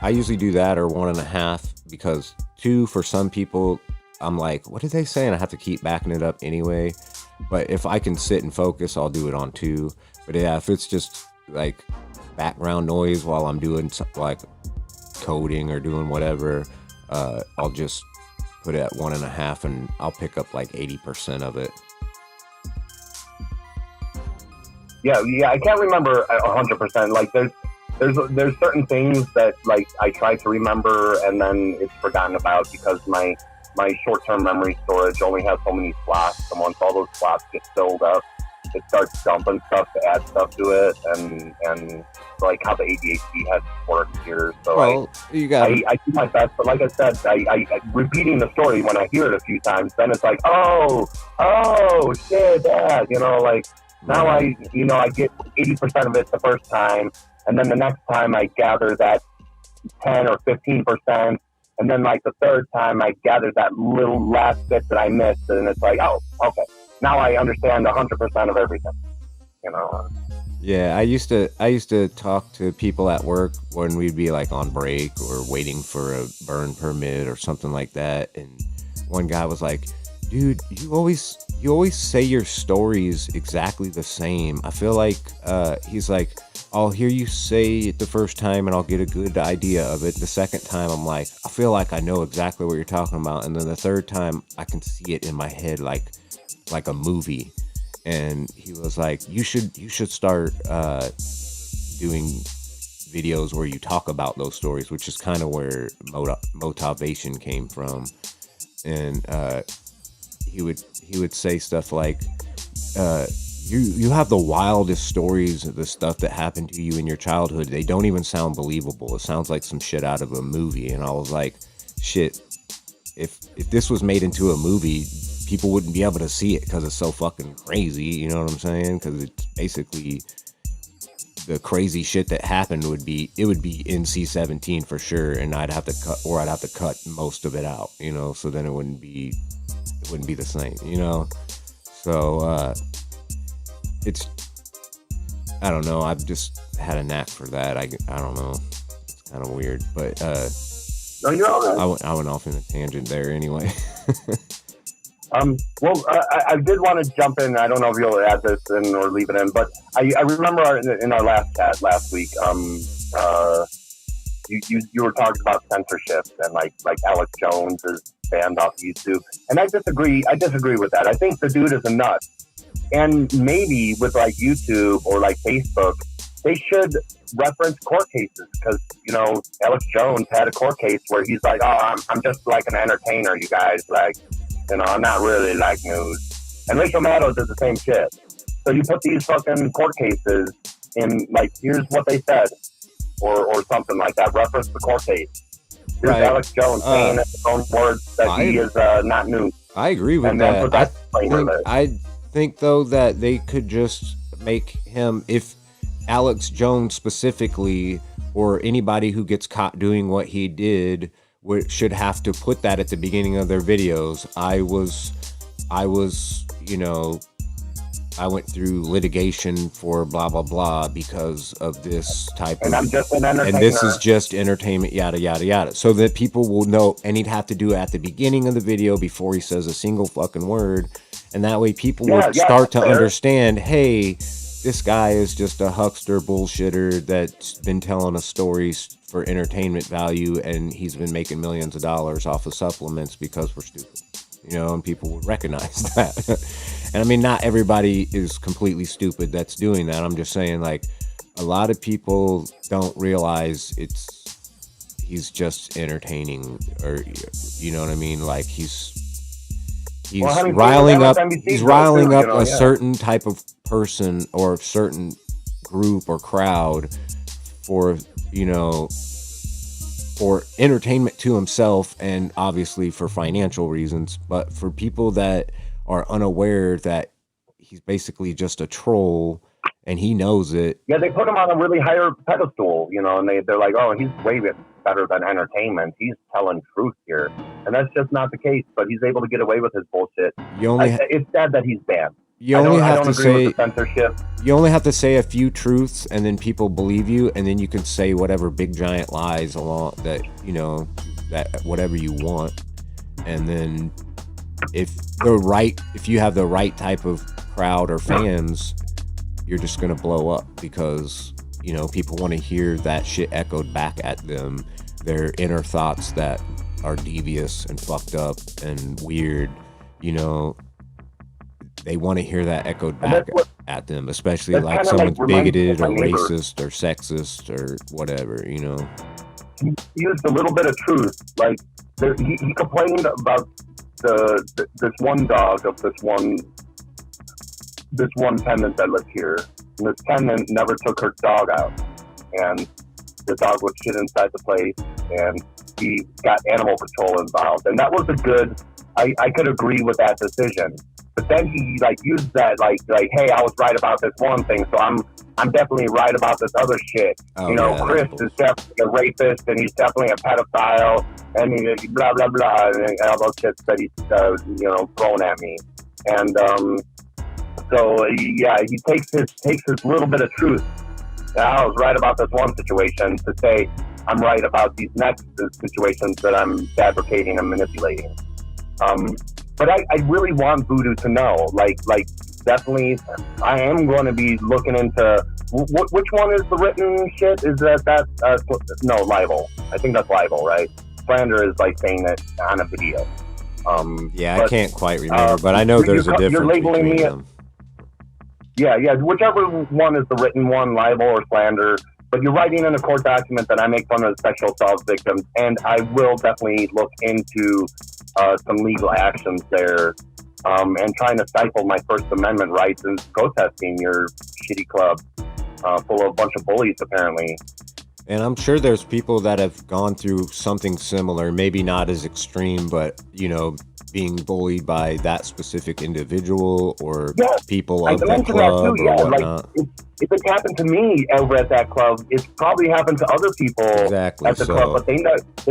I usually do that, or 1.5, because 2 for some people, I'm like, what did they say? And I have to keep backing it up anyway. But if I can sit and focus, I'll do it on 2. But yeah, if it's just like background noise while I'm doing like coding or doing whatever, I'll just put it at 1.5, and I'll pick up like 80% of it. Yeah, I can't remember 100%. Like there's certain things that like I try to remember and then it's forgotten about because my short-term memory storage only has so many slots, and once all those slots get filled up, it starts dumping stuff to add stuff to it, and like how the ADHD heads work here. So I do my best, but like I said, I repeating the story when I hear it a few times, then it's like, oh shit, Dad, like now I get 80% of it the first time. And then the next time I gather that 10 or 15%. And then like the third time I gather that little last bit that I missed. And it's like, oh, okay. Now I understand 100% of everything. Yeah, I used to talk to people at work when we'd be like on break or waiting for a burn permit or something like that. And one guy was like, dude, you always say your stories exactly the same. I feel like he's like, I'll hear you say it the first time and I'll get a good idea of it. The second time I'm like, I feel like I know exactly what you're talking about. And then the third time I can see it in my head like a movie. And he was like, you should start doing videos where you talk about those stories, which is kind of where motivation came from. And he would say stuff like, you have the wildest stories of the stuff that happened to you in your childhood. They don't even sound believable. It sounds like some shit out of a movie. And I was like, shit, if this was made into a movie, people wouldn't be able to see it because it's so fucking crazy. You know what I'm saying? Because it's basically the crazy shit that happened would be NC-17 for sure. And I'd have to cut most of it out, so then it wouldn't be the same, So, I don't know. I've just had a knack for that. I don't know. It's kind of weird, but no, you're all right. I went off in a tangent there anyway. Well, I did want to jump in. I don't know if you'll add this in or leave it in, but I remember in our last chat last week, you were talking about censorship and like Alex Jones is banned off YouTube, and I disagree with that. I think the dude is a nut. And maybe with like YouTube or like Facebook, they should reference court cases because, you know, Alex Jones had a court case where he's like, oh, I'm just like an entertainer, you guys. Like, you know, I'm not really like news. And Rachel Maddow does the same shit. So you put these fucking court cases in, like, here's what they said or something like that. Reference the court case. Here's Right. Alex Jones saying in his own words that he is not news. I agree with And then that. put that disclaimer there. I think though that they could just make him, if Alex Jones specifically or anybody who gets caught doing what he did should have to put that at the beginning of their videos. I was, you know, I went through litigation for blah blah blah because of this type And of, I'm just an entertainer. and this is just entertainment, yada yada yada, so that people will know. And he'd have to do it at the beginning of the video before he says a single fucking word, and that way people will start to understand, hey, this guy is just a huckster bullshitter that's been telling us stories for entertainment value, and he's been making millions of dollars off of supplements because we're stupid, you know, and people would recognize that. And I mean, not everybody is completely stupid that's doing that. I'm just saying, like, a lot of people don't realize he's just entertaining, or, you know what I mean? Like, he's riling up a certain type of person or a certain group or crowd for, you know, for entertainment to himself and obviously for financial reasons. But for people that are unaware that he's basically just a troll and he knows it. Yeah, they put him on a really higher pedestal, you know, and they're like, oh, he's way better than entertainment. He's telling truth here. And that's just not the case, but he's able to get away with his bullshit. It's sad that he's banned. You only have to say censorship. You only have to say a few truths and then people believe you, and then you can say whatever big giant lies along that, you know, that whatever you want. And then if you have the right type of crowd or fans, you're just going to blow up because, you know, people want to hear that shit echoed back at them, their inner thoughts that are devious and fucked up and weird, you know, they want to hear that echoed back at them, especially like someone's bigoted or racist or sexist or whatever, you know. He used a little bit of truth. Like, he complained about this one dog of this one tenant that lived here. And this tenant never took her dog out. And the dog would shit inside the place, and he got animal control involved. And that was a good, I could agree with that decision. But then he like used that like, hey, I was right about this one thing, so I'm definitely right about this other shit. You know, yeah, Chris is definitely a rapist, and he's definitely a pedophile, and he blah blah blah, and all those shits that he's you know, throwing at me. And so yeah, he takes his little bit of truth. I was right about this one situation to say I'm right about these next situations that I'm fabricating and manipulating. But I really want Voodoo to know, like definitely, I am going to be looking into which one is the written shit. Is that no, libel? I think that's libel, right? Slander is like saying it on a video. Yeah, but I can't quite remember, but I know there's a difference. You're labeling me. Them. Yeah, whichever one is the written one, libel or slander. But you're writing in a court document that I make fun of sexual assault victims, and I will definitely look into some legal actions there, and trying to stifle my First Amendment rights and protesting your shitty club full of a bunch of bullies, apparently. And I'm sure there's people that have gone through something similar, maybe not as extreme, but, you know, being bullied by that specific individual or people of that club or whatnot. Like, if it happened to me over at that club, it's probably happened to other people at the club, but they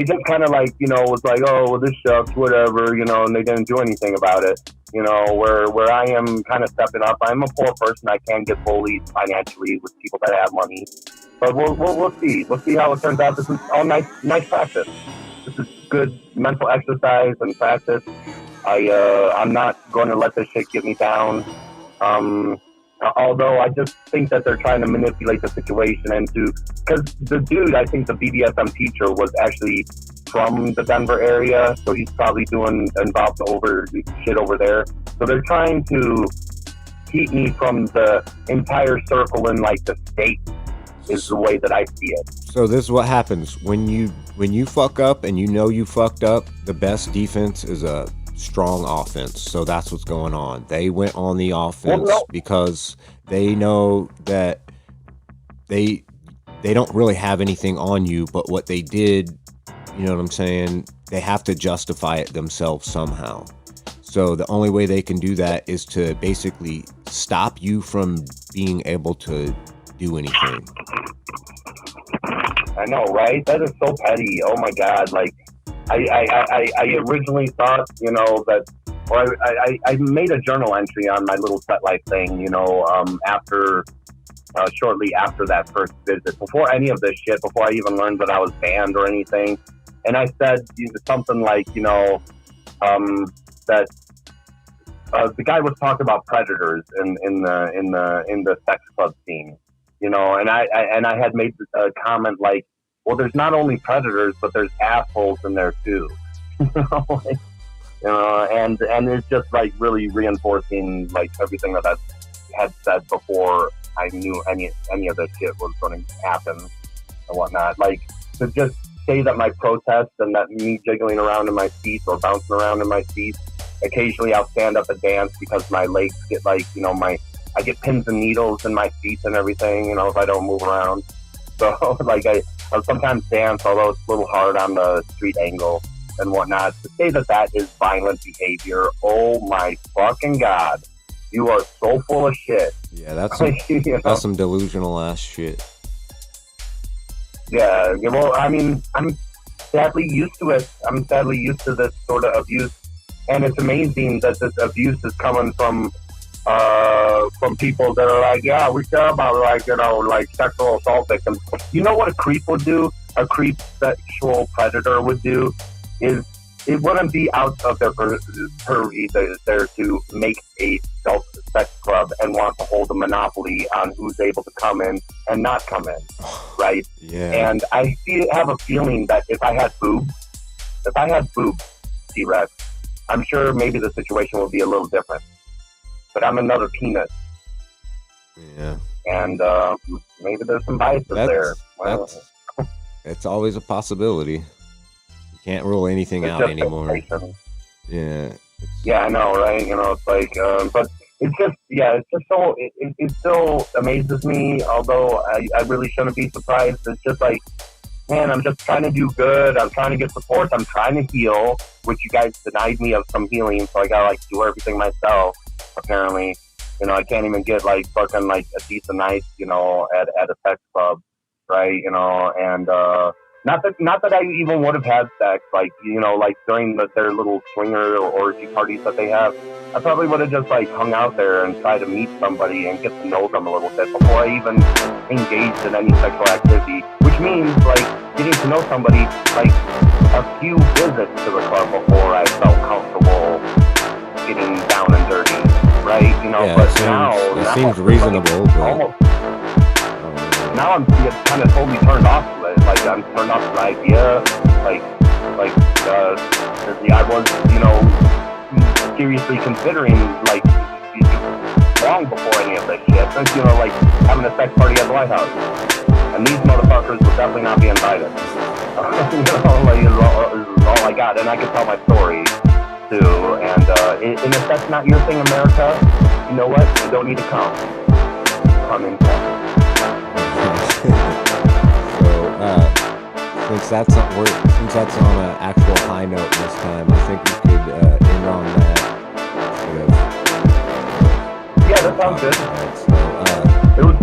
just kind of like, you know, was like, oh, well, this sucks, whatever, you know, and they didn't do anything about it. You know, where I am kind of stepping up. I'm a poor person. I can get bullied financially with people that have money. But we'll see. We'll see how it turns out. This is all nice practice. This is good mental exercise and practice. I'm not going to let this shit get me down. Although I just think that they're trying to manipulate the situation because the dude, I think the BDSM teacher was actually from the Denver area, so he's probably involved over shit over there. So they're trying to keep me from the entire circle in like the state is the way that I see it. So this is what happens when you fuck up and you know you fucked up. The best defense is a strong offense. So that's what's going on. They went on the offense because they know that they don't really have anything on you, but what they did, you know what I'm saying? They have to justify it themselves somehow. So the only way they can do that is to basically stop you from being able to do anything. I know, right? That is so petty. Oh my God. Like, I originally thought, you know, that, or I made a journal entry on my little FetLife thing, you know, shortly after that first visit, before any of this shit, before I even learned that I was banned or anything. And I said something like, you know, that the guy was talking about predators in the sex club scene, you know, and I had made a comment like, well, there's not only predators, but there's assholes in there too, you know, and it's just like really reinforcing like everything that I had said before I knew any of this shit was going to happen and whatnot. Like, to just say that my protest and that me jiggling around in my seat or bouncing around in my seat, occasionally I'll stand up and dance because my legs get like, you know, I get pins and needles in my feet and everything, you know, if I don't move around. So like I'll sometimes dance, although it's a little hard on the street angle and whatnot. To say that is violent behavior, oh my fucking God. You are so full of shit. Yeah, that's some, you know? That's some delusional ass shit. Yeah, well, I mean, I'm sadly used to it. I'm sadly used to this sort of abuse, and it's amazing that this abuse is coming from people that are like, yeah, we care about, like, you know, like sexual assault victims. You know what a creep would do? A creep sexual predator would do is, it wouldn't be out of their purview there to make a sex club and want to hold a monopoly on who's able to come in and not come in, right? Yeah. And I have a feeling that if I had boobs, T-Rex, I'm sure maybe the situation would be a little different. But I'm another penis. Yeah. And maybe there's some biases there. Well, it's always a possibility. Can't rule anything out anymore. Yeah. Yeah, I know, right? You know, it's like, but it's just, yeah, it's just so, it still amazes me, although I really shouldn't be surprised. It's just like, man, I'm just trying to do good. I'm trying to get support. I'm trying to heal, which you guys denied me of some healing, so I gotta, like, do everything myself, apparently. You know, I can't even get, like, fucking, like, a decent night, you know, at a sex club, right? You know, and, not that I even would have had sex, like, you know, like during their little swinger or orgy parties that they have. I probably would have just like hung out there and tried to meet somebody and get to know them a little bit before I even engaged in any sexual activity. Which means like getting to know somebody like a few visits to the club before I felt comfortable getting down and dirty, right? You know, yeah, but it seems reasonable. Like, now I'm kind of totally turned off to it. Like, I'm turned off to the idea. I was, you know, seriously considering, like, long before any of this shit. Since, you know, like, having a sex party at the White House. And these motherfuckers will definitely not be invited. You know, like, is all I got. And I can tell my story, too. And if that's not your thing, America, you know what? You don't need to come. Come in. Since that's on an actual high note this time, I think we could end on that. Yeah, that sounds good. It was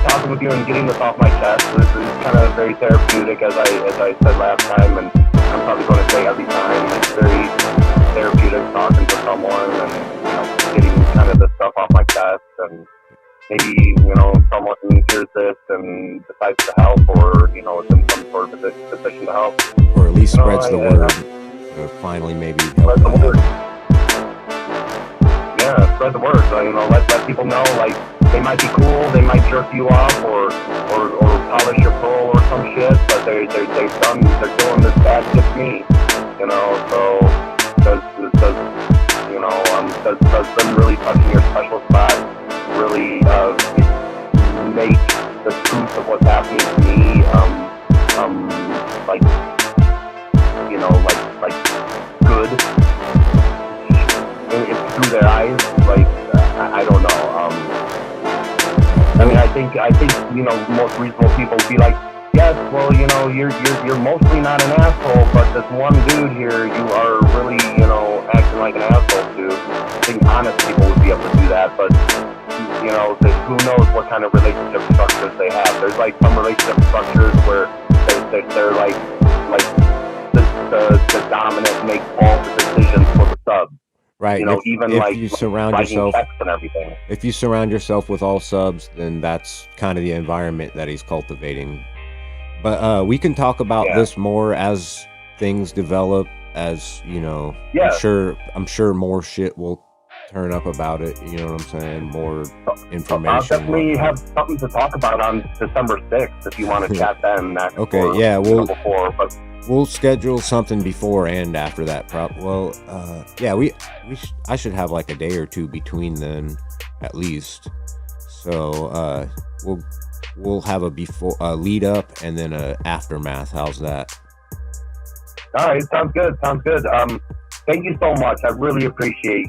talking with you and getting this off my chest. This is kind of very therapeutic, as I said last time, and I'm probably going to say every time. It's very therapeutic talking to someone and, you know, getting kind of this stuff off my chest, and maybe, you know, someone hears this and decides to help, or, you know, is in some sort of position to help. Or at least spreads the word. Finally, maybe help. Spread the word. Yeah, spread the word. So, you know, let people know, like, they might be cool, they might jerk you off, or polish your pearl or some shit, but they're doing this bad shit to me. You know, so does them really touching your special spot like good it's through their eyes. Like I don't know. I mean, I think you know, most reasonable people would be like, yes, well, you know, you're mostly not an asshole, but this one dude here, you are really, you know, acting like an asshole to. I think honest people would be able to do that, but you know, who knows what kind of relationship structures they have. There's like some relationship structures where they're like the dominant makes all the decisions for the sub. Right. You know, if like you surround writing yourself, checks and everything. if you surround yourself with all subs, then that's kind of the environment that he's cultivating. But we can talk about Yeah. this more as things develop. As you know, Yeah. I'm sure more shit will turn up about it. You know what I'm saying? More information. I'll definitely have something to talk about on December 6th if you want to chat then. Okay, or, yeah, you know, we'll before, but we'll schedule something before and after that. Well, yeah, I should have like a day or two between then, at least. So we'll have a before lead up and then a aftermath. How's that? all right, sounds good. Thank you so much. I really appreciate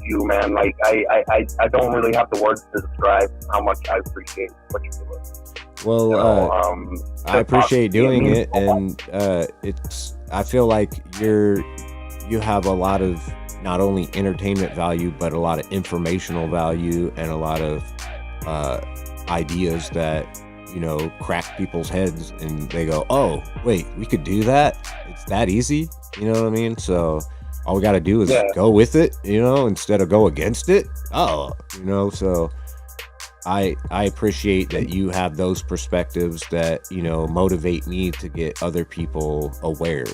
you, man. Like I don't really have the words to describe how much I appreciate what you're doing. Well, You know, I appreciate doing means it, so much. and I feel like you have a lot of not only entertainment value, but a lot of informational value and a lot of ideas that, you know, crack people's heads, and they go, "Oh, wait, we could do that? It's that easy?" You know what I mean? So all we got to do is Yeah. go with it, you know, instead of go against it. Oh, you know, so I appreciate that you have those perspectives that, you know, motivate me to get other people aware.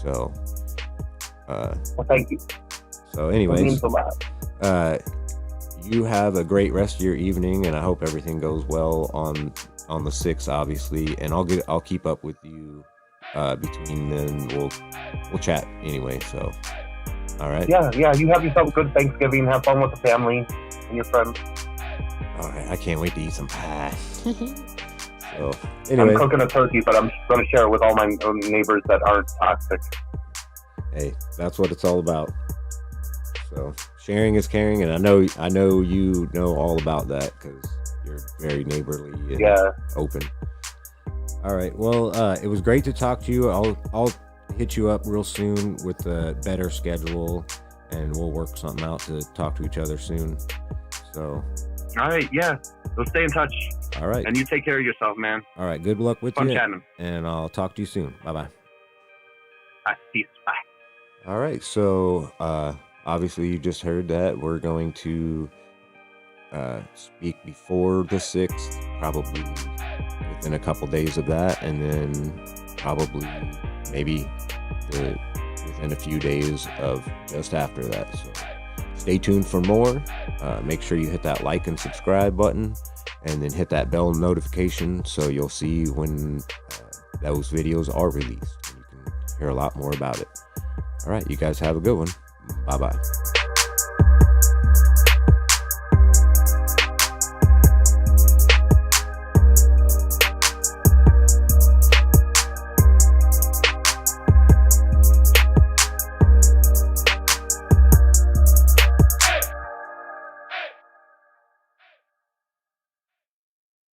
So Well, thank you. so It anyways, means a lot. you have a great rest of your evening, and I hope everything goes well on the 6th, obviously, and I'll keep up with you between then. We'll chat anyway, so all right. Yeah. You have yourself a good Thanksgiving. Have fun with the family and your friends. All right, I can't wait to eat some pie. So I'm anyway, cooking a turkey, but I'm going to share it with all my neighbors that aren't toxic. hey, that's what it's all about. So sharing is caring, and I know you know all about that because you're very neighborly and Yeah. open. All right, well, it was great to talk to you. I'll hit you up real soon with a better schedule, and we'll work something out to talk to each other soon. So All right, yeah. We'll stay in touch. all right, And you take care of yourself, man. all right, good luck with Fun you, chatting. and I'll talk to you soon. Bye. Bye. Peace. Bye. All right, so obviously you just heard that we're going to speak before the 6th, probably within a couple days of that, and then probably maybe within a few days of just after that. So stay tuned for more. Make sure you hit that like and subscribe button, and then hit that bell notification so you'll see when those videos are released, and you can hear a lot more about it. All right, you guys have a good one. Bye-bye.